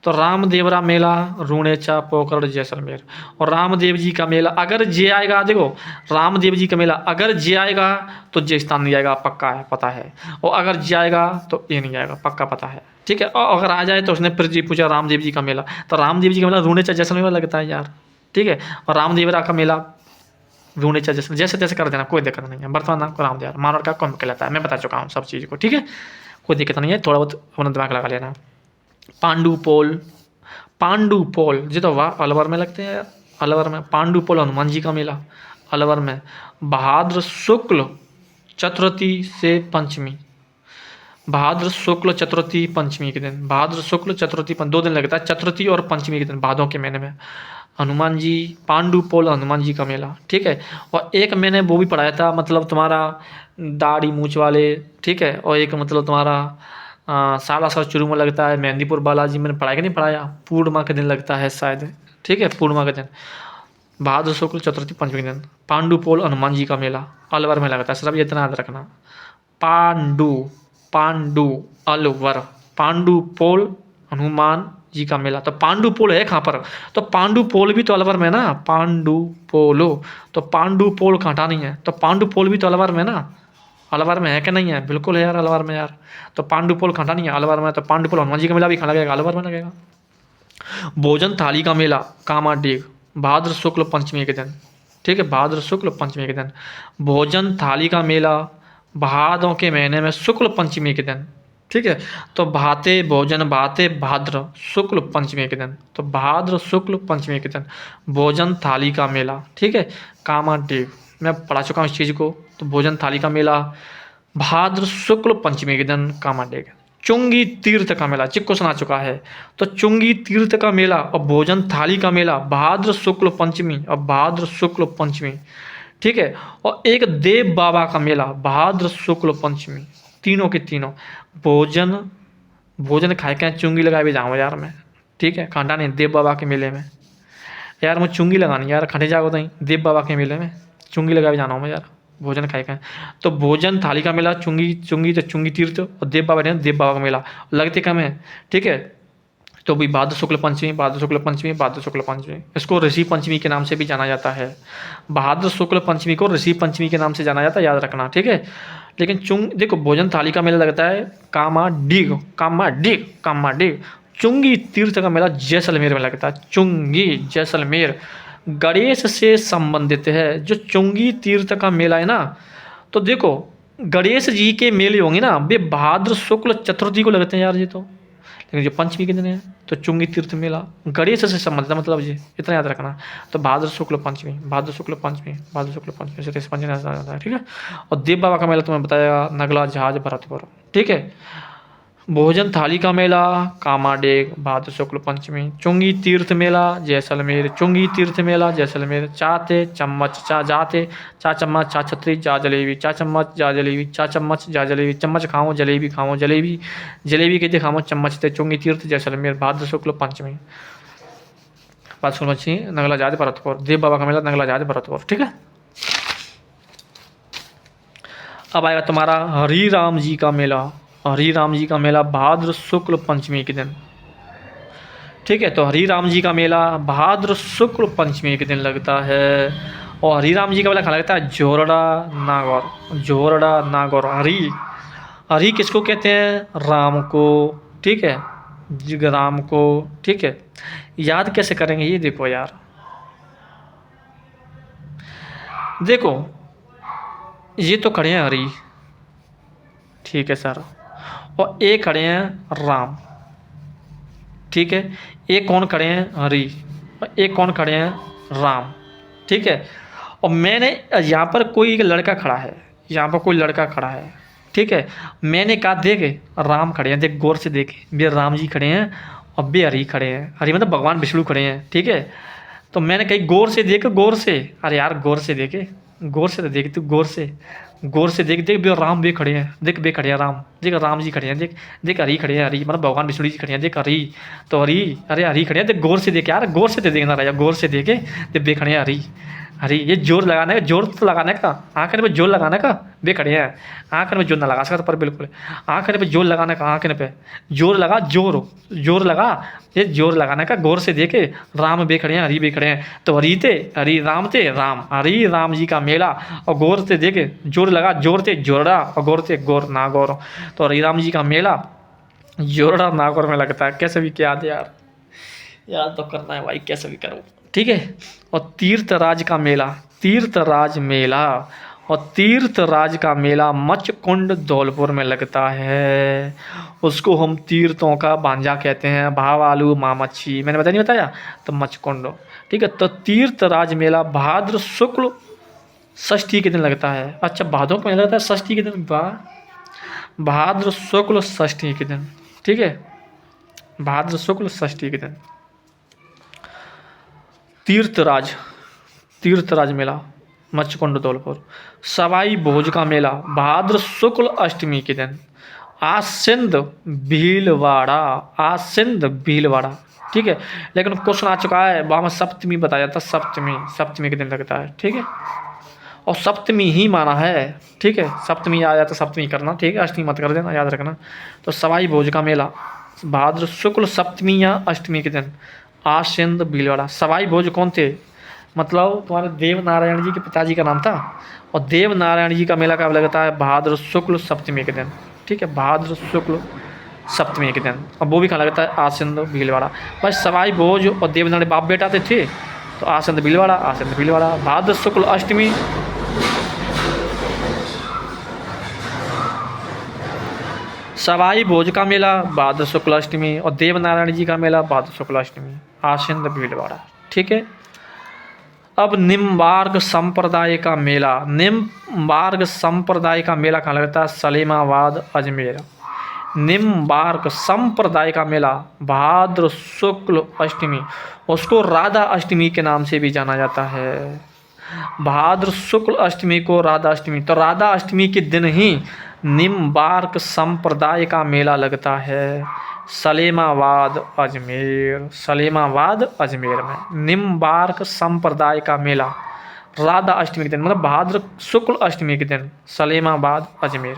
तो रामदेवरा मेला रूणेचा पोकरण जैसलमेर। और रामदेव जी का मेला अगर जे आएगा, देखो रामदेव जी का मेला अगर जे आएगा तो जे स्थान नहीं आएगा, पक्का है, पता है। और अगर जे आएगा तो ये नहीं आएगा, पक्का पता है। ठीक है, और अगर आ जाए तो उसने फिर जी पूछा रामदेव जी का मेला, तो रामदेव जी का मेला रूणेचा जैसलमेर लगता है यार। ठीक है, और रामदेवरा का मेला रूणेचा जैसे जैसे तैसे कर देना, कोई दिक्कत नहीं है। वर्तमान नाम को रामदेवरा, मारवाड़ का कुंभ कहलाता है। मैं बता चुका हूँ सब चीज़ को। ठीक है, कोई दिक्कत नहीं है, थोड़ा बहुत अपना दिमाग लगा लेना। पांडुपोल, पांडुपोल जी तो वाह, अलवर में लगते हैं यार, अलवर में पांडुपोल हनुमान जी का मेला, अलवर में भाद्र शुक्ल चतुर्थी से पंचमी, भाद्र शुक्ल चतुर्थी पंचमी के दिन, भाद्र शुक्ल चतुर्थी 2 दिन लगता है, चतुर्थी और पंचमी के दिन भादों के महीने में हनुमान जी, पांडुपोल हनुमान जी का मेला। ठीक है, और एक मैंने वो भी पढ़ाया था, मतलब तुम्हारा दाढ़ी मूछ वाले। ठीक है, और एक मतलब तुम्हारा सालासर चुरू में लगता है, मेहंदीपुर बालाजी मैंने पढ़ाया कि नहीं पढ़ाया? पूर्णिमा के दिन लगता है शायद। ठीक है, पूर्णिमा के दिन भाद्र शुक्ल चतुर्थी पंचमी के दिन पांडुपोल हनुमान जी का मेला अलवर में लगता है। सिर्फ ये इतना याद रखना, पांडु पांडु अलवर, पांडुपोल हनुमान जी का मेला। तो पांडुपोल है कहाँ पर? तो पांडुपोल भी तो अलवर में ना, पांडुपोलो, तो पांडुपोल कांटा नहीं है, तो पांडुपोल भी तो अलवर में ना, अलवर में है कि नहीं है? बिल्कुल है यार, अलवर में यार। तो पांडुपोल खंडा नहीं है, अलवर में। तो पांडुपोल हनुमान जी का मेला भी कहाँ लगेगा? अलवर में लगेगा। भोजन थाली का मेला कामाडीग भाद्र शुक्ल पंचमी के दिन। ठीक है, भाद्र शुक्ल पंचमी के दिन भोजन थाली का मेला, भादों के महीने में शुक्ल पंचमी के दिन। ठीक है, तो भाते भोजन भाते भाद्र शुक्ल पंचमी के दिन, तो भाद्र शुक्ल पंचमी के दिन भोजन थाली का मेला। ठीक है, कामाडीग मैं पढ़ा चुका हूँ इस चीज़ को। तो भोजन थाली का मेला भाद्र शुक्ल पंचमी के दिन कामाडीग। चुंगी तीर्थ का मेला चिक्को सुना चुका है, तो चुंगी तीर्थ का मेला और भोजन थाली का मेला भाद्र शुक्ल पंचमी और भाद्र शुक्ल पंचमी। ठीक है, और एक देव बाबा का मेला भाद्र शुक्ल पंचमी, तीनों के तीनों भोजन भोजन खाए के चुंगी लगाए भी जाऊँ यार मैं। ठीक है, कांटा नहीं, देव बाबा के मेले में यार मुझे चुंगी लगानी यार, खंडे जाओ नहीं देव बाबा के मेले में चुंगी लगा भी जाना हूँ मैं यार, भोजन खाए का। तो भोजन थाली का मेला चुंगी चुंगी तो चुंगी तीर्थ और देव बाबा ने देव बाबा का मेला लगते कम है। ठीक है, तो भी भाद्र शुक्ल पंचमी, भाद्र शुक्ल पंचमी, भाद्र शुक्ल पंचमी, इसको ऋषि पंचमी के नाम से भी जाना जाता है। भाद्र शुक्ल पंचमी को ऋषि पंचमी के नाम से जाना जाता है, याद रखना। ठीक है, लेकिन देखो भोजन थाली का मेला लगता है कामाडीग, कामाडीग, कामाडीग। चुंगी तीर्थ का मेला जैसलमेर में लगता है, चुंगी जैसलमेर गणेश से संबंधित है। जो चुंगी तीर्थ का मेला है ना, तो देखो गणेश जी के मेले होंगे ना, वे भाद्र शुक्ल चतुर्थी को लगते हैं यार जी। तो लेकिन जो पंचमी के दिन है तो चुंगी तीर्थ मेला गणेश से संबंधित, मतलब जी इतना याद रखना। तो भाद्र शुक्ल पंचमी, भाद्र शुक्ल पंचमी, भाद्र शुक्ल पंचमी से पंचमी जाता है। ठीक है, और देव बाबा का मेला तुम्हें बताया नगला जहाज भरतपुर। ठीक है, भोजन थाली का मेला कामाडीग भाद्र शुक्ल पंचमी, चुंगी तीर्थ मेला जैसलमेर, चुंगी तीर्थ मेला जैसलमेर। चाते चम्मच चा जाते, चा चम्मच चा छतरी जा जलेबी, चा चम्मच जा जलेबी, चा चम्मच जा जलेबी, चम्मच खाओ जलेबी खाओ जलेबी, जलेबी के खाओ चम्मच थे। चुंगी तीर्थ जैसलमेर भाद्र शुक्ल पंचमी, भाद्र शुक्ल पंचमी नगला जहाज भरतपुर, देव बाबा का मेला नगला जहाज भरतपुर। ठीक है, अब आएगा तुम्हारा हरि राम जी का मेला। हरि राम जी का मेला भाद्र शुक्ल पंचमी के दिन, ठीक है। तो हरि राम जी का मेला भाद्र शुक्ल पंचमी के दिन लगता है। और हरि राम जी का मेला कहाँ लगता है? जोरड़ा नागौर। जोरड़ा नागौर। हरि, हरि किसको कहते हैं? राम को, ठीक है, राम को, ठीक है। याद कैसे करेंगे ये देखो यार, देखो ये तो खड़े हैं हरि, ठीक है सर, और एक खड़े हैं राम, ठीक है। एक कौन खड़े हैं? हरि। और एक कौन खड़े हैं? राम, ठीक है। और मैंने यहाँ पर कोई एक लड़का खड़ा है, यहाँ पर कोई लड़का खड़ा है, ठीक है। मैंने कहा देख राम खड़े हैं, देख गौर से देख, बे राम जी खड़े हैं और बे हरि खड़े हैं। हरि मतलब भगवान विष्णु खड़े हैं, ठीक है। तो मैंने कही गौर से देख, गौर से। अरे यार गौर से देखे, गौर से तो देख तू, गौर से, गौर से देख, देख बे राम बे खड़े हैं, देख बे खड़े हैं राम, देख राम जी खड़े हैं, देख देख हरि खड़े हैं, हरि मतलब भगवान विष्णु जी खड़े हैं, देख हरि, तो हरि, अरे हरि खड़े हैं, देख गौर से देख यार, गौर से तो देखना रहा, गौर से देखे, देख बे खड़े हैं हरि। अरे ये जोर लगाने का, जोर तो लगाने का, आंखने पे जोर लगाने का, बे खड़े हैं। आंखने पे जोर ना लगा सकता पर बिल्कुल, आंखने पे जोर लगाने का, आंखने पे जोर लगा, जोर जोर लगा, ये जोर लगाने का, गौर से देखे राम बे खड़े हैं, हरि बे खड़े हैं। तो हरि थे, हरि राम थे, राम हरि राम जी का मेला। और गौर से देखे, जोर लगा, जोर थे जोरड़ा, और गौर थे गौर नागौर। तो हरि राम जी का मेला जोरड़ा नागौर में लगता है। कैसे भी क्या यार, याद तो करना है भाई, कैसे भी करो, ठीक है। और तीर्थराज का मेला, तीर्थराज मेला, और तीर्थराज का मेला मचकुंड धौलपुर में लगता है। उसको हम तीर्थों का भांजा कहते हैं, भाव आलू माँ मच्छी, मैंने बताया नहीं बताया, तो मचकुंड, ठीक है। तो तीर्थराज मेला भाद्र शुक्ल षष्ठी के दिन लगता है। अच्छा भादों में लगता है षष्ठी के दिन, भाद्र शुक्ल षष्ठी के दिन, ठीक है, भाद्र शुक्ल षष्ठी के दिन तीर्थराज, तीर्थराज मेला मचकुंड धौलपुर। सवाई भोज का मेला भाद्र शुक्ल अष्टमी के दिन आसिंद भीलवाड़ा, आसिंद भीलवाड़ा, ठीक है। लेकिन क्वेश्चन आ चुका है वहाँ में सप्तमी बताया था, सप्तमी, सप्तमी के दिन लगता है, ठीक है। और सप्तमी ही माना है, ठीक है। सप्तमी आ जाता सप्तमी करना, ठीक है, अष्टमी मत कर देना, याद रखना। तो सवाई भोज का मेला भाद्र शुक्ल सप्तमी या अष्टमी के दिन आसिंद भीलवाड़ा। सवाई भोज कौन थे? मतलब तुम्हारे देव नारायण जी के पिताजी का नाम था। और देव नारायण जी का मेला कब लगता है? भाद्र शुक्ल सप्तमी के दिन, ठीक है, भाद्र शुक्ल सप्तमी के दिन। और वो भी कहाँ लगता है? आसिंद भीलवाड़ा। बस सवाई भोज और देव नारायण बाप बेटा थे, तो आसिंद भीलवाड़ा, आसिंद भीलवाड़ा। भाद्र शुक्ल अष्टमी सवाई भोज का मेला भाद्र शुक्ल अष्टमी, और देव नारायण जी का मेला भाद्र शुक्ल अष्टमी, आसिंद भीलवाड़ा, ठीक है। अब निम्बार्क संप्रदाय का मेला, निम्बार्क संप्रदाय का मेला कहाँ लगता है? सलेमाबाद अजमेर। निम्बार्क संप्रदाय का मेला भाद्र शुक्ल अष्टमी, उसको राधा अष्टमी के नाम से भी जाना जाता है। भाद्र शुक्ल अष्टमी को राधा अष्टमी, तो राधा अष्टमी के दिन ही निम्बार्क संप्रदाय का मेला लगता है सलेमाबाद अजमेर, सलेमाबाद अजमेर में निम्बार्क संप्रदाय का मेला राधा अष्टमी के दिन, मतलब भाद्र शुक्ल अष्टमी के दिन सलेमाबाद अजमेर।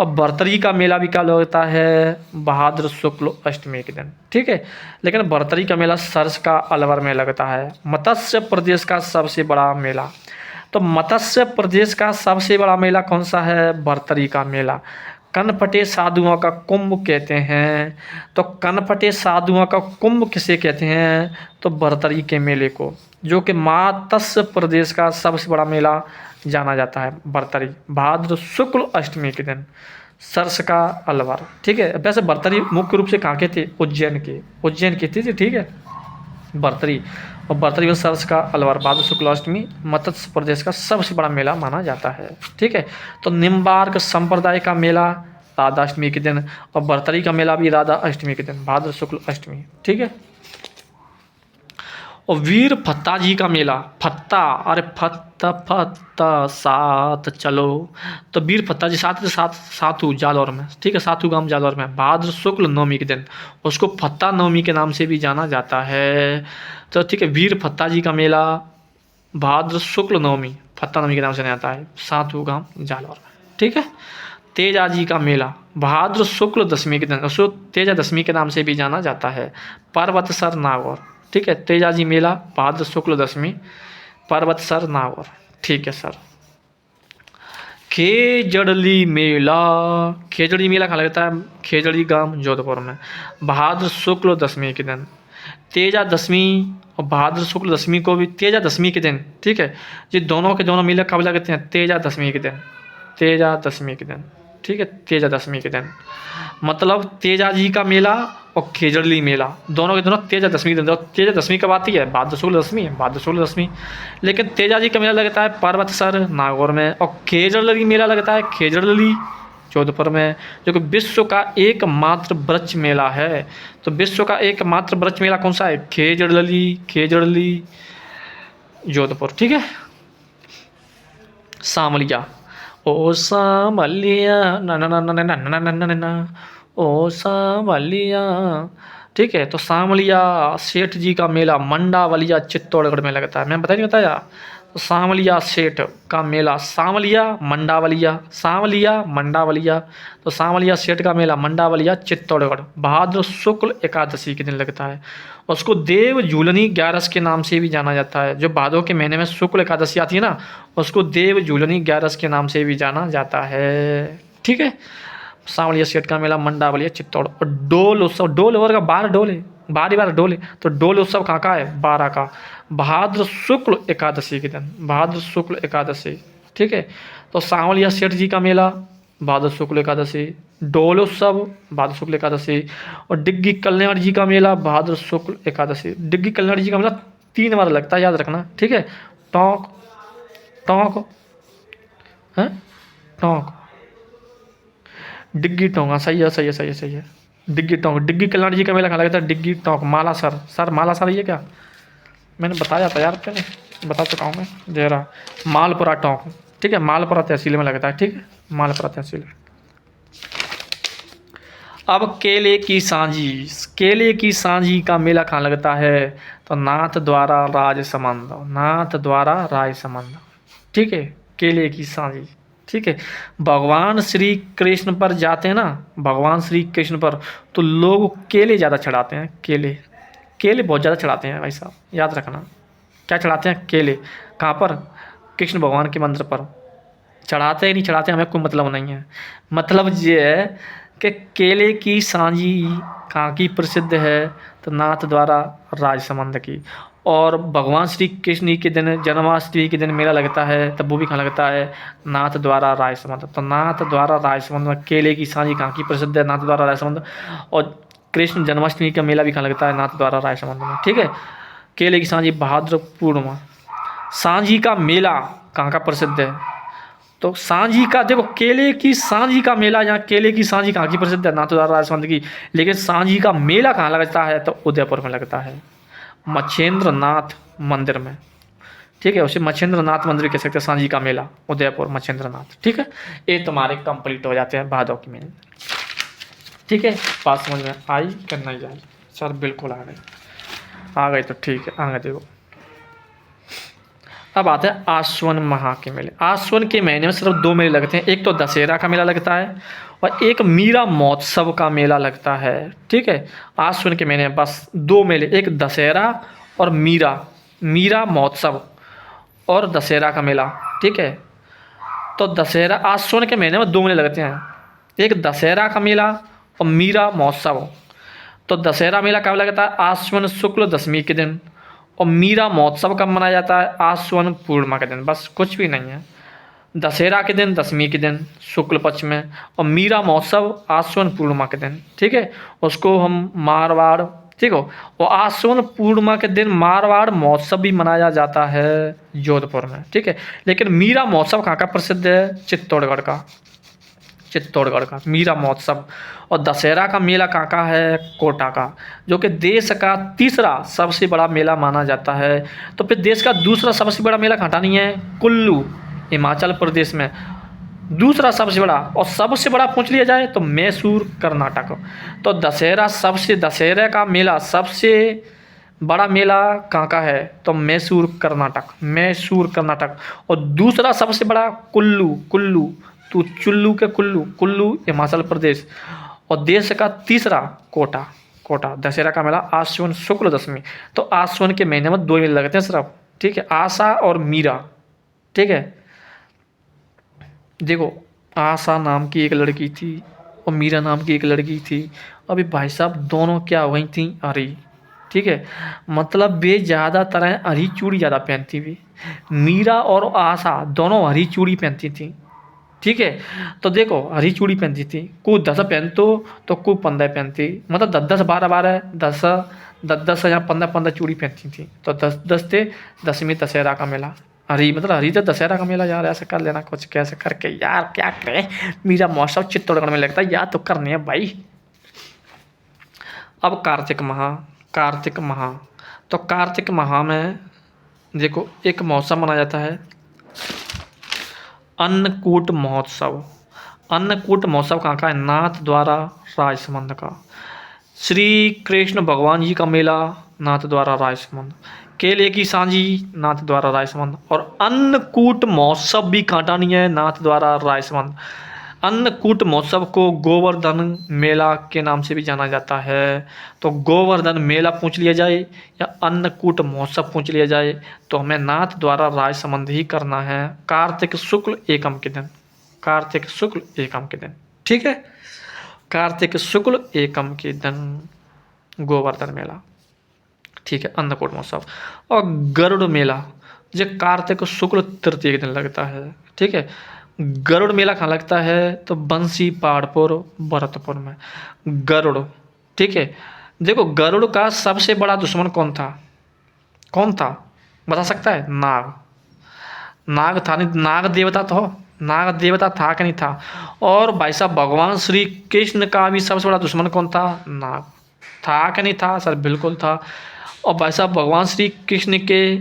और बरतरी का मेला भी कब लगता है? भाद्र शुक्ल अष्टमी के दिन, ठीक है। लेकिन बरतरी का मेला सरस का अलवर में लगता है। मत्स्य प्रदेश का सबसे बड़ा मेला, तो मत्स्य प्रदेश का सबसे बड़ा मेला कौन सा है? बरतरी का मेला। कनपटे साधुओं का कुंभ कहते हैं, तो कनपटे साधुओं का कुंभ किसे कहते हैं? तो बरतरी के मेले को, जो कि मत्स्य प्रदेश का सबसे बड़ा मेला जाना जाता है बरतरी, भाद्र शुक्ल अष्टमी के दिन, सरस का अलवर, ठीक है। वैसे बरतरी मुख्य रूप से कहाँ के थे? उज्जैन के, उज्जैन के थे, ठीक है, बरतरी। और बरतरी में सरस का अलवर भाद्र शुक्ल अष्टमी मत्स्य प्रदेश का सबसे बड़ा मेला माना जाता है, ठीक है। तो निम्बार्क संप्रदाय का मेला राधा अष्टमी के दिन, और बरतरी का मेला भी राधा अष्टमी के दिन, भाद्र शुक्ल अष्टमी, ठीक है। और वीर फत्ता जी का मेला, फत्ता, अरे फत्ता फत्ता साथ चलो, तो वीर फत्ता जी साथ के साथ साथू जालौर में, ठीक है, साथू गांव जालौर में भाद्र शुक्ल नवमी के दिन, उसको फत्ता नवमी के नाम से भी जाना जाता है। तो ठीक है, वीर फत्ता जी का मेला भाद्र शुक्ल नवमी फत्ता नवमी के नाम से जाता है, साथू गांव जालौर में, ठीक है। तेजाजी का मेला भाद्र शुक्ल दशमी के दिन, उसको तेजा दशमी के नाम से भी जाना जाता है। पर्वतसर नागौर, ठीक है। तेजाजी मेला भाद्र शुक्ल दशमी, पर्वतसर नागौर, ठीक है सर। खेजड़ली मेला, खेजड़ी मेला कहाँ लगता है? खेजड़ी गांव जोधपुर में, भाद्र शुक्ल दशमी के दिन। तेजा दशमी और भाद्र शुक्ल दशमी को भी तेजा दशमी के दिन, ठीक है। ये दोनों के दोनों मेले कब लगते हैं? तेजा दशमी के दिन, तेजा दशमी के दिन, ठीक है। तेजा दशमी के दिन मतलब तेजा जी का मेला और खेजड़ली मेला दोनों के दोनों तेजा दशमी के दिन। तेजा दशमी कब आती है? भाद्र शुक्ल दशमी, भाद्र शुक्ल दशमी। लेकिन तेजा जी का मेला लगता है पर्वतसर नागौर में, और खेजड़ली मेला लगता है खेजड़ली जोधपुर में, जो कि विश्व का एकमात्र वृक्ष मेला है। तो विश्व का एकमात्र वृक्ष मेला कौन सा है? खेजड़ली, खेजड़ली जोधपुर, ठीक है। सामलिया, ओ सामलिया ना ना ना ना ना ना ना ना ना, ओ सामलिया, ठीक है। तो सामलिया सेठ जी का मेला मंडावलिया चित्तौड़गढ़ में लगता है। मैं बता नहीं बताया। तो सामलिया सेठ का मेला, सामलिया मंडावलिया, सामलिया मंडावलिया, तो सामलिया सेठ का मेला मंडावलिया चित्तौड़गढ़ भाद्र शुक्ल एकादशी के दिन लगता है। उसको देव झूलनी ग्यारस के नाम से भी जाना जाता है। जो भादों के महीने में शुक्ल एकादशी आती है ना, उसको देव झूलनी ग्यारस के नाम से भी जाना जाता है, ठीक है। सावलिया सेठ का मेला मंडावलिया चित्तौड़। और डोल उत्सव, डोल ओवर का 12 डोल है, 12 डोल है। तो डोल उत्सव कहाँ का है? 12 का, भाद्र शुक्ल एकादशी के दिन, भाद्र शुक्ल एकादशी, ठीक है। तो सावलिया सेठ जी का मेला भाद्र शुक्ल एकादशी, डोल उत्सव भाद्र शुक्ल एकादशी, और डिग्गी कल्याण जी का मेला भाद्र शुक्ल एकादशी। डिग्गी कल्याण जी का मेला 3 बार लगता है, याद रखना, ठीक है। टोंक, टोंक है, टोंक, डिग्गी टोंक, हाँ सही है, सही है, सही है, सही है। डिग्गी टोंक, डिग्गी कल्याण जी का मेला कहाँ लगता है? डिग्गी टोंक, मालासर, सर मालासर ये क्या? मैंने बताया था यार, पहले बता चुका हूँ मैं, दे रहा। मालपुरा टोंक, ठीक है, मालपुरा तहसील में लगता है, ठीक है, मालपुरा तहसील। अब केले की सांझी, केले की सांझी का मेला कहाँ लगता है? तो नाथ द्वारा राजसमंद, नाथ द्वारा राजसमंद, ठीक है। केले की सांझी, ठीक है। भगवान श्री कृष्ण पर जाते हैं ना, भगवान श्री कृष्ण पर, तो लोग केले ज़्यादा चढ़ाते हैं, केले, केले बहुत ज़्यादा चढ़ाते हैं भाई साहब, याद रखना। क्या चढ़ाते हैं? केले। कहाँ पर? कृष्ण भगवान के मंदिर पर। चढ़ाते ही नहीं चढ़ाते हमें कोई मतलब नहीं है। मतलब ये है कि केले की सांझी कहाँ की प्रसिद्ध है? तो नाथ द्वारा राजसमंद की। और भगवान श्री कृष्ण के दिन, जन्माष्टमी के दिन मेला लगता है, तब वो भी कहाँ लगता है? नाथ द्वारा राजसमंद। तो नाथ द्वारा राजसमंद में केले की सांझी कहाँ की प्रसिद्ध है? नाथ द्वारा राजसमंद। और कृष्ण जन्माष्टमी का मेला भी कहाँ लगता है? नाथ द्वारा राजसमंद में, ठीक है। केले की सांझी भाद्र पूर्णिमा। सांझी का मेला कहाँ का प्रसिद्ध है? तो सांझी का, देखो केले की सांझी का मेला, यहाँ केले की सांझी कहाँ की प्रसिद्ध है? नाथ द्वारा राजसमंद की। लेकिन सांझी का मेला कहाँ लगता है? तो उदयपुर में लगता है, मच्छेंद्र नाथ मंदिर में, ठीक है। उसे मच्छेंद्र नाथ मंदिर कह सकते हैं, सांझी का मेला उदयपुर मच्छेंद्र नाथ, ठीक है। ये तुम्हारे कंप्लीट हो जाते हैं भादों की मेले, ठीक है। बात समझ में आई कि नहीं आई? सर बिल्कुल आ गई, आ गई तो ठीक है, आगे देखो। अब आते हैं आश्वन माह के मेले। आश्वन के महीने में सिर्फ 2 मेले लगते हैं, एक तो दशहरा का मेला लगता है और एक मीरा महोत्सव का मेला लगता है, ठीक है। आश्वन के महीने में बस 2 मेले, एक दशहरा और मीरा महोत्सव और दशहरा का मेला, ठीक है। तो दशहरा, आश्वन के महीने में 2 मेले लगते हैं, एक दशहरा का मेला और मीरा महोत्सव। तो दशहरा मेला कब लगता है? आश्वन शुक्ल दशमी के दिन। और मीरा महोत्सव कब मनाया जाता है? आश्वन पूर्णिमा के दिन, बस कुछ भी नहीं है। दशहरा के दिन दशमी के दिन शुक्ल पक्ष में, और मीरा महोत्सव आश्वन पूर्णिमा के दिन, ठीक है। उसको हम मारवाड़, ठीक हो। और आश्वन पूर्णिमा के दिन मारवाड़ महोत्सव भी मनाया जाता है जोधपुर में, ठीक है। लेकिन मीरा महोत्सव कहाँ का प्रसिद्ध है? चित्तौड़गढ़ का, चित्तौड़गढ़ का मीरा महोत्सव। और दशहरा का मेला कहाँ का है? कोटा का, जो कि देश का तीसरा सबसे बड़ा मेला माना जाता है। तो फिर देश का दूसरा सबसे बड़ा मेला कहाँ नहीं है? कुल्लू, हिमाचल प्रदेश में दूसरा सबसे बड़ा। और सबसे बड़ा पूछ लिया जाए तो मैसूर, कर्नाटक। तो दशहरा का मेला सबसे बड़ा मेला कहाँ का है? तो मैसूर, कर्नाटक, मैसूर, कर्नाटक। और दूसरा सबसे बड़ा कुल्लू तो चुल्लू के कुल्लू, कुल्लू हिमाचल प्रदेश। और देश का तीसरा कोटा, कोटा दशहरा का मेला आश्विन शुक्ल दशमी। तो आश्विन के महीने में 2 मेले लगते हैं सिर्फ, ठीक है, आशा और मीरा, ठीक है। देखो आशा नाम की एक लड़की थी और मीरा नाम की एक लड़की थी। अभी भाई साहब दोनों क्या हो गई थी, हरी, ठीक है, मतलब वे ज़्यादातर हरी चूड़ी ज़्यादा पहनती थी। मीरा और आशा दोनों हरी चूड़ी पहनती थी, ठीक है। तो देखो हरी चूड़ी पहनती थी, को 10 पहनतो तो को 15 पहनती, मतलब 10 10 12 12 10 10 10 या 15 15 चूड़ी पहनती थी। तो 10 10 थे, 10वीं दशहरा का मेला। हरी मतलब हरी तो दशहरा का मेला यार, ऐसे कर लेना कुछ कैसे करके यार, क्या करे। मेरा मौसम चित्तौड़गढ़ में लगता है, याद तो करनी है भाई। अब कार्तिक माह, कार्तिक माह, तो कार्तिक माह में देखो एक मौसम मनाया जाता है अन्नकूट महोत्सव। अन्नकूट महोत्सव कहाँ का है, नाथ द्वारा राजसमंद का। श्री कृष्ण भगवान जी का मेला नाथ द्वारा राजसमंद। केले की सांझी नाथ द्वारा राजसमंद। और अन्नकूट महोत्सव भी कांटा नहीं है, नाथ द्वारा राजसमंद। अन्नकूट महोत्सव को गोवर्धन मेला के नाम से भी जाना जाता है। तो गोवर्धन मेला पूछ लिया जाए या अन्नकूट महोत्सव पूछ लिया जाए तो हमें नाथ द्वारा राजसमंद ही करना है, कार्तिक शुक्ल एकम के दिन, कार्तिक शुक्ल एकम के दिन, ठीक है। कार्तिक शुक्ल एकम के दिन गोवर्धन मेला, ठीक है, अन्नकूट महोत्सव। और गरुड़ मेला जो कार्तिक शुक्ल तृतीय के दिन लगता है, ठीक है। गरुड़ मेला कहाँ लगता है, तो बंसी पहाड़पुर भरतपुर में गरुड़, ठीक है। देखो गरुड़ का सबसे बड़ा दुश्मन कौन था, कौन था बता सकता है, नाग। नाग था नहीं, नाग देवता तो, नाग देवता था कि नहीं था। और भाई साहब भगवान श्री कृष्ण का भी सबसे बड़ा दुश्मन कौन था, नाग। था कि नहीं था सर, बिल्कुल था। और भाई साहब भगवान श्री कृष्ण के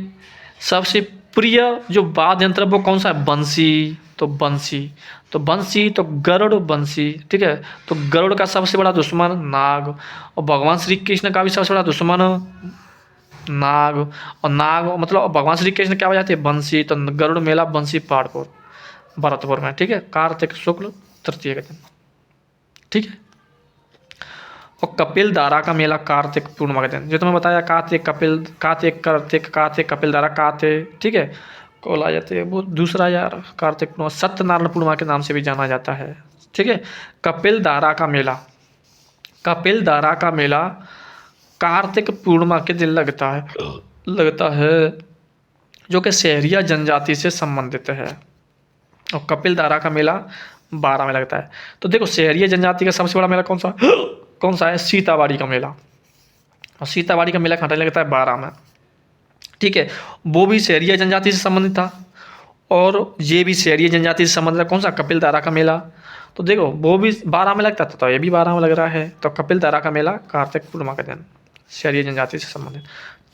सबसे प्रिय जो वाद्य यंत्र वो कौन सा है, बंसी। तो बंसी, तो बंसी, तो गरुड़ बंसी, ठीक है। तो गरुड़ का सबसे बड़ा दुश्मन नाग, और भगवान श्री कृष्ण का भी सबसे बड़ा दुश्मन नाग। और नाग मतलब भगवान श्री कृष्ण क्या हो जाती है, बंसी। तो गरुड़ मेला बंसी पहाड़पुर भरतपुर में, ठीक है, कार्तिक शुक्ल तृतीय के दिन, ठीक है। और कपिल धारा का मेला कार्तिक पूर्णिमा के दिन, जो तुम्हें बताया कार्तिक कपिल, कार्तिक कार्तिक कार्तिक कपिल धारा कार्तिक, ठीक है, को ला जाते हैं। वो दूसरा यार कार्तिक पूर्णिमा सत्यनारायण पूर्णिमा के नाम से भी जाना जाता है, ठीक है। कपिल धारा का मेला, कपिल धारा का मेला कार्तिक पूर्णिमा के दिन लगता है, जो कि सहरिया जनजाति से संबंधित है। और कपिल धारा का मेला 12 में लगता है। तो देखो सहरिया जनजाति का सबसे बड़ा मेला कौन सा कौन सा है, सीताबाड़ी का मेला। और सीताबाड़ी का मेला कहाँ लगता है, 12 में, ठीक है। वो भी सहरिया जनजाति से संबंधित था और ये भी सहरिया जनजाति से संबंधित है। कौन सा, कपिल धारा का मेला। तो देखो वो भी 12 में लगता था, तो ये भी 12 में लग रहा है। तो कपिल धारा का मेला कार्तिक पूर्णिमा के दिन, सहरिया जनजाति से संबंधित।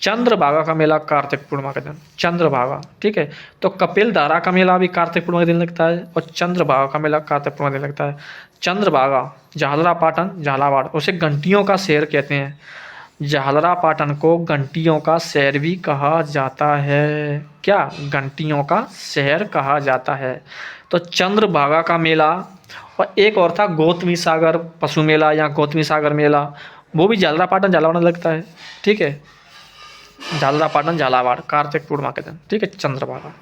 चंद्रभागा का मेला कार्तिक पूर्णिमा के दिन, चंद्रभागा, ठीक है। तो कपिल धारा का मेला भी कार्तिक पूर्णिमा के दिन लगता है और चंद्रभागा का मेला कार्तिक पूर्णिमा के दिन लगता है। चंद्रभागा झालरापाटन झालावाड़, उसे घंटियों का शहर कहते हैं। झालरापाटन को घंटियों का शहर भी कहा जाता है। क्या, घंटियों का शहर कहा जाता है। तो चंद्रभागा का मेला, और एक और था गौतमी सागर पशु मेला या गौतमी सागर मेला, वो भी झालरापाटन झालावाड़ में लगता है, ठीक है। झालरापाटन झालावाड़ कार्तिक पूर्णिमा के दिन, ठीक है, चंद्रभागा।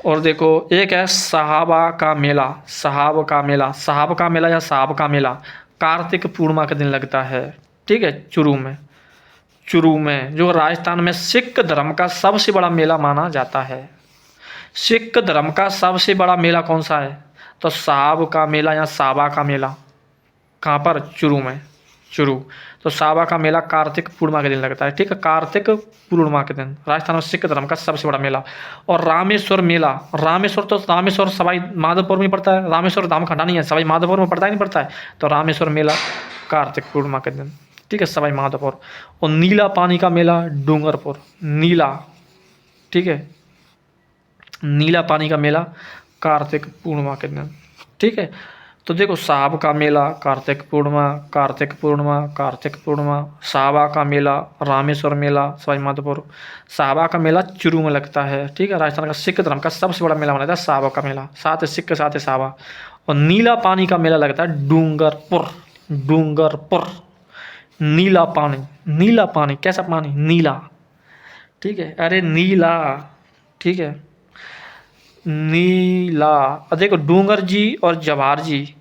और देखो एक है साहबा का मेला, साहब का मेला, साहब का मेला या साहब का मेला कार्तिक पूर्णिमा के दिन लगता है, ठीक है, चुरू में। चुरू में जो राजस्थान में सिख धर्म का सबसे बड़ा मेला माना जाता है। सिख धर्म का सबसे बड़ा मेला कौन सा है, तो साहब का मेला या साहबा का मेला। कहाँ पर, चुरू में, चुरू। तो साहबा का मेला कार्तिक पूर्णिमा के दिन लगता है, ठीक है, कार्तिक पूर्णिमा के दिन राजस्थान में सिख धर्म का सबसे बड़ा मेला। और रामेश्वर मेला, रामेश्वर तो रामेश्वर सवाई माधोपुर में पड़ता है, रामेश्वर धाम खंडा नहीं है, सवाई माधोपुर में पड़ता ही नहीं पड़ता है। तो रामेश्वर मेला कार्तिक पूर्णिमा के दिन, ठीक है, सवाई माधोपुर। और नीला पानी का मेला डूंगरपुर, नीला, ठीक है, नीला पानी का मेला कार्तिक पूर्णिमा के दिन, ठीक है। तो देखो साहब का मेला कार्तिक पूर्णिमा, कार्तिक पूर्णिमा, कार्तिक पूर्णिमा। साहबा का मेला रामेश्वर मेला सवाई माधोपुर। साहबा का मेला चुरू में लगता है, ठीक है। राजस्थान का सिख धर्म का सबसे बड़ा मेला माना जाता है साहबा का मेला, साथ सिख के साथ साहबा। और नीला पानी का मेला लगता है डूंगरपुर, डूंगरपुर। नीला पानी, नीला पानी कैसा पानी, नीला, ठीक है, अरे नीला, ठीक है, नीला। और देखो डूंगर जी और जवाहर जी,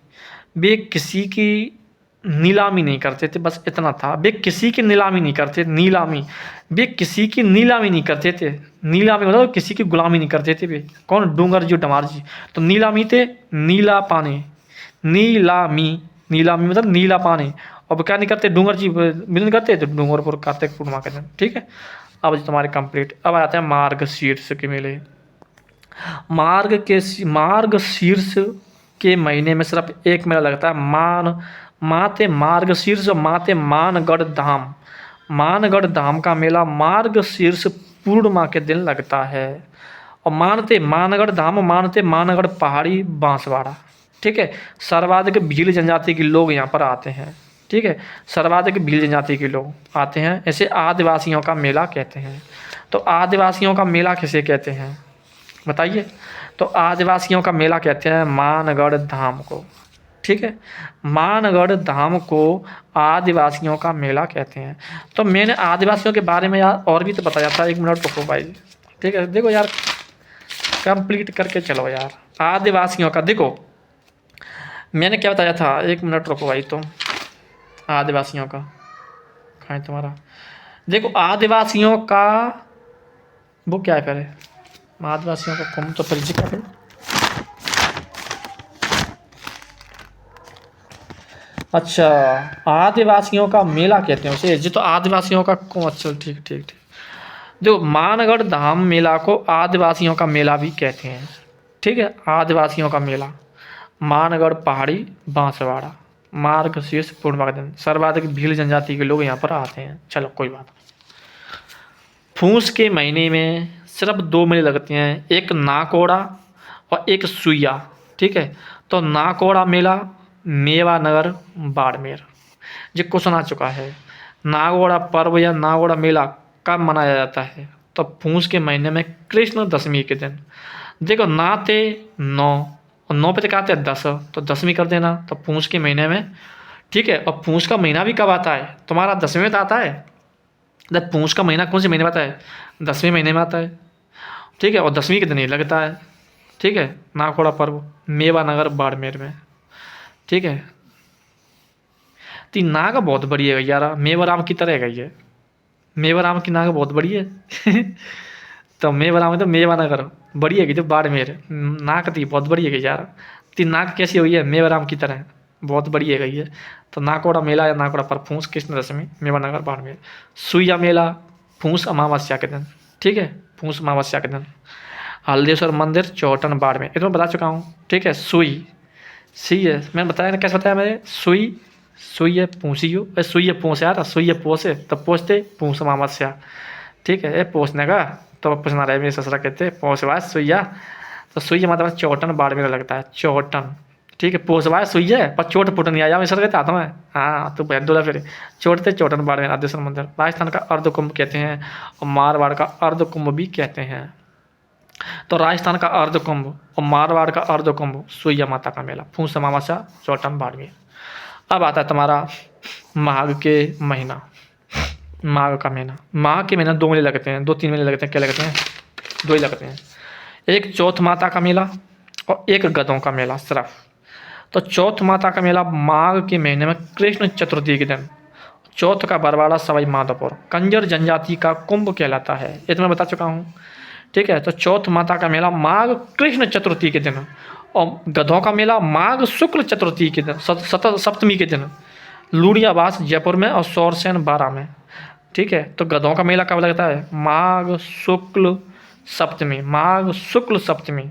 वे किसी की नीलामी नहीं करते थे, बस इतना था। वे किसी की नीलामी नहीं करते, नीलामी, वे किसी की नीलामी नहीं करते थे। नीलामी मतलब किसी की गुलामी नहीं करते थे वे। कौन, डूंगर जी डमार जी। तो नीलामी थे, नीला पानी, नीलामी, नीलामी मतलब नीला पानी। अब क्या नहीं करते डूंगर जी, मिलन करते तो डूंगरपुर कार्तिक पूर्णिमा के दिन, ठीक है। अब जी तुम्हारे कंप्लीट। अब आते हैं मार्ग शीर्ष के मेले। मार्ग शीर्ष के महीने में सिर्फ एक मेला लगता है, माते मार्ग शीर्ष, माते मानगढ़ धाम। मानगढ़ धाम का मेला मार्ग शीर्ष पूर्णिमा के दिन लगता है। और मानते मानगढ़ धाम, मानते मानगढ़ पहाड़ी बांसवाड़ा, ठीक है। सर्वाधिक भील जनजाति के लोग यहाँ पर आते हैं, ठीक है। सर्वाधिक भील जनजाति के लोग आते हैं, इसे आदिवासियों का मेला कहते हैं। तो आदिवासियों का मेला किसे कहते हैं बताइए। तो आदिवासियों का मेला कहते हैं मानगढ़ धाम को, ठीक है। मानगढ़ धाम को आदिवासियों का मेला कहते हैं। तो मैंने आदिवासियों के बारे में यार और भी तो बताया था, 1 मिनट रुको भाई, ठीक है। देखो यार कंप्लीट करके चलो यार। आदिवासियों का देखो मैंने क्या बताया था, 1 मिनट रुको भाई। तो आदिवासियों का कहाँ है तुम्हारा, देखो आदिवासियों का वो क्या है पहले, आदिवासियों का कुंभ तो फिर जिक्र है। अच्छा, आदिवासियों का मेला कहते हैं उसे जी। तो आदिवासियों का कुंभ, अच्छा ठीक ठीक ठीक। जो मानगढ़ धाम मेला को आदिवासियों का मेला भी कहते हैं, ठीक है। आदिवासियों का मेला मानगढ़ पहाड़ी बांसवाड़ा, मार्ग शीर्ष पूर्णिमा के दिन। सर्वाधिक भील जनजाति के लोग यहाँ पर आते हैं। चलो कोई बात नहीं। फूस के महीने में सिर्फ 2 मेले लगते हैं, एक नाकोड़ा और एक सुइया, ठीक है। तो नाकोड़ा मेला मेवानगर बाड़मेर, जिसको सुना चुका है। नागोड़ा पर्व या नागोड़ा मेला कब मनाया जाता है, तो फूस के महीने में कृष्ण दशमी के दिन। देखो ना थे 9 और 9 पे आते हैं 10, तो दशमी कर देना, तो फूस के महीने में, ठीक है। और फूस का महीना भी कब आता है तुम्हारा, 10वें में तो आता है। जब पूंछ का महीना कौन से महीने में आता है, 10वें महीने में आता है, ठीक है। और 10वीं के दिन ही लगता है, ठीक है। नाकोड़ा पर्व मेवानगर बाड़मेर में, ठीक है। तो नाग बहुत बड़ी है यार, मेवाराम की तरह है ये, मेवाराम की नाग बहुत बड़ी है तो मेवाराम तो मेवानगर बड़ी है तो बाड़मेर नाक थी बहुत बड़ी है यार। तीन नाक कैसी हुई है, मेवाराम की तरह बहुत बड़ी है गई है। तो नाकोड़ा मेला या नाकोड़ा पर फूस कृष्ण दशमी मेवानगर बाड़मेर। सुइया मेला फूस अमावस्या के दिन, ठीक है। फूस अमावस्या के दिन। हल्देश्वर मंदिर चौहटन बाड़मेर, ये तो मैं बता चुका हूँ, ठीक है। सुई सी है, मैंने बताया ना, कैसे बताया मैंने, सुई सुई है पूछियो, सुई है पूछ यार, सुई है पोसे तब पोछते पूछ अमावस्या, ठीक है। ये पोछने का तो पूछना रहे, मेरे ससुरा कहते पोसवाय सुइया। तो सुइया मतलब चौहटन बाड़मेर लगता है, चौहटन, ठीक है। पोसवाय सुइया पर चोट पुट नहीं आया, मैं सर कहते आता हूँ। हाँ तो डोला फिर चोटते चौहटन बाड़मेर आदिश्वर मंदिर। राजस्थान का अर्ध कुंभ कहते हैं और मारवाड़ का अर्ध कुंभ भी कहते हैं। तो राजस्थान का अर्ध कुंभ और मारवाड़ का अर्ध कुंभ सुइया माता का मेला फूस अमावस्या चौहटन बाड़मेर। अब आता है तुम्हारा माघ के महीना, माघ का महीना। माघ के महीना 2 महीने लगते हैं, 2-3 महीने लगते हैं, क्या लगते हैं, 2 ही लगते हैं। एक चौथ माता का मेला और एक गधों का मेला सिर्फ। तो चौथ माता का मेला माघ के महीने में कृष्ण चतुर्थी के दिन। चौथ का बरवाड़ा सवाई माधोपुर कंजर जनजाति का कुंभ कहलाता है, ये तो मैं बता चुका हूँ, ठीक है। तो चौथ माता का मेला माघ कृष्ण चतुर्थी के दिन और गधों का मेला माघ शुक्ल चतुर्थी के दिन, सप्तमी के दिन। लूड़ियाबास जयपुर में और सौरसेन बारा में, ठीक है। तो गधों का मेला कब लगता है, माघ शुक्ल सप्तमी, माघ शुक्ल सप्तमी।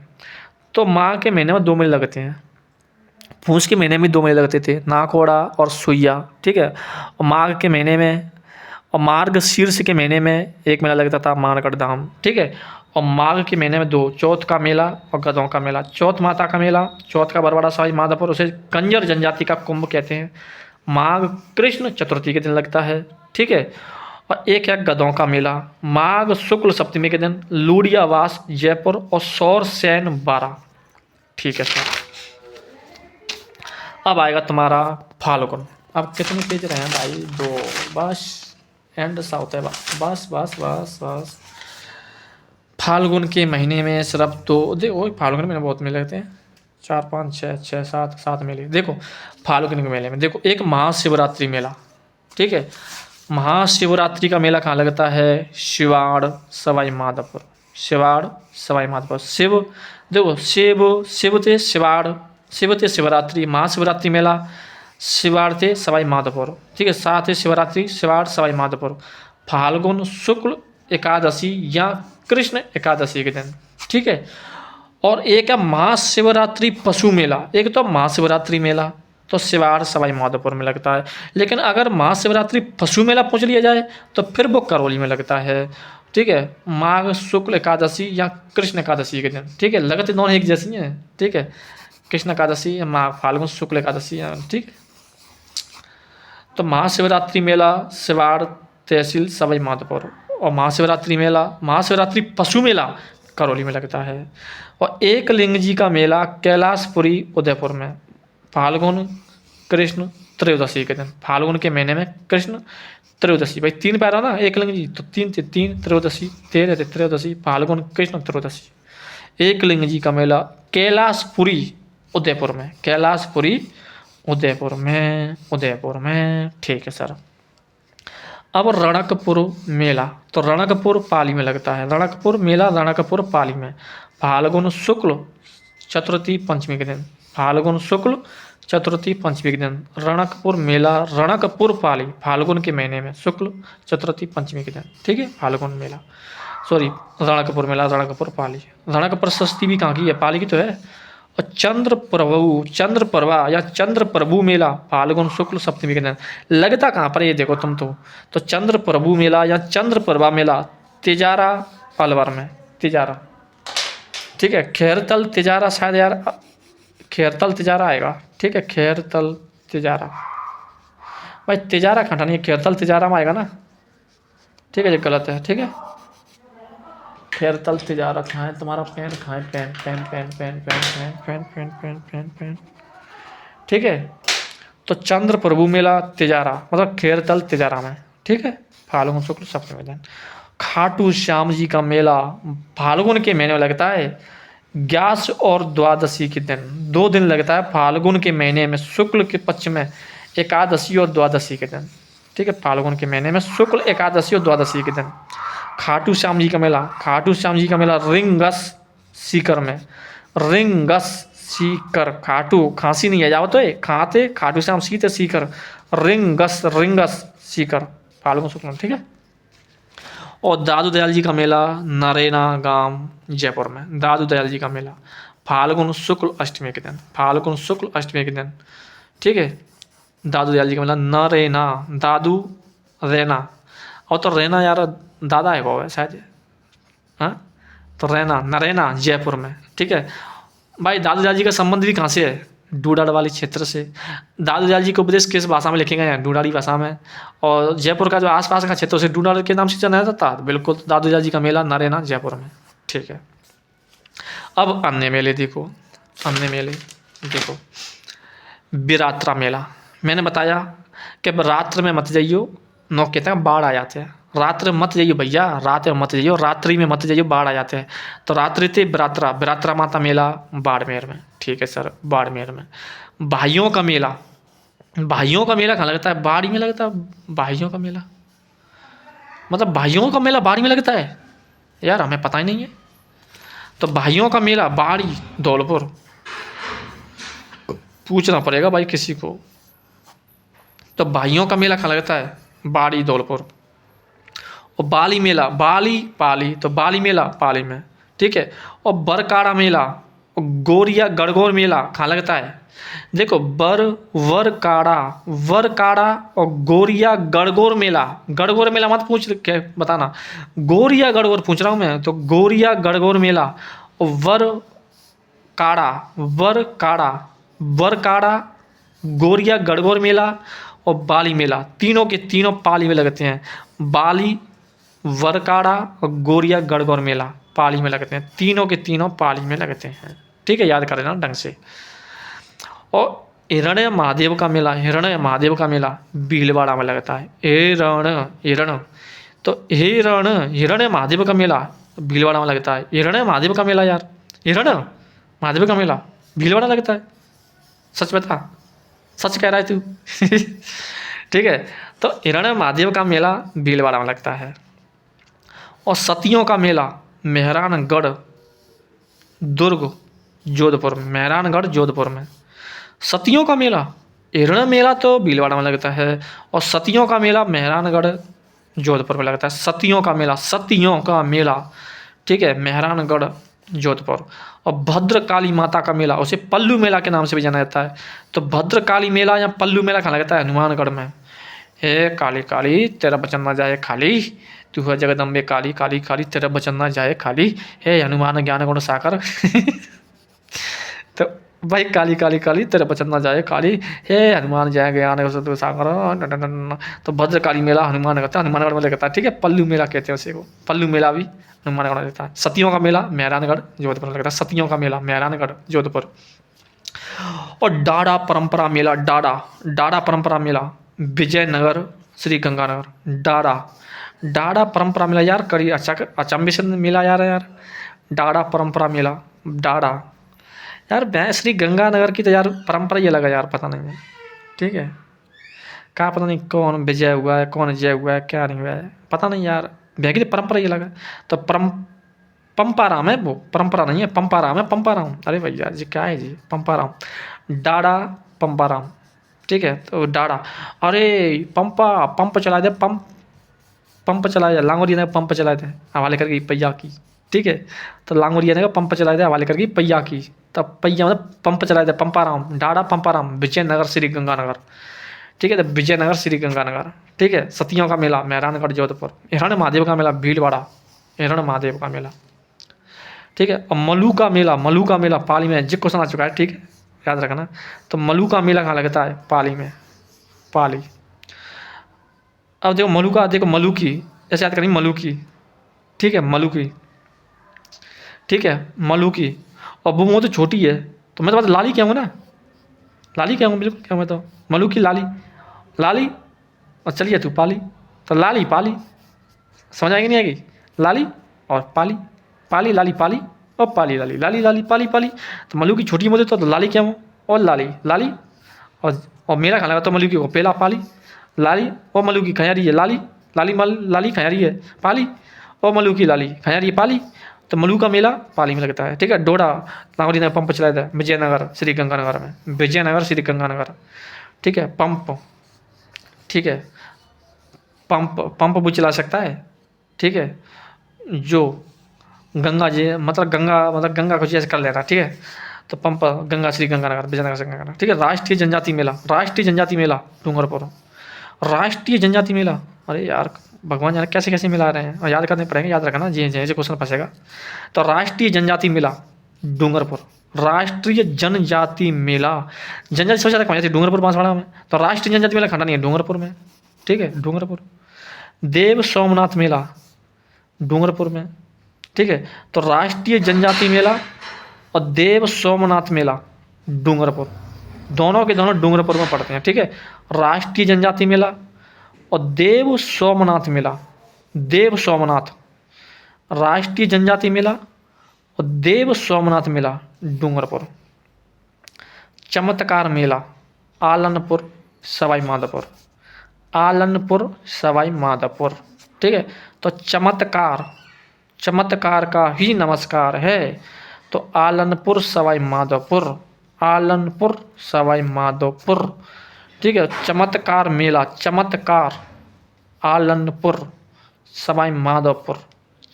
तो माघ के महीने में 2 महीने लगते हैं, पूस के महीने में 2 महीने लगते थे, नाकोड़ा और सुइया, ठीक है। और माघ के महीने में और मार्ग शीर्ष के महीने में एक मेला लगता था मानगढ़ धाम, ठीक है। और माघ के महीने में 2, चौथ का मेला और गधों का मेला। चौथ माता का मेला, चौथ का बरवाड़ा सवाई माधोपुर, उसे कंजर जनजाति का कुंभ कहते हैं। माघ कृष्ण चतुर्थी के दिन लगता है, ठीक है। और एक है गधों का मेला, माघ शुक्ल सप्तमी के दिन, लूड़ियावास जयपुर और सौरसेन 12, ठीक है सर। अब आएगा तुम्हारा फाल्गुन। अब कितने पेज रहे हैं भाई? 2, बस एंड सा होता है, बस बस बस बस। फाल्गुन के महीने में सिर्फ 2, देखो फाल्गुन में बहुत मेले लगते हैं, 4 5 6 6 7 मेले। देखो फाल्गुन के मेले में देखो, एक महाशिवरात्रि मेला, ठीक है। महाशिवरात्रि का मेला कहाँ लगता है? शिवाड़ सवाई माधोपुर, शिवाड़ सवाई माधोपुर। शिव देखो, शिव थे शिवाड़, शिव थे शिवरात्रि, महाशिवरात्रि मेला शिवाड़ थे सवाई माधोपुर, ठीक है। साथ ही शिवरात्रि शिवाड़ सवाई माधोपुर, फाल्गुन शुक्ल एकादशी या कृष्ण एकादशी के दिन, ठीक है। और एक है महाशिवरात्रि पशु मेला, एक तो महाशिवरात्रि मेला तो शिवाड़ सवाई माधोपुर में लगता है। लेकिन अगर महाशिवरात्रि पशु मेला पूछ लिया जाए तो फिर वो करौली में लगता है, ठीक है। माघ शुक्ल एकादशी या कृष्ण एकादशी के दिन, ठीक है। लगते दोनों एक जैसी हैं, ठीक है। कृष्ण एकादशी या माघ फाल्गुन शुक्ल एकादशी, ठीक है। तो महाशिवरात्रि मेला शिवाड़ तहसील सवाई माधोपुर, और महाशिवरात्रि मेला, महाशिवरात्रि पशु मेला करौली में लगता है। और एक लिंग जी का मेला कैलाशपुरी उदयपुर में, फाल्गुन कृष्ण त्रयोदशी के दिन, फाल्गुन के महीने में कृष्ण त्रयोदशी, भाई 3 पैरा ना एक लिंग जी, तो 3 थे 3 त्रयोदशी, 13 त्रयोदशी, फाल्गुन कृष्ण त्रयोदशी। एक लिंग जी का मेला कैलाशपुरी उदयपुर में, कैलाशपुरी उदयपुर में, ठीक है सर। अब रणकपुर मेला, तो रणकपुर पाली में लगता है, रणकपुर मेला रणकपुर पाली में, फाल्गुन शुक्ल चतुर्थी पंचमी के दिन, फाल्गुन शुक्ल चतुर्थी पंचमी के दिन रणकपुर मेला, रणकपुर पाली, फाल्गुन के महीने में शुक्ल चतुर्थी पंचमी के दिन, ठीक है। फाल्गुन मेला, सॉरी रणकपुर मेला रणकपुर पाली। रणकपुर सस्ती भी कहाँ की है? पाली की तो है। और चंद्रप्रभा या चंद्रप्रभु मेला फाल्गुन शुक्ल सप्तमी के दिन लगता कहाँ पर? ये देखो तुम तो चंद्रप्रभु मेला या चंद्रप्रभा मेला तिजारा अलवर में, तिजारा, ठीक है। खैरतल तिजारा, शायद यार खैरतल तिजारा आएगा, ठीक है। खैरतल तिजारा, भाई तिजारा खंडा नहीं है, खैरतल तिजारा में आएगा ना, ठीक है। ये गलत है, ठीक है। खैरतल तिजारा कहाँ है? तुम्हारा पेन कहाँ है? Pen pen pen pen pen pen pen pen pen pen pen, ठीक है। तो चंद्र प्रभु मेला तिजारा, मतलब खैरतल तिजारा में, ठीक है। फाल्गुन शुक्ल सप्तमी दिन। खाटू श्याम जी का मेला फाल्गुन के महीने में लगता है, ग्यास और द्वादशी के दिन, 2 दिन लगता है फाल्गुन के महीने में, शुक्ल के पक्ष में एकादशी और द्वादशी के दिन, ठीक है। फाल्गुन के महीने में शुक्ल एकादशी और द्वादशी के दिन खाटू श्याम जी का मेला, खाटू श्याम जी का मेला रिंगस सीकर में, रिंगस सीकर, खाटू खांसी नहीं है जाओ तो खाते खाटू श्याम सीते सीकर, रिंगस सीकर फाल्गुन शुक्ल, ठीक है। और दादू दयाल जी का मेला नरेना गांव जयपुर में, दादू दयाल जी का मेला फाल्गुन शुक्ल अष्टमी के दिन, फाल्गुन शुक्ल अष्टमी के दिन, ठीक है। दादू दयाल जी का मेला नरेना, दादू रैना, और तो रैना यार दादा है वो है शायद, हाँ। तो रैना नरेना जयपुर में, ठीक है। भाई दादू दयाल जी का संबंध भी कहाँ से है? डूडाड़ वाली क्षेत्र से। दादू दयाल जी के उपदेश किस भाषा में लिखे गए हैं? डूडाड़ी भाषा में। और जयपुर का जो आसपास का क्षेत्र से डूडाड़ के नाम से जाना जाता है, बिल्कुल। दादू दयाल जी का मेला नरेना जयपुर में, ठीक है। अब अन्य मेले देखो, अन्य मेले देखो, बिरात्रा मेला, मैंने बताया कि रात्र में मत जाइयो, नौ कहते हैं बाढ़ आ जाते हैं, रात्र मत जाइए भैया, रात में मत जाइए, रात्रि में मत जाइए, बाढ़ आ जाते हैं। तो रात्रि थी बिरात्रा, बिरात्रा माता मेला बाड़मेर में, ठीक है सर, बाड़मेर में। भाइयों का मेला, भाइयों का मेला कहाँ लगता है? बाड़ी में लगता है भाइयों का मेला, मतलब भाइयों का मेला बाड़ी में लगता है यार, हमें पता ही नहीं है। तो भाइयों का मेला बाड़ी धौलपुर, पूछना पड़ेगा भाई किसी को। तो भाइयों का मेला कहाँ लगता है? बाड़ी धौलपुर। और बाली मेला, बाली पाली, तो बाली मेला पाली में, ठीक है। और बरकाड़ा मेला गोरिया गणगौर मेला कहाँ लगता है? देखो वर काड़ा और गोरिया गणगौर मेला। गणगौर मेला मत पूछ के बताना, गोरिया गणगौर पूछ रहा हूँ मैं। तो गोरिया गणगौर मेला और वर काड़ा गोरिया गणगौर मेला और बाली मेला, तीनों के तीनों पाली में लगते हैं। बाली, वरकाड़ा और गोरिया गणगौर मेला पाली में लगते हैं, तीनों के तीनों पाली में लगते हैं। ठीक है, याद कर लेना ढंग से। और हिरण्य महादेव का मेला भीलवाड़ा में लगता है। हिरण्य महादेव का मेला भीलवाड़ा में लगता है। हिरण्य महादेव का मेला यार, हिरण्य महादेव का मेला भीलवाड़ा लगता है। सच बता, सच कह रहा है तू? ठीक है, तो हिरण्य महादेव का मेला भीलवाड़ा में लगता है। और सतियों का मेला मेहरानगढ़ दुर्ग जोधपुर में। सतियों का मेला, हिरण मेला तो भीलवाड़ा में लगता है और सतियों का मेला मेहरानगढ़ जोधपुर में लगता है। सतियों का मेला, ठीक है, मेहरानगढ़ जोधपुर। और भद्रकाली माता का मेला, उसे पल्लू मेला के नाम से भी जाना जाता है। तो भद्रकाली मेला या पल्लू मेला कहाँ लगता है? हनुमानगढ़ में। हे काली काली तेरा बचन ना जाए खाली, तू है जगदम्बे काली काली काली तेरा बचन ना जाए खाली, हे हनुमान ज्ञान गुण साकर। तो भाई काली काली काली तेरा बचन ना जाए खाली, हे हनुमान जय ज्ञान गुण साकर। तो भद्रकाली मेला हनुमानगढ़ में लगता है। ठीक है, पल्लू मेला कहते हैं उसे को, पल्लू मेला भी हनुमानगढ़ में लगता है। सतियों का मेला मेहरानगढ़ जोधपुर में लगता है। सतियों का मेला मेहरानगढ़ जोधपुर। और डाड़ा परंपरा मेला विजयनगर श्री गंगानगर। डाड़ा परंपरा मेला यार, करी अचंभे से मेला यार डाड़ा परंपरा मेला। डाड़ा यार श्री गंगानगर की तो यार परंपरा ही अलग है यार, पता नहीं है। ठीक है, क्या पता नहीं कौन विजय हुआ है, कौन जय हुआ है, क्या नहीं हुआ है, पता नहीं यार, भैया की परंपरा ही अलग है। तो पंपाराम है वो, परंपरा नहीं है, पंपाराम। अरे भैया जी क्या है जी, पंपाराम डाड़ा पंपाराम। ठीक है, तो डाड़ा, अरे पंप चला दे, पंप चलाया दे, लांगोरिया ने पंप चलाए थे हवाले करके पहिया की। ठीक है, तो लांगोरिया ने पंप चलाए थे हवाले करके पहिया की, तब पहिया मतलब पंप चलाए थे। पंपाराम डाड़ा पंपाराम विजयनगर श्री गंगानगर। ठीक है, तो विजयनगर श्री गंगानगर। ठीक है, सतियों का मेला मेहरानगढ़ जोधपुर। हिरण्य महादेव का मेला भीलवाड़ा, हिरण्य महादेव का मेला। ठीक है, और मलू का मेला पाली में, जिस क्वेश्चन आ चुका है, ठीक है, याद रखना। तो मलू का मेला कहाँ लगता है? पाली में, पाली। अब देखो मलुकी, ऐसे याद करेंगे मलुकी। ठीक है, मलुकी, ठीक है, मलुकी। और वो तो छोटी है, तो मैं तो बात लाली क्या हूँ ना, लाली क्या हूँ, बिल्कुल क्या हूँ मैं तो, मलुकी लाली। और चलिए तू पाली, तो लाली पाली, समझ आएगी नहीं आएगी? लाली और पाली लाली पाली और पाली लाली पाली। तो मलुकी छोटी मोटी तो लाली क्या हूँ, और लाली। और मेरा खाना लगा तो मलुकी को पेला पाली लाली, और मलुकी खयारी है लाली खयारी है पाली, और मलुकी लाली खयारी है पाली। तो मलू का मेला पाली में लगता है। ठीक है, डोडा लांगोरी ने पंप चलाया था विजयनगर श्री गंगानगर। ठीक है, पंप, ठीक है, पंप भी चला सकता है। ठीक है, जो गंगा जी मतलब गंगा को जैसे कर लेना। ठीक है, तो पंप गंगा श्री गंगानगर विजयनगर श्री गंगानगर। ठीक है, राष्ट्रीय जनजाति मेला डूंगरपुर। राष्ट्रीय जनजाति मेला, अरे यार भगवान जाने कैसे कैसे मिला रहे हैं, और याद करने पड़ेंगे, याद रखना जी क्वेश्चन फंसेगा। तो राष्ट्रीय जनजाति मेला डूंगरपुर, राष्ट्रीय जनजाति मेला, जनजाति सबसे ज़्यादा कहाँ जाती है? डूंगरपुर बांसवाड़ा में। तो राष्ट्रीय जनजाति मेला खंडा नहीं है डूंगरपुर में। ठीक है, डूंगरपुर। देव सोमनाथ मेला डूंगरपुर में। ठीक है, तो राष्ट्रीय जनजाति मेला और देव सोमनाथ मेला डूंगरपुर, दोनों के दोनों डूंगरपुर में पड़ते हैं। ठीक है, राष्ट्रीय जनजाति मेला और देव सोमनाथ मेला, राष्ट्रीय जनजाति मेला और देव सोमनाथ मेला डूंगरपुर। चमत्कार मेला आलनपुर सवाई माधोपुर। ठीक है, तो चमत्कार का ही नमस्कार है, तो आलनपुर सवाई माधोपुर। ठीक है, चमत्कार मेला, आलनपुर सवाई माधोपुर,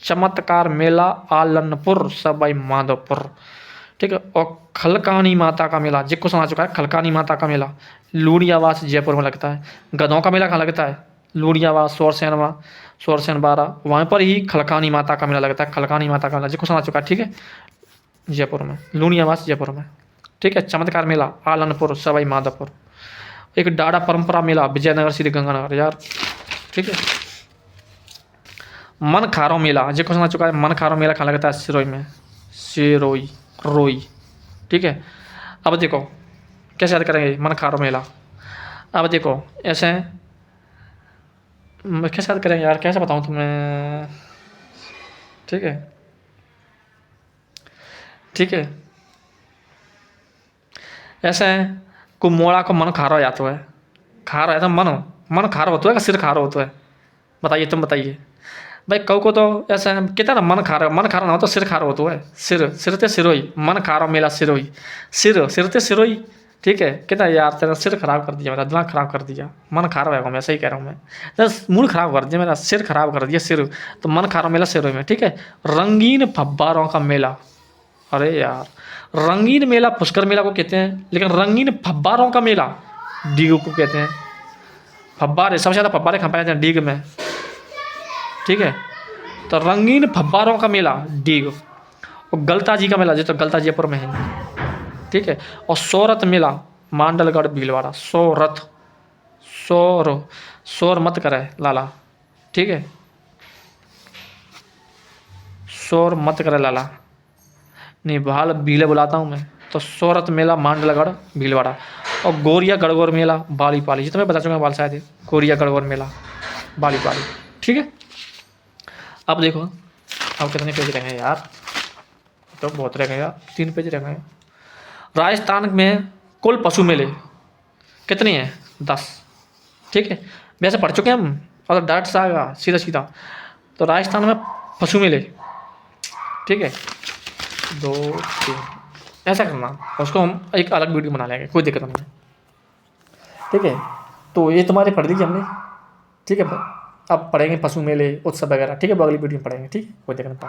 चमत्कार मेला आलनपुर सवाई माधोपुर। ठीक है। और खलकानी माता का मेला जिसको सुना चुका है, खलकानी माता का मेला लूणियावास जयपुर में लगता है। गधों का मेला कहाँ लगता है? लूणियावास, सोरसेन बारा, वहाँ पर ही खलकानी माता का मेला लगता है। खलकानी माता का मेला जिसको सुना चुका है, ठीक है, जयपुर में, लूणियावास जयपुर में, ठीक है। चमत्कार मेला आलनपुर सवाई माधोपुर। एक डाड़ा परंपरा मेला विजयनगर श्री गंगानगर यार, ठीक है। मन खारो मेला जिसको सुना चुका है, मन खारो मेला कहाँ लगता है? सिरोही में, सिरोही रोई, ठीक है। अब देखो कैसे याद करेंगे मन खारो मेला। अब देखो ऐसे कैसे याद करेंगे यार, कैसे बताऊँ तुम्हें, ठीक है, ठीक है। ऐसे कुमोड़ा को मन खारो जाता है, खारो है तो मन खारो होता है, सिर खारो होता है? बताइए, तुम बताइए भाई। कऊ को तो ऐसा कहता है ना, मन खारा ना हो तो सिर खारो होता है। सिर ते सिरोही, मन खारो मेला सिरोही, सिर ते सिरोही, ठीक है। कहता है यार तेरा सिर खराब कर दिया, मेरा दिमाग खराब कर दिया, मन खराब है, मैं सही कह रहा हूँ मैं, बस मूड खराब कर दिया, मेरा सिर खराब कर दिया सिर, तो मन खारो मेला सिरोही में, ठीक है। रंगीन फब्बारों का मेला, अरे यार रंगीन मेला पुष्कर मेला को कहते हैं, लेकिन रंगीन फब्बारों का मेला डीग को कहते हैं। फब्बारे सबसे ज़्यादा फब्बारे कहाँ पाए जाते हैं? डीग में, ठीक है। तो रंगीन फब्बारों का मेला डीग। और गलता जी का मेला जो तो गलता जयपुर में है, ठीक है। और सोरथ मेला मांडलगढ़ भीलवाड़ा। शोर मत करे लाला, ठीक है, शोर मत करे लाला, नहीं भाल भीले बुलाता हूँ मैं। तो सोरथ मेला मांडलगढ़ भीलवाड़ा। और गोरिया गणगौर मेला बाली पाली, जितना मैं बता चुका बाल शायद गोरिया गणगौर मेला बाली पाली, ठीक है। अब देखो अब कितने पेज रह गए यार, तो बहुत रह गए यार, 3 पेज रह गए। राजस्थान में कुल पशु मेले कितने हैं? 10, ठीक है। वैसे पढ़ चुके हैं हम, और डायरेक्ट सा आएगा सीधा। तो राजस्थान में पशु मेले, ठीक है, 2 3 ऐसा करना, उसको हम एक अलग वीडियो बना लेंगे, कोई दिक्कत नहीं है, ठीक है। तो ये तुम्हारे पढ़ लीजिए हमने, ठीक है। अब पढ़ेंगे पशु मेले उत्सव वगैरह, ठीक है, अगली वीडियो में पढ़ेंगे, ठीक है, कोई दिक्कत नहीं।